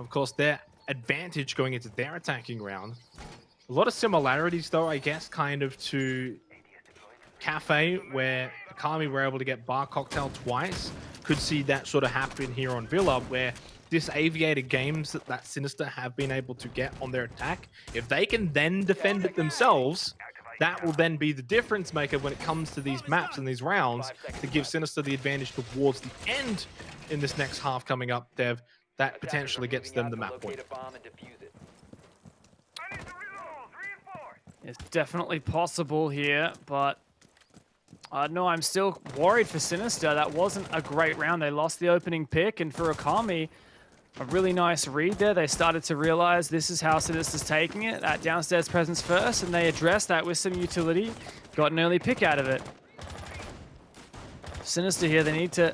of course, their advantage going into their attacking round. A lot of similarities, though, I guess, kind of to Cafe, where Akami were able to get Bar Cocktail twice. Could see that sort of happen here on Villa, where this Aviator Games that Sinister have been able to get on their attack, if they can then defend it themselves, that will then be the difference maker when it comes to these maps and these rounds to give Sinister the advantage towards the end in this next half coming up, Dev. That potentially gets them the map point. It's definitely possible here, but no, I'm still worried for Sinister. That wasn't a great round. They lost the opening pick, and for Akami, a really nice read there. They started to realize this is how Sinister's taking it, that downstairs presence first, and they addressed that with some utility. Got an early pick out of it. Sinister here, they need to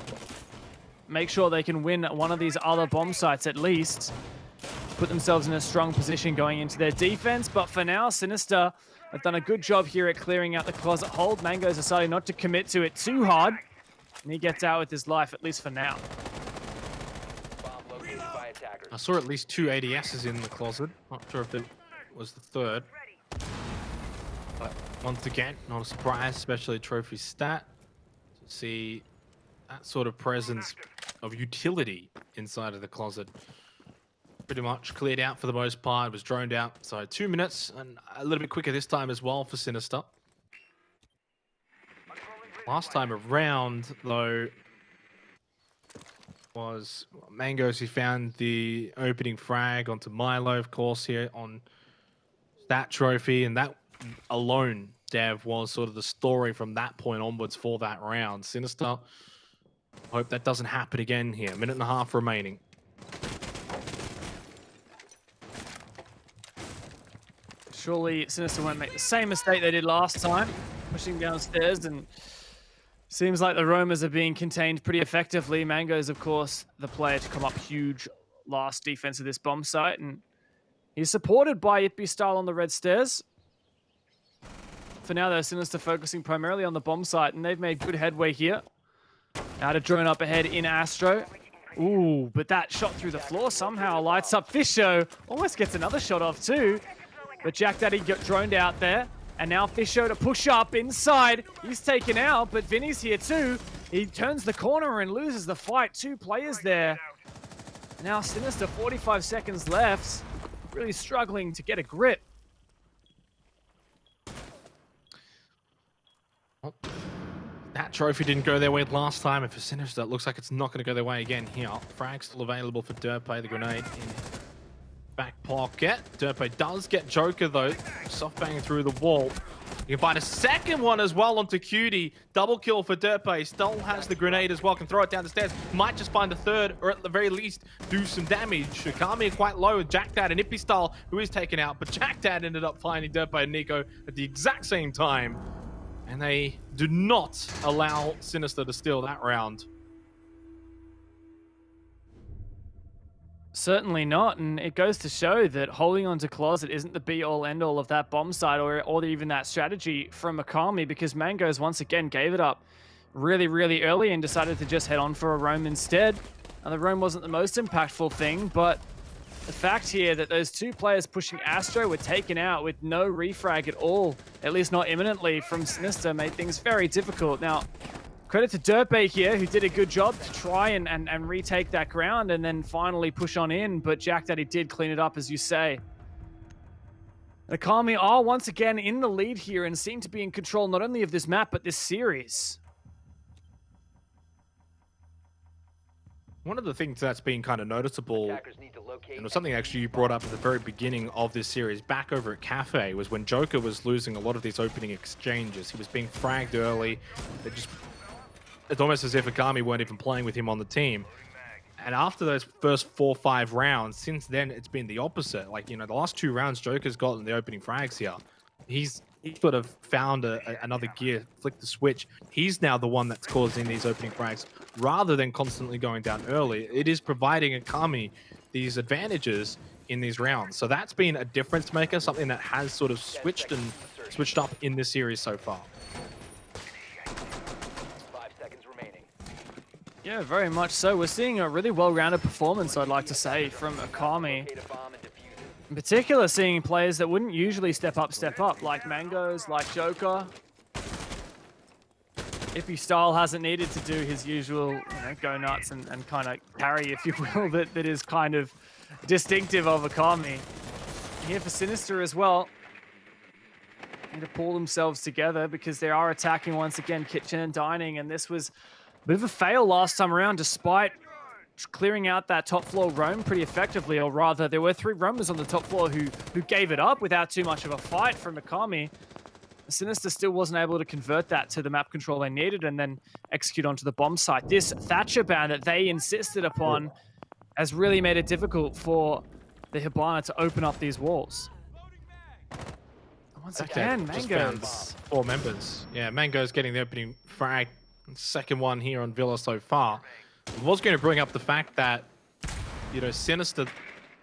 make sure they can win one of these other bomb sites at least. Put themselves in a strong position going into their defense, but for now, Sinister have done a good job here at clearing out the closet hold. Mango's deciding not to commit to it too hard, and he gets out with his life, at least for now. I saw at least 2 ADSs in the closet. Not sure if it was the 3rd. But once again, not a surprise, especially trophy stat. So see that sort of presence of utility inside of the closet. Pretty much cleared out for the most part. It was droned out. So 2 minutes and a little bit quicker this time as well for Sinister. Last time around, though, was Mangoes. He found the opening frag onto Milo, of course, here on that trophy. And that alone, Dev, was sort of the story from that point onwards for that round. Sinister, hope that doesn't happen again here. 1.5 minutes remaining. Surely Sinister won't make the same mistake they did last time, pushing downstairs, and seems like the roamers are being contained pretty effectively. Mango's, of course, the player to come up huge last defense of this bomb site, and he's supported by Ippy Style on the red stairs. For now, though, Sinister focusing primarily on the bomb site, and they've made good headway here. Now to drone up ahead in Astro. Ooh, but that shot through the floor somehow lights up Fisho. Almost gets another shot off too. But Jack Daddy got droned out there. And now Fisho to push up inside. He's taken out, but Vinny's here too. He turns the corner and loses the fight. 2 players there. Now Sinister, 45 seconds left. Really struggling to get a grip. Well, that trophy didn't go their way last time, and for Sinister, it looks like it's not going to go their way again here. Frag still available for Derpay, the grenade in back pocket. Derpay does get Joker though, soft banging through the wall. You can find a second one as well onto Cutie. Double kill for Derpay. Still has the grenade as well. Can throw it down the stairs. Might just find a third, or at the very least, do some damage. Shikami quite low with Jack Dad and Ippy Style, who is taken out. But Jack Dad ended up finding Derpay and Nico at the exact same time. And they do not allow Sinister to steal that round. Certainly not, and it goes to show that holding on to Closet isn't the be-all, end-all of that bomb site or even that strategy from Akami, because Mangoes once again gave it up really, really early and decided to just head on for a roam instead. And the roam wasn't the most impactful thing, but the fact here that those 2 players pushing Astro were taken out with no refrag at all, at least not imminently, from Sinister, made things very difficult. Now, credit to Derpay here, who did a good job to try and retake that ground and then finally push on in, but Jack Daddy did clean it up, as you say. Akami are once again in the lead here and seem to be in control not only of this map, but this series. One of the things that's been kind of noticeable, and it was something actually you brought up at the very beginning of this series, back over at Cafe, was when Joker was losing a lot of these opening exchanges. He was being fragged early. It's almost as if Akami weren't even playing with him on the team. And after those first 4 or 5 rounds, since then, it's been the opposite. Like, you know, the last 2 rounds, Joker's gotten the opening frags here. He's sort of found another gear, flicked the switch. He's now the one that's causing these opening frags, rather than constantly going down early. It is providing Akami these advantages in these rounds. So that's been a difference maker, something that has sort of switched up in this series so far. Yeah, very much so. We're seeing a really well-rounded performance, I'd like to say, from Akami. In particular, seeing players that wouldn't usually step up, like Mangoes, like Joker. Ippy Style hasn't needed to do his usual, go nuts and kind of carry, if you will, that is kind of distinctive of Akami. Here for Sinister as well. Need to pull themselves together because they are attacking once again Kitchen and Dining, and this was a bit of a fail last time around, despite clearing out that top floor roam pretty effectively, or rather, there were 3 roamers on the top floor who gave it up without too much of a fight from Akami. Sinister still wasn't able to convert that to the map control they needed and then execute onto the bomb site. This Thatcher ban that they insisted upon has really made it difficult for the Hibana to open up these walls. Once again, Mangoes. 4 members. Yeah, Mango's getting the opening frag. Second one here on Villa so far. I was going to bring up the fact that, Sinister,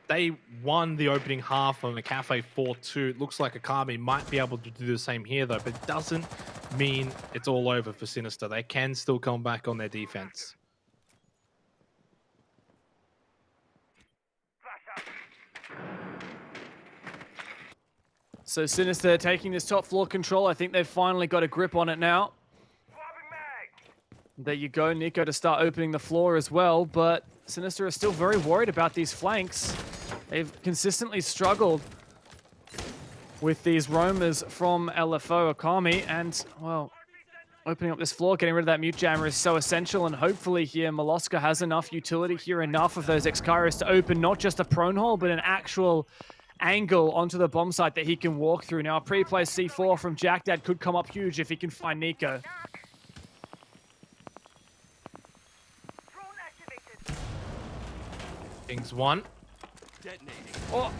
they won the opening half on the Cafe 4-2. It looks like Akami might be able to do the same here, though, but it doesn't mean it's all over for Sinister. They can still come back on their defense. So Sinister taking this top floor control. I think they've finally got a grip on it now. There you go, Nico, to start opening the floor as well, but Sinister are still very worried about these flanks. They've consistently struggled with these roamers from LFO Akami, and, well, opening up this floor, getting rid of that mute jammer is so essential, and hopefully here Moloska has enough utility here, enough of those X-Kairos to open not just a prone hole, but an actual angle onto the bomb site that he can walk through. Now, a pre-placed C4 from JackDad could come up huge if he can find Nico. Things one. Oh,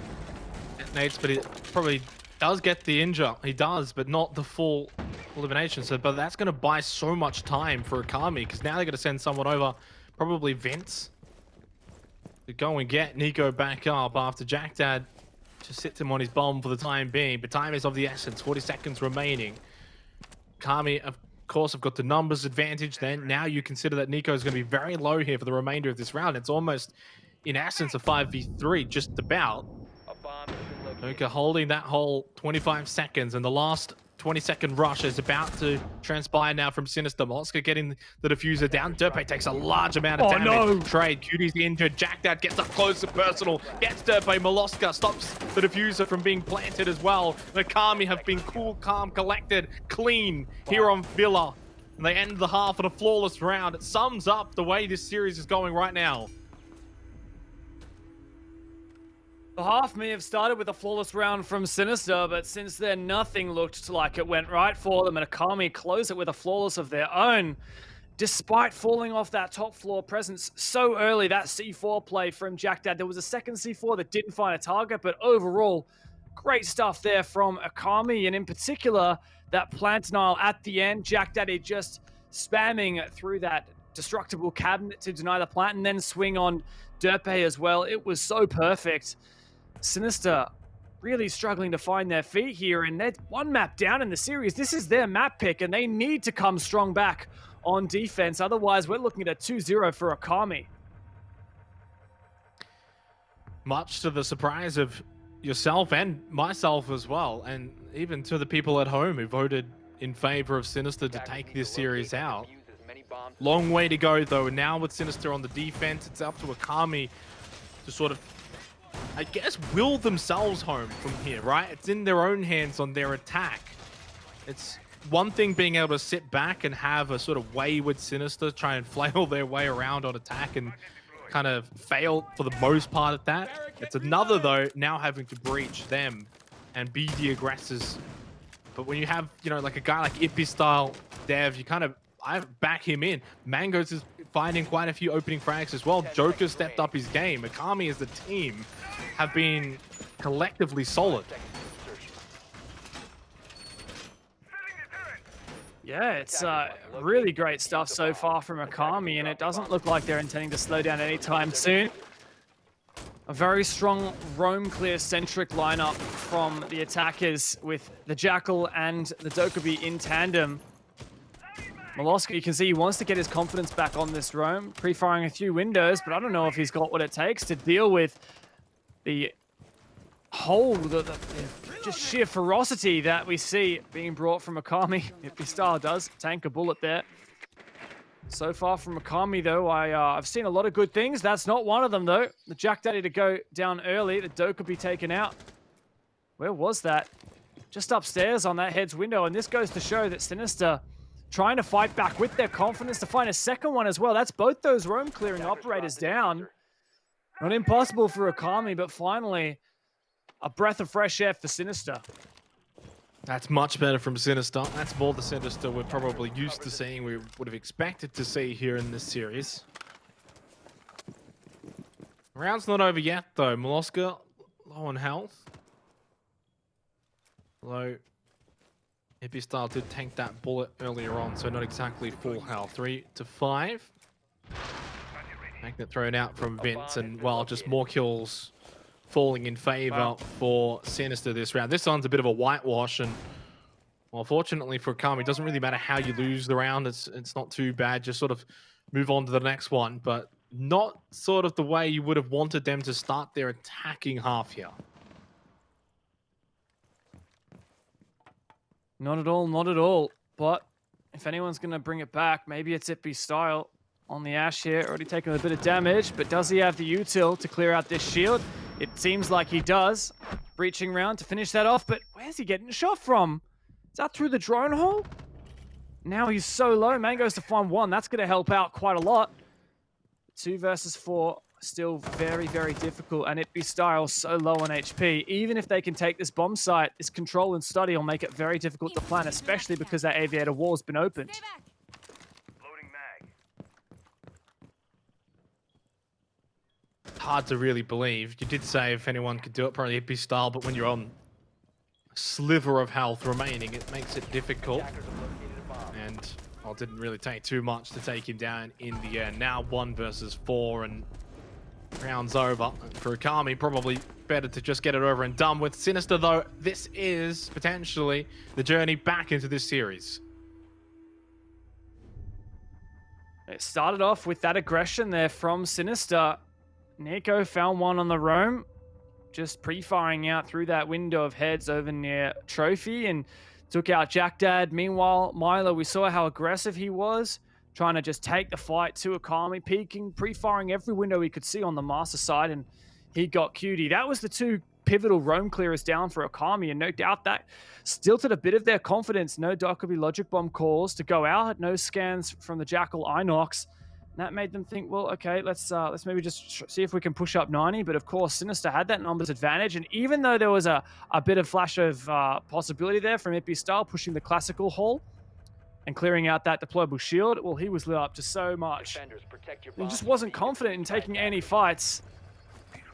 Detonates, but it probably does get the injure. He does, but not the full elimination. So, but that's going to buy so much time for Akami, because now they're going to send someone over, probably Vince, to go and get Nico back up after JackDad just sits him on his bomb for the time being. But time is of the essence. 40 seconds remaining. Akami, of course, have got the numbers advantage. Then now you consider that Nico is going to be very low here for the remainder of this round. It's almost, in essence, a 5v3, just about. A bomb has been located. Luka holding that whole 25 seconds, and the last 20-second rush is about to transpire now from Sinister. Moloska getting the diffuser down. Derpe takes a large amount of damage. No. Trade. Cutie's injured. JackDad gets up close and personal. Gets Derpe. Moloska stops the diffuser from being planted as well. The Akami have been cool, calm, collected, clean here on Villa. And they end the half on a flawless round. It sums up the way this series is going right now. the half may have started with a flawless round from Sinister, but since then, nothing looked like it went right for them, and Akami closed it with a flawless of their own. Despite falling off that top floor presence so early, that C4 play from JackDad, there was a second C4 that didn't find a target, but overall, great stuff there from Akami, and in particular, that plant denial at the end. JackDaddy just spamming through that destructible cabinet to deny the plant, and then swing on Derpe as well. It was so perfect. Sinister really struggling to find their feet here, and they're one map down in the series. This is their map pick, and they need to come strong back on defense. Otherwise, we're looking at a 2-0 for Akami. Much to the surprise of yourself and myself as well, and even to the people at home who voted in favor of Sinister to take this series out. Long way to go, though. Now with Sinister on the defense, it's up to Akami to sort of, I guess, will themselves home from here, right? It's in their own hands on their attack. It's one thing being able to sit back and have a sort of wayward Sinister try and flail their way around on attack and kind of fail for the most part at that. It's another, though, now having to breach them and be the aggressors. But when you have, you know, like a guy like Ippy style Dev, you kind of, I back him in. Mangos is finding quite a few opening frags as well. Joker stepped up his game. Akami as the team have been collectively solid. Yeah, it's really great stuff so far from Akami, and it doesn't look like they're intending to slow down anytime soon. A very strong roam clear centric lineup from the attackers with the Jackal and the Dokkaebi in tandem. Moloska, you can see he wants to get his confidence back on this roam, pre-firing a few windows, but I don't know if he's got what it takes to deal with the whole, the just sheer ferocity that we see being brought from Akami. If the star does tank a bullet there. So far from Akami, though, I've seen a lot of good things. That's not one of them, though. The JackDaddy to go down early. The Dokkaebi taken out. Where was that? Just upstairs on that head's window. And this goes to show that Sinister trying to fight back with their confidence to find a second one as well. That's both those roam clearing operators down. Not impossible for Akami, but finally a breath of fresh air for Sinister. That's much better from Sinister. That's more the Sinister we're probably used to seeing, we would have expected to see here in this series. Round's not over yet, though. Moloska, low on health. Low. Hippie Style did tank that bullet earlier on, so not exactly full health. 3 to 5. Magnet thrown out from Vince, and well, just more kills falling in favor for Sinister this round. This one's a bit of a whitewash, and well, fortunately for Akami, it doesn't really matter how you lose the round. It's not too bad. Just sort of move on to the next one, but not sort of the way you would have wanted them to start their attacking half here. Not at all, not at all. But if anyone's going to bring it back, maybe it's Itby Style on the Ash here. Already taken a bit of damage, but does he have the util to clear out this shield? It seems like he does. Breaching round to finish that off, but where's he getting shot from? Is that through the drone hole? Now he's so low. Mangoes to find one. That's going to help out quite a lot. 2 versus 4, still very, very difficult. And Itby Style so low on HP. Even if they can take this bomb site, this control and study will make it very difficult to plan, especially because that aviator wall's been opened. Hard to really believe. You did say if anyone could do it, probably Itby Style, but when you're on a sliver of health remaining, it makes it difficult. And well, it didn't really take too much to take him down in the end. Now 1 versus 4 and round's over. For Akami, probably better to just get it over and done with. Sinister, though, this is potentially the journey back into this series. It started off with that aggression there from Sinister. Nico found one on the roam, just pre-firing out through that window of heads over near Trophy and took out Jack Dad. Meanwhile, Milo, we saw how aggressive he was, trying to just take the fight to Akami, peeking, pre-firing every window he could see on the master side, and he got cutie. That was the 2 pivotal roam clearers down for Akami, and no doubt that stilted a bit of their confidence. No Dockerby Logic Bomb calls to go out, no scans from the Jackal Inox. That made them think, well, okay, let's maybe just see if we can push up 90. But of course, Sinister had that numbers advantage. And even though there was a bit of flash of possibility there from Itby Style pushing the classical hole and clearing out that deployable shield, well, he was lit up to so much. He just wasn't confident in taking any fights.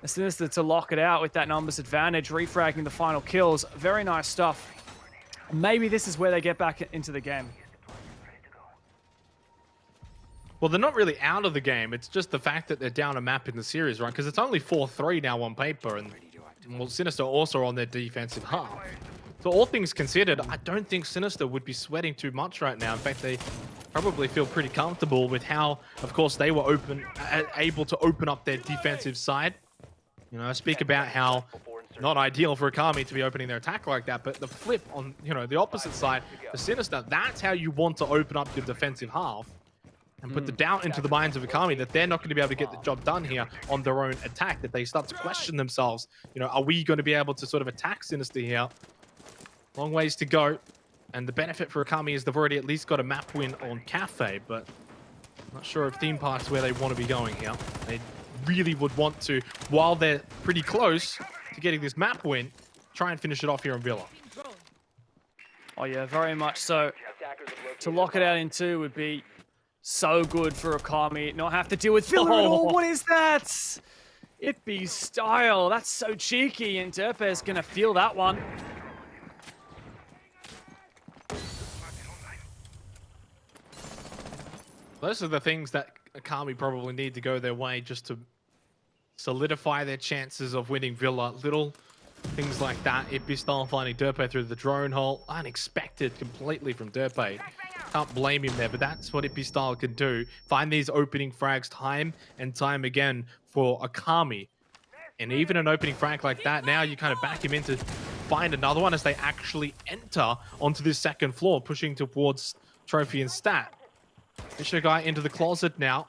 And Sinister to lock it out with that numbers advantage, refragging the final kills. Very nice stuff. Maybe this is where they get back into the game. Well, they're not really out of the game. It's just the fact that they're down a map in the series, right? Because it's only 4-3 now on paper, and well, Sinister also on their defensive half. So all things considered, I don't think Sinister would be sweating too much right now. In fact, they probably feel pretty comfortable with how, of course, they were able to open up their defensive side. You know, I speak about how not ideal for Akami to be opening their attack like that, but the flip on, you know, the opposite side, the Sinister, that's how you want to open up your defensive half. And put the doubt into the minds of Akami that they're not going to be able to get the job done here on their own attack, that they start to question themselves. You know, are we going to be able to sort of attack Sinister here? Long ways to go. And the benefit for Akami is they've already at least got a map win on Cafe, but I'm not sure if Theme Park's where they want to be going here. They really would want to, while they're pretty close to getting this map win, try and finish it off here in Villa. Oh yeah, very much so. To lock it out in 2 would be so good for Akami, not have to deal with Villa at all. What is that? Itby Style. That's so cheeky, and Derpe's gonna feel that one. Those are the things that Akami probably need to go their way just to solidify their chances of winning Villa. Little things like that. Itby Style finding Derpe through the drone hole. Unexpected completely from Derpe. Can't blame him there, but that's what Itby Style can do. Find these opening frags time and time again for Akami. And even an opening frag like that, now you kind of back him in to find another one as they actually enter onto this second floor, pushing towards Trophy and Stat. Fisher guy into the closet now.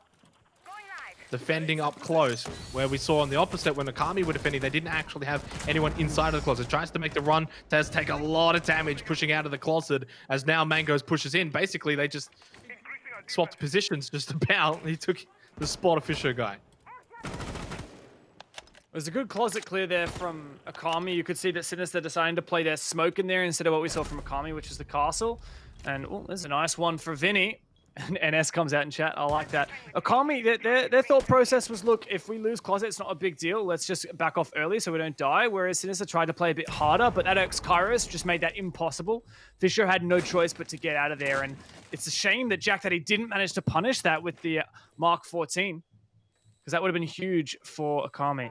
Defending up close, where we saw on the opposite when Akami were defending, they didn't actually have anyone inside of the closet. Tries to make the run, does take a lot of damage pushing out of the closet as now Mangoes pushes in. Basically, they just swapped positions just about. He took the spot of Fisher guy. It was a good closet clear there from Akami. You could see that Sinister deciding to play their smoke in there instead of what we saw from Akami, which is the castle. And oh, there's a nice one for Vinny. And NS comes out in chat. I like that. Akami, their thought process was, look, if we lose closet, it's not a big deal. Let's just back off early so we don't die. Whereas Sinister tried to play a bit harder, but that X-Kairos just made that impossible. Fisher had no choice but to get out of there. And it's a shame that Jack Daddy didn't manage to punish that with the Mark 14. Because that would have been huge for Akami.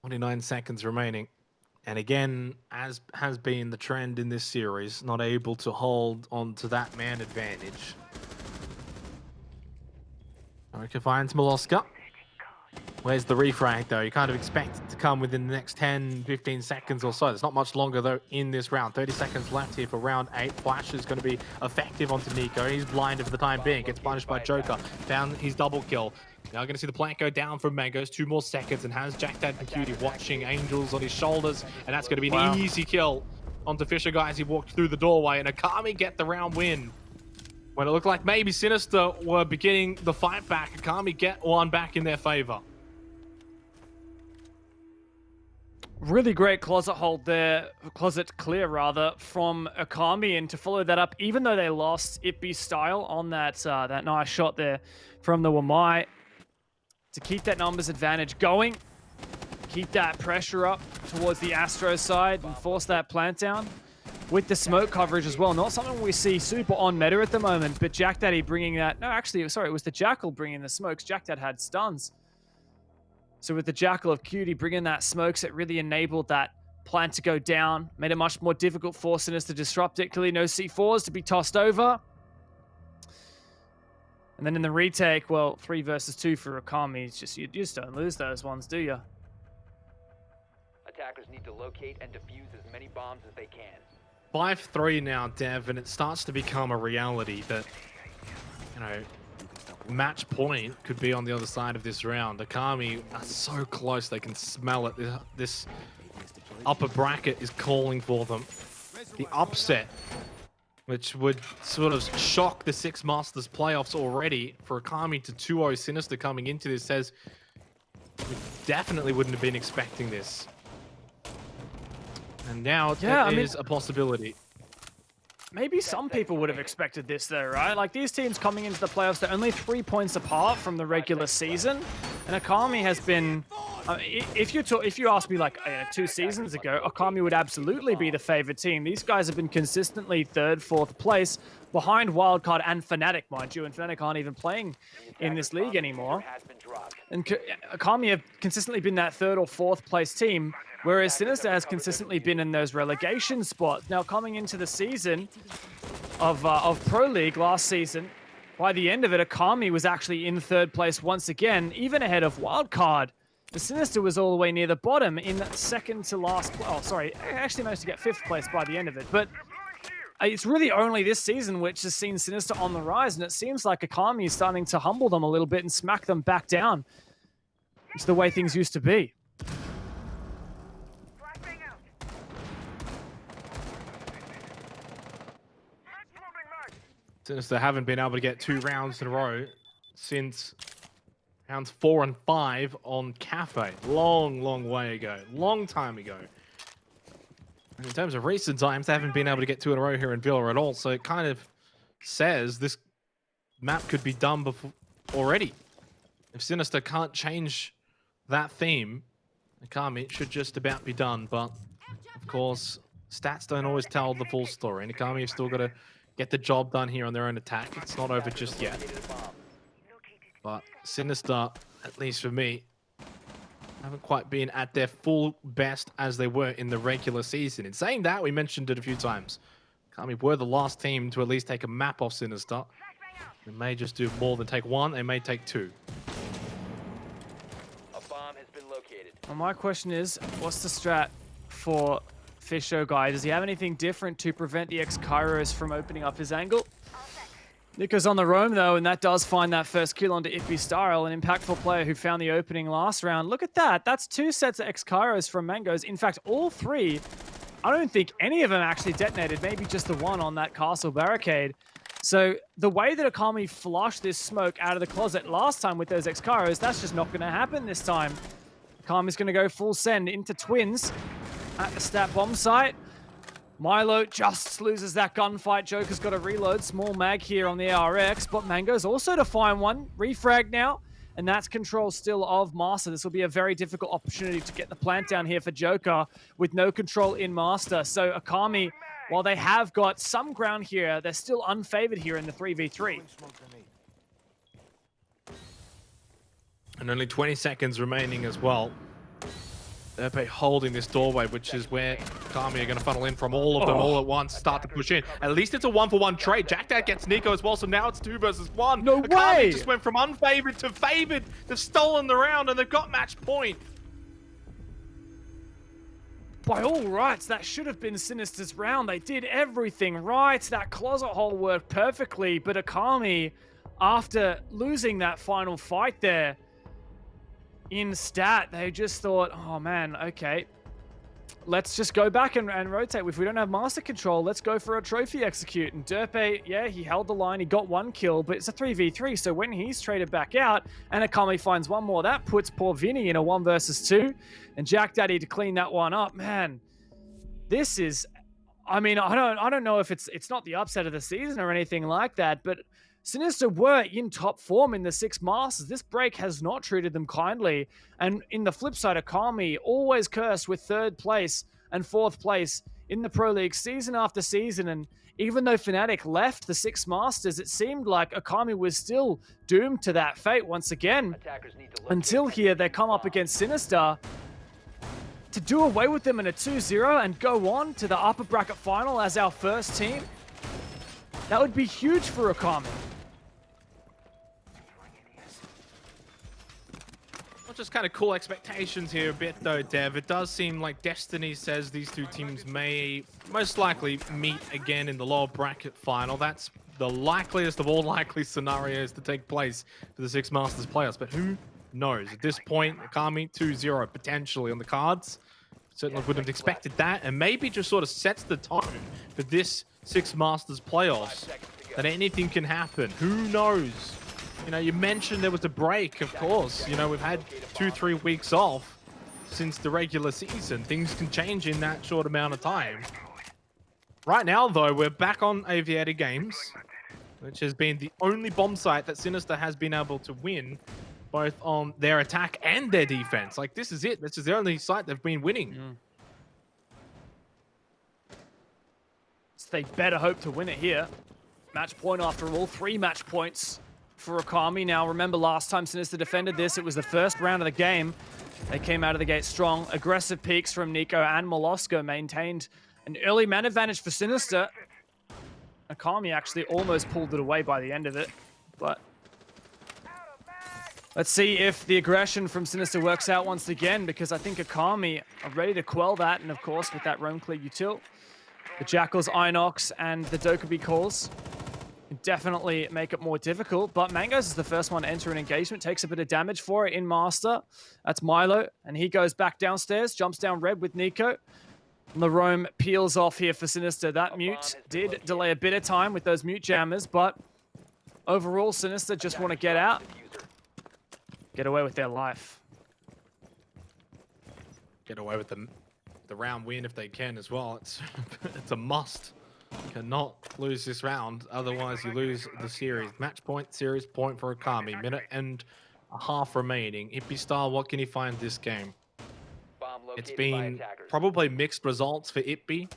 29 seconds remaining. And again, as has been the trend in this series, not able to hold on to that man advantage. Orica finds Maloska. Where's the refrag though? You kind of expect it to come within the next 10, 15 seconds or so. There's not much longer though in this round. 30 seconds left here for round 8. Flash is going to be effective onto Nico. He's blinded for the time being. Gets punished by Joker. Found his double kill. Now going to see the plant go down from Mangoes. 2 more seconds and has Jack Dad and Cutie watching Angels on his shoulders. And that's going to be an easy kill onto Fisher Guy as he walked through the doorway. And Akami get the round win. When it looked like maybe Sinister were beginning the fight back, Akami get one back in their favor. Really great closet hold there, closet clear rather, from Akami, and to follow that up, even though they lost Ippy style on that that nice shot there from the Wamai, to keep that numbers advantage going, keep that pressure up towards the Astro side and force that plant down with the smoke coverage as well. Not something we see super on meta at the moment, but Jack Daddy bringing that, no, actually, sorry, it was the Jackal bringing the smokes. Jack Dad had stuns. So with the Jackal of Cutie bringing that smokes, it really enabled that plant to go down, made it much more difficult for Sinister to disrupt it. Clearly no C4s to be tossed over. And then in the retake, well, 3 versus 2 for Akami. It's just, you just don't lose those ones, do you? Attackers need to locate and defuse as many bombs as they can. 5-3 now, Dev, and it starts to become a reality that, you know, match point could be on the other side of this round. Akami are so close, they can smell it. This upper bracket is calling for them. The upset, which would sort of shock the Six Masters playoffs already, for Akami to 2-0 Sinister coming into this, says we definitely wouldn't have been expecting this. And now it is a possibility. Maybe some people would have expected this though, right? Like, these teams coming into the playoffs, they're only 3 points apart from the regular season. And Akami has been, if you asked me like 2 seasons ago, Akami would absolutely be the favorite team. These guys have been consistently 3rd, 4th place behind Wildcard and Fnatic, mind you. And Fnatic aren't even playing in this league anymore. And Akami have consistently been that 3rd or 4th place team, whereas Sinister has consistently been in those relegation spots. Now, coming into the season of Pro League last season, by the end of it, Akami was actually in 3rd place once again, even ahead of Wildcard. The Sinister was all the way near the bottom in 2nd to last. Oh, sorry, actually managed to get 5th place by the end of it. But it's really only this season which has seen Sinister on the rise, and it seems like Akami is starting to humble them a little bit and smack them back down. It's the way things used to be. Sinister haven't been able to get 2 rounds in a row since rounds 4 and 5 on Cafe. Long way ago. Long time ago. And in terms of recent times, they haven't been able to get 2 in a row here in Villa at all. So it kind of says this map could be done before already. If Sinister can't change that theme, Akami, it should just about be done. But, of course, stats don't always tell the full story. And Akami have still got to get the job done here on their own attack. It's not over just yet. But Sinister, at least for me, haven't quite been at their full best as they were in the regular season. In saying that, we mentioned it a few times. Akami were the last team to at least take a map off Sinister. They may just do more than take 1, they may take 2. A bomb has been located. Well, my question is, what's the strat for Fisho Guy? Does he have anything different to prevent the X-Kairos from opening up his angle? Nico's on the roam though, and that does find that first kill onto Ippy Style, an impactful player who found the opening last round. Look at that. That's 2 sets of X-Kairos from Mangoes. In fact, all 3, I don't think any of them actually detonated, maybe just the one on that castle barricade. So the way that Akami flushed this smoke out of the closet last time with those X-Kairos, that's just not going to happen this time. Akami's going to go full send into Twins at the stat bomb site. Milo just loses that gunfight. Joker's got to reload. Small mag here on the ARX, but Mango's also to find one. Refrag now, and that's control still of Master. This will be a very difficult opportunity to get the plant down here for Joker with no control in Master. So Akami, while they have got some ground here, they're still unfavored here in the 3v3. And only 20 seconds remaining as well. They're holding this doorway, which is where Kami are going to funnel in from all of them all at once, start to push in. At least it's a 1-for-1 trade. Jack Dad gets Nico as well, so now it's 2 versus 1. No Kami way! just went from unfavored to favored. They've stolen the round and they've got match point. By all rights, that should have been Sinister's round. They did everything right. That closet hole worked perfectly, but Akami, after losing that final fight there, in stat, they just thought, oh man, okay, let's just go back and rotate. If we don't have master control, let's go for a trophy execute. And Derpe, yeah, he held the line, he got 1 kill, but it's a 3v3, so when he's traded back out and Akami finds 1 more, that puts poor Vinny in a 1 versus 2, and Jack Daddy to clean that one up. Man, this is, I mean, I don't know if it's not the upset of the season or anything like that, but Sinister were in top form in the 6 Masters. This break has not treated them kindly. And in the flip side, Akami always cursed with 3rd place and 4th place in the Pro League season after season. And even though Fnatic left the 6 Masters, it seemed like Akami was still doomed to that fate once again. Attackers need to locate Until here, they come up against Sinister to do away with them in a 2-0 and go on to the upper bracket final as our first team. That would be huge for Akami. Just kind of cool expectations here a bit though, Dev. It does seem like Destiny says these 2 teams may most likely meet again in the lower bracket final. That's the likeliest of all likely scenarios to take place for the 6 Masters playoffs, but who knows? At this point, Akami 2-0 potentially on the cards. Certainly wouldn't have expected that, and maybe just sort of sets the tone for this 6 Masters playoffs, that anything can happen. Who knows? You know, you mentioned there was a break, of course. You know, we've had 2-3 weeks off since the regular season. Things can change in that short amount of time. Right now, though, we're back on Aviator Games, which has been the only bomb site that Sinister has been able to win, both on their attack and their defense. Like, this is it. This is the only site they've been winning. So they better hope to win it here. Match point after all, 3 match points for Akami. Now, remember last time Sinister defended this, it was the first round of the game. They came out of the gate strong. Aggressive peaks from Nico and Molosco maintained an early man advantage for Sinister. Akami actually almost pulled it away by the end of it, but let's see if the aggression from Sinister works out once again, because I think Akami are ready to quell that, and of course with that roam clear util, the Jackals, Inox, and the Dokkaebi calls definitely make it more difficult, but Mangoes is the first one to enter an engagement, takes a bit of damage for it in Master. That's Milo, and he goes back downstairs, jumps down red with Nico. And the roam peels off here for Sinister. That mute did delay a bit of time with those mute jammers, but overall, Sinister just want to get out, get away with their life. Get away with the round win if they can as well. It's a must. You cannot lose this round, otherwise you lose the series. Match point, series point for Akami. 1.5 remaining. Ippy Star, what can you find this game? It's been probably mixed results for Ippy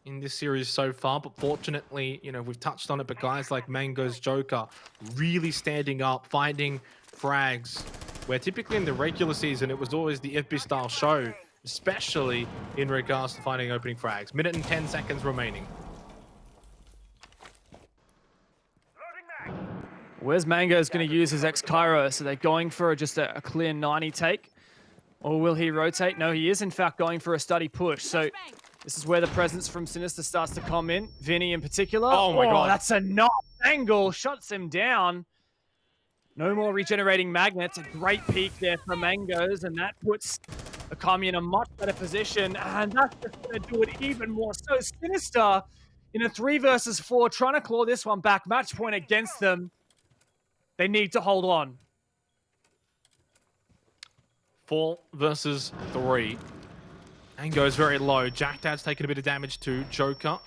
in this series so far, but fortunately, you know, we've touched on it, but guys like Mangoes Joker really standing up, finding frags, where typically in the regular season, it was always the Ippy style show, especially in regards to finding opening frags. 1 minute and 10 seconds remaining. Where's Mangoes going to use his X-Cairo? So they're going for just a clear 90 take? Or will he rotate? No, he is in fact going for a study push. So this is where the presence from Sinister starts to come in. Vinny in particular. Oh my god. That's a nice angle. Shuts him down. No more regenerating magnets. A great peek there for Mangoes. And that puts Akami in a much better position. And that's just going to do it even more. So Sinister in a 3 versus 4, trying to claw this one back. Match point against them. They need to hold on. 4 versus 3. And goes very low. Jack Dad's taking a bit of damage to Joker.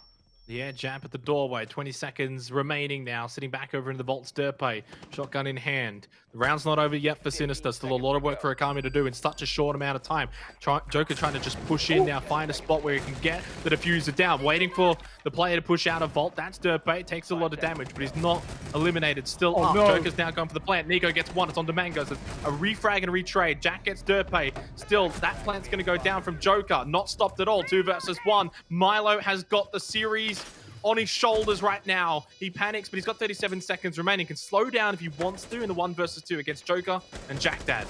Yeah, jump at the doorway. 20 seconds remaining now. Sitting back over in the Vault Stirpe. Shotgun in hand. The round's not over yet for Sinister. Still a lot of work for Akami to do in such a short amount of time. Joker trying to just push in now. Find a spot where he can get the diffuser down. Waiting for the player to push out of Vault. That's Stirpe. Takes a lot of damage, but he's not eliminated. Still up. No. Joker's now going for the plant. Nico gets one. It's on Domangos. It's a refrag and a retrade. Jack gets Stirpe. Still, that plant's going to go down from Joker. Not stopped at all. 2 versus 1. Milo has got the series on his shoulders right now. He panics, but he's got 37 seconds remaining. Can slow down if he wants to in the 1 versus 2 against Joker and Jack Dad.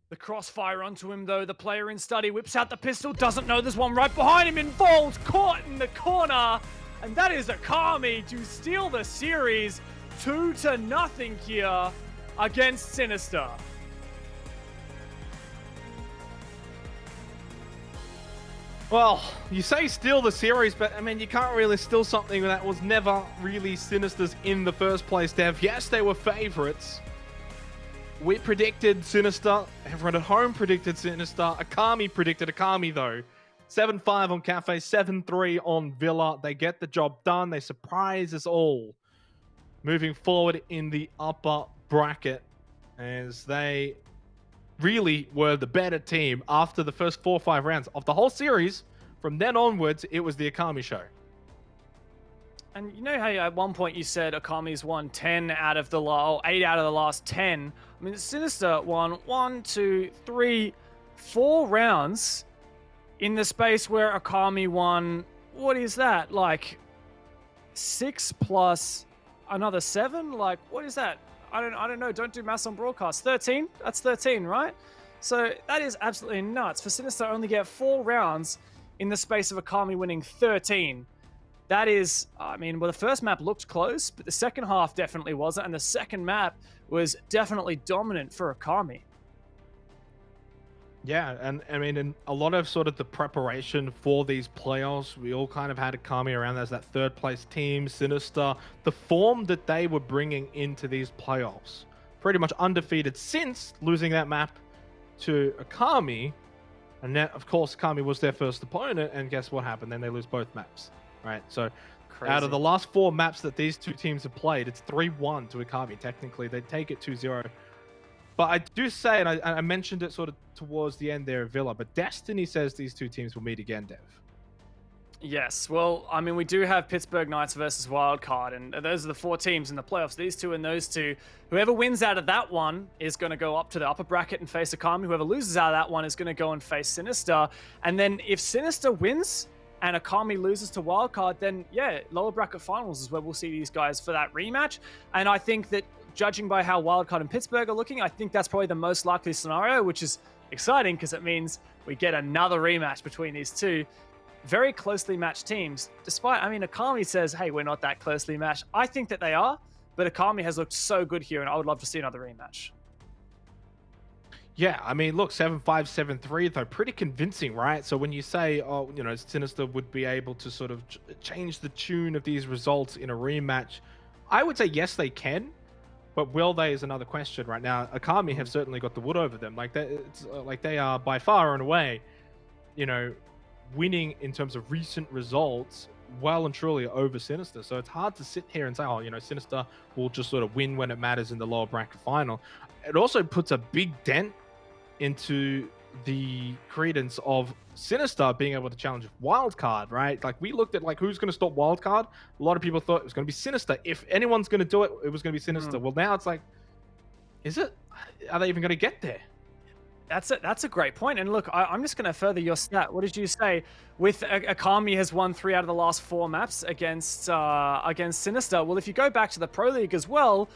The crossfire onto him, though. The player in study whips out the pistol, doesn't know there's one right behind him. Involved, caught in the corner. And that is Akami to steal the series 2-0 here against Sinister. Well, you say steal the series, but I mean, you can't really steal something that was never really Sinister's in the first place, Dev. Yes, they were favorites. We predicted Sinister. Everyone at home predicted Sinister. Akami predicted Akami, though. 7-5 on Cafe, 7-3 on Villa. They get the job done. They surprise us all. Moving forward in the upper bracket, as they really were the better team after the first 4 or 5 rounds of the whole series. From then onwards, it was the Akami show. And you know how at one point you said Akami's won 10 out of the 8 out of the last 10. I mean, Sinister won 1, 2, 3, 4 rounds in the space where Akami won. What is that? Like 6 plus another 7? Like, what is that? I don't know. Don't do maths on broadcast. 13? That's 13, right? So that is absolutely nuts. For Sinister to only get 4 rounds in the space of Akami winning 13. That is, I mean, well, the first map looked close, but the second half definitely wasn't. And the second map was definitely dominant for Akami. Yeah, and I mean, in a lot of sort of the preparation for these playoffs, we all kind of had Akami around as that 3rd place team, Sinister. The form that they were bringing into these playoffs, pretty much undefeated since losing that map to Akami. And then, of course, Akami was their first opponent, and guess what happened? Then they lose both maps, right? So Crazy. out of the last 4 maps that these two teams have played, it's 3-1 to Akami. Technically, they take it 2-0. But I do say, and I mentioned it sort of towards the end there of Villa, but Destiny says these two teams will meet again, Dev. Yes, well, I mean, we do have Pittsburgh Knights versus Wildcard, and those are the 4 teams in the playoffs. These 2 and those 2. Whoever wins out of that one is going to go up to the upper bracket and face Akami. Whoever loses out of that one is going to go and face Sinister. And then if Sinister wins and Akami loses to Wildcard, then yeah, lower bracket finals is where we'll see these guys for that rematch. And I think that judging by how Wildcard and Pittsburgh are looking, I think that's probably the most likely scenario, which is exciting because it means we get another rematch between these 2 very closely matched teams. Despite, I mean, Akami says, hey, we're not that closely matched. I think that they are, but Akami has looked so good here, and I would love to see another rematch. Yeah, I mean, look, 7-5, 7-3, though, pretty convincing, right? So when you say, oh, you know, Sinister would be able to sort of change the tune of these results in a rematch, I would say yes, they can. But will they is another question right now. Akami have certainly got the wood over them. Like they are by far and away, you know, winning in terms of recent results well and truly over Sinister. So it's hard to sit here and say, oh, you know, Sinister will just sort of win when it matters in the lower bracket final. It also puts a big dent into the credence of Sinister being able to challenge Wildcard, right? Like, we looked at like who's going to stop Wildcard. A lot of people thought it was going to be Sinister. If anyone's going to do it, it was going to be Sinister. Well, now it's like, is it? Are they even going to get there? That's a great point. And look, I'm just going to further your stat. What did you say? With Akami has won 3 out of the last 4 maps against Sinister. Well, if you go back to the Pro League as well,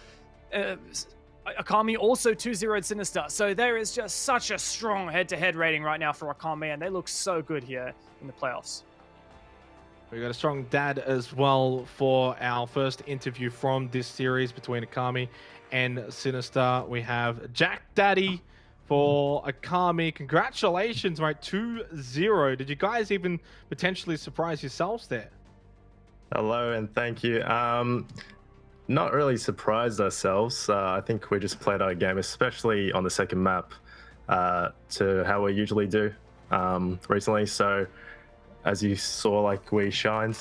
Akami also 2-0'd Sinister. So there is just such a strong head-to-head rating right now for Akami, and they look so good here in the playoffs. We got a strong dad as well for our first interview from this series between Akami and Sinister. We have Jack Daddy for Akami. Congratulations, right? 2-0. Did you guys even potentially surprise yourselves there? Hello and thank you. Not really surprised ourselves. I think we just played our game, especially on the second map, to how we usually do recently. So as you saw, like we shined.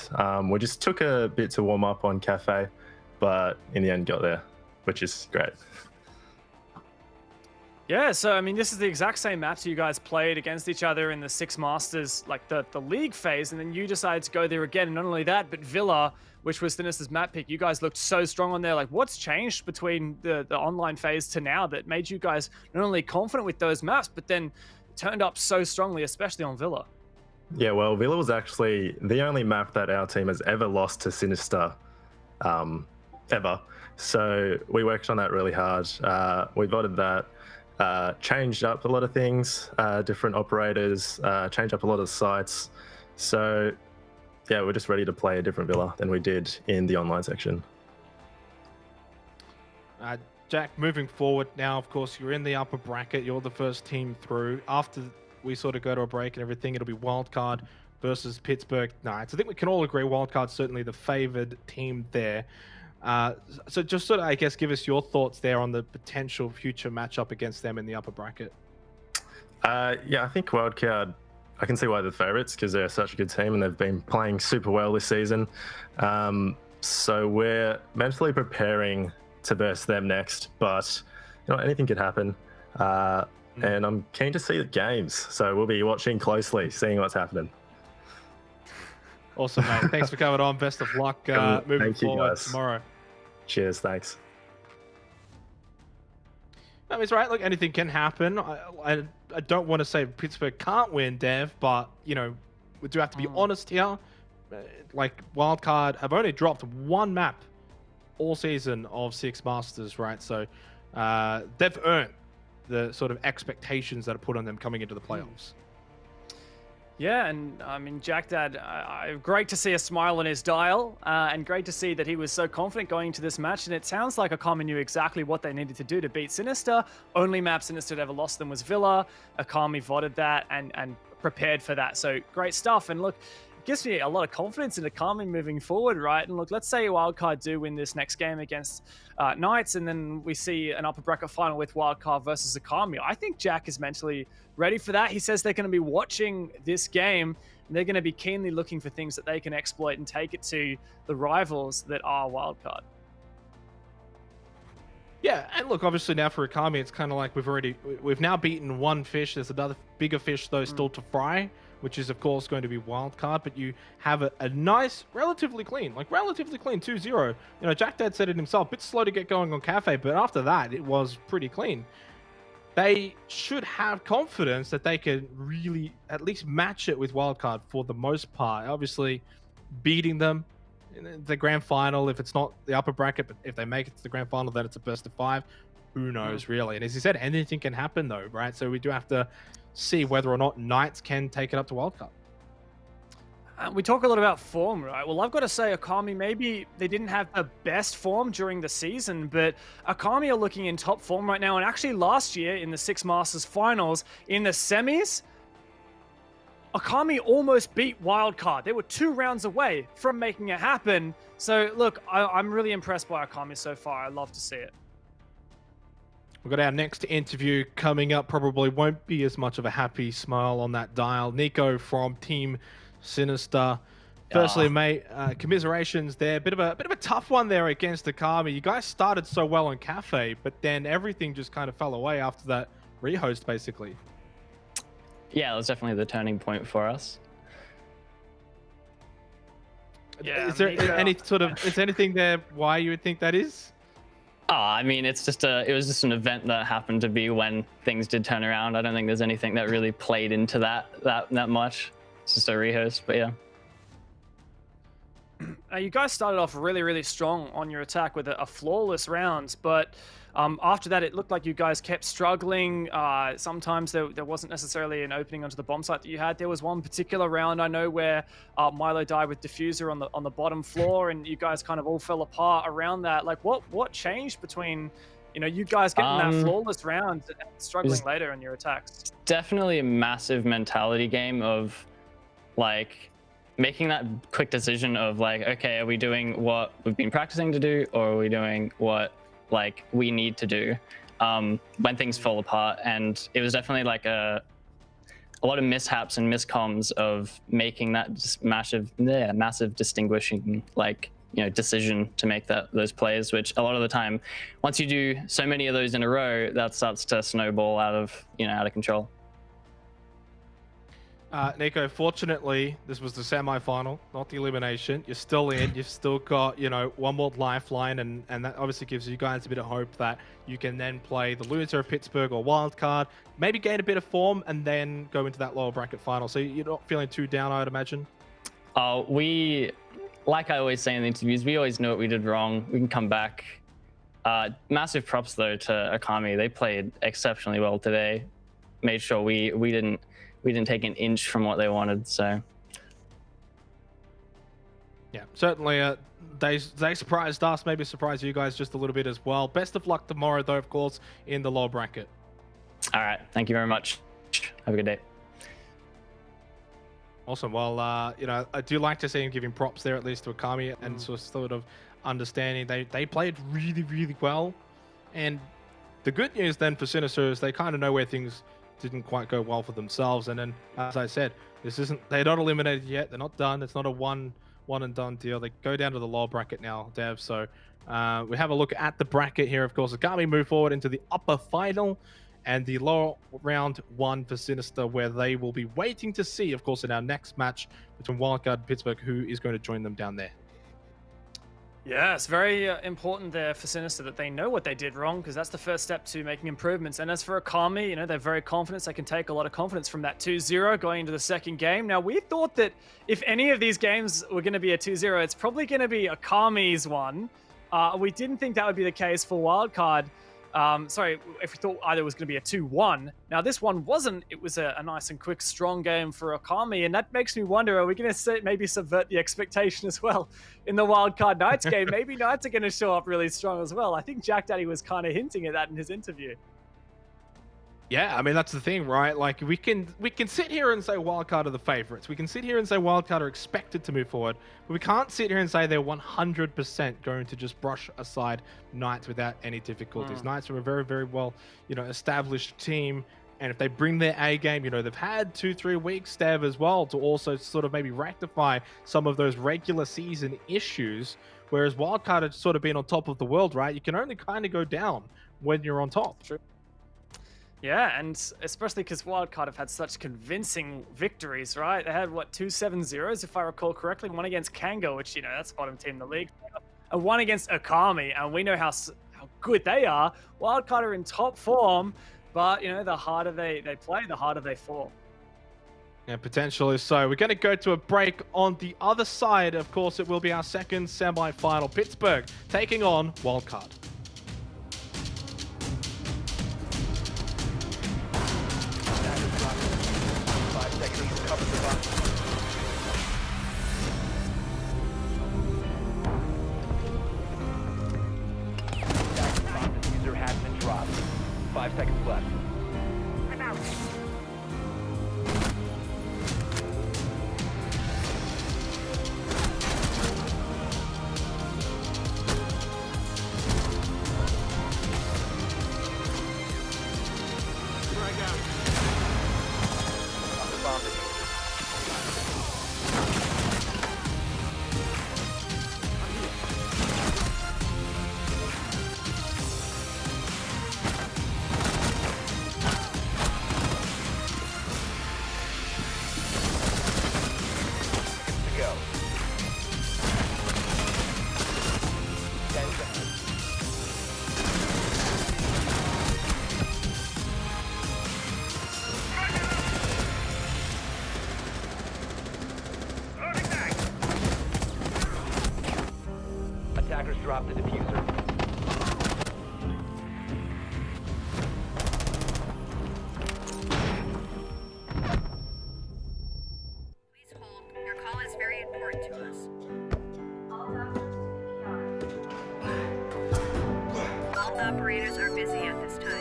We just took a bit to warm up on Cafe, but in the end got there, which is great. Yeah, so I mean, this is the exact same maps you guys played against each other in the Six Masters, like the league phase, and then you decided to go there again. And not only that, but Villa, which was Sinister's map pick, you guys looked so strong on there. Like, what's changed between the online phase to now that made you guys not only confident with those maps, but then turned up so strongly, especially on Villa? Yeah, well, Villa was actually the only map that our team has ever lost to Sinister, ever. So we worked on that really hard. We voted that. Changed up a lot of things, different operators, changed up a lot of sites. So yeah, we're just ready to play a different Villa than we did in the online section. Jack, moving forward now, of course, you're in the upper bracket. You're the first team through. After we sort of go to a break and everything, it'll be Wildcard versus Pittsburgh Knights. I think we can all agree Wildcard's certainly the favored team there. So just sort of, I guess, give us your thoughts there on the potential future matchup against them in the upper bracket. Yeah, I think Wildcard, I can see why they're favourites because they're such a good team and they've been playing super well this season. So we're mentally preparing to verse them next, but you know, anything could happen. And I'm keen to see the games, so we'll be watching closely, seeing what's happening. Awesome, mate. Thanks for coming on. Best of luck moving forward tomorrow. Cheers, thanks. I mean, it's right. Look, anything can happen. I don't want to say Pittsburgh can't win, Dev, but you know, we do have to be honest here. Like Wildcard have only dropped one map all season of Six Masters, right? So they've earned the sort of expectations that are put on them coming into the playoffs. Yeah, and I mean, Jack Dad, great to see a smile on his dial, and great to see that he was so confident going into this match. And it sounds like Akami knew exactly what they needed to do to beat Sinister. Only map Sinister had ever lost them was Villa. Akami voted that and prepared for that. So great stuff. And look, it gives me a lot of confidence in Akami moving forward, right? And look, let's say Wildcard do win this next game against Knights, and then we see an upper bracket final with Wildcard versus Akami. I think Jack is mentally ready for that. He says they're going to be watching this game and they're going to be keenly looking for things that they can exploit and take it to the rivals that are Wildcard. Yeah, and look, obviously now for Akami, it's kind of like we've now beaten one fish. There's another bigger fish though still to fry, which is of course going to be Wildcard, but you have a nice, relatively clean 2-0. You know, Jack Dad said it himself, a bit slow to get going on Cafe, but after that, it was pretty clean. They should have confidence that they can really at least match it with Wildcard for the most part. Obviously, beating them in the grand final, if it's not the upper bracket, but if they make it to the grand final, then it's a best of 5. Who knows, really? And as you said, anything can happen, though, right? So we do have to see whether or not Knights can take it up to Wildcard. We talk a lot about form, right? Well, I've got to say, Akami, maybe they didn't have the best form during the season, but Akami are looking in top form right now. And actually last year in the Six Masters finals, in the semis, Akami almost beat Wildcard. They were 2 rounds away from making it happen. So look, I'm really impressed by Akami so far. I love to see it. We've got our next interview coming up. Probably won't be as much of a happy smile on that dial. Nico from Team Sinister. Firstly, mate, commiserations there. Bit of a tough one there against Akami. You guys started so well on Cafe, but then everything just kind of fell away after that rehost, basically. Yeah, it was definitely the turning point for us. Yeah, is there is anything there why you would think that is? Oh, I mean, it was just an event that happened to be when things did turn around. I don't think there's anything that really played into that much. It's just a rehost, but yeah. You guys started off really, really strong on your attack with a flawless round, but after that, it looked like you guys kept struggling. Sometimes there wasn't necessarily an opening onto the bomb site that you had. There was one particular round I know where Milo died with Diffuser on the bottom floor, and you guys kind of all fell apart around that. Like, what changed between you guys getting that flawless round and struggling later in your attacks? Definitely a massive mentality game of like making that quick decision of like, okay, are we doing what we've been practicing to do, or are we doing what like we need to do when things fall apart? And it was definitely like a a lot of mishaps and miscoms of making that just massive distinguishing decision to make those plays, which a lot of the time, once you do so many of those in a row, that starts to snowball out of control. Nico, fortunately, this was the semi-final, not the elimination. You're still in. You've still got, one more lifeline, and that obviously gives you guys a bit of hope that you can then play the loser of Pittsburgh or wildcard, maybe gain a bit of form, and then go into that lower bracket final. So you're not feeling too down, I'd imagine? Like I always say in the interviews, we always know what we did wrong. We can come back. Massive props, though, to Akami. They played exceptionally well today. Made sure we didn't take an inch from what they wanted, so. Yeah, certainly they surprised us, maybe surprised you guys just a little bit as well. Best of luck tomorrow, though, of course, in the lower bracket. All right, thank you very much. Have a good day. Awesome. Well, I do like to see him giving props there, at least to Akami, and sort of understanding they played really, really well. And the good news then for Sinister is they kind of know where things didn't quite go well for themselves. And then, as I said, they're not eliminated yet. They're not done. It's not a one and done deal. They go down to the lower bracket now, Dev. So we have a look at the bracket here. Of course, Akami move forward into the upper final and the lower round one for Sinister, where they will be waiting to see, of course, in our next match between Wildcard and Pittsburgh, who is going to join them down there. Yeah, it's very important there for Sinister that they know what they did wrong, because that's the first step to making improvements. And as for Akami, they're very confident. They can take a lot of confidence from that 2-0 going into the second game. Now, we thought that if any of these games were going to be a 2-0, it's probably going to be Akami's one. We didn't think that would be the case for Wildcard. If we thought either was going to be a 2-1. Now, this one wasn't. It was a nice and quick, strong game for Akami, and that makes me wonder, are we going to maybe subvert the expectation as well in the Wildcard Knights game? Maybe Knights are going to show up really strong as well. I think Jack Daddy was kind of hinting at that in his interview. Yeah, I mean, that's the thing, right? Like, we can sit here and say Wildcard are the favorites. We can sit here and say Wildcard are expected to move forward, but we can't sit here and say they're 100% going to just brush aside Knights without any difficulties. Knights are a very, very well, established team, and if they bring their A game, they've had 2-3 weeks, Dev, as well, to also sort of maybe rectify some of those regular season issues, whereas Wildcard has sort of been on top of the world, right? You can only kind of go down when you're on top. True. Yeah, and especially because Wildcard have had such convincing victories, right? They had, 2 7-0s, if I recall correctly. One against Kanga, which, that's bottom team in the league. And one against Akami, and we know how good they are. Wildcard are in top form, but, the harder they play, the harder they fall. Yeah, potentially so. We're going to go to a break. On the other side, of course, it will be our second semi-final. Pittsburgh taking on Wildcard. User has been dropped. 5 seconds left. I'm out. Attackers dropped the diffuser. Please hold. Your call is very important to us. All operators are busy at this time.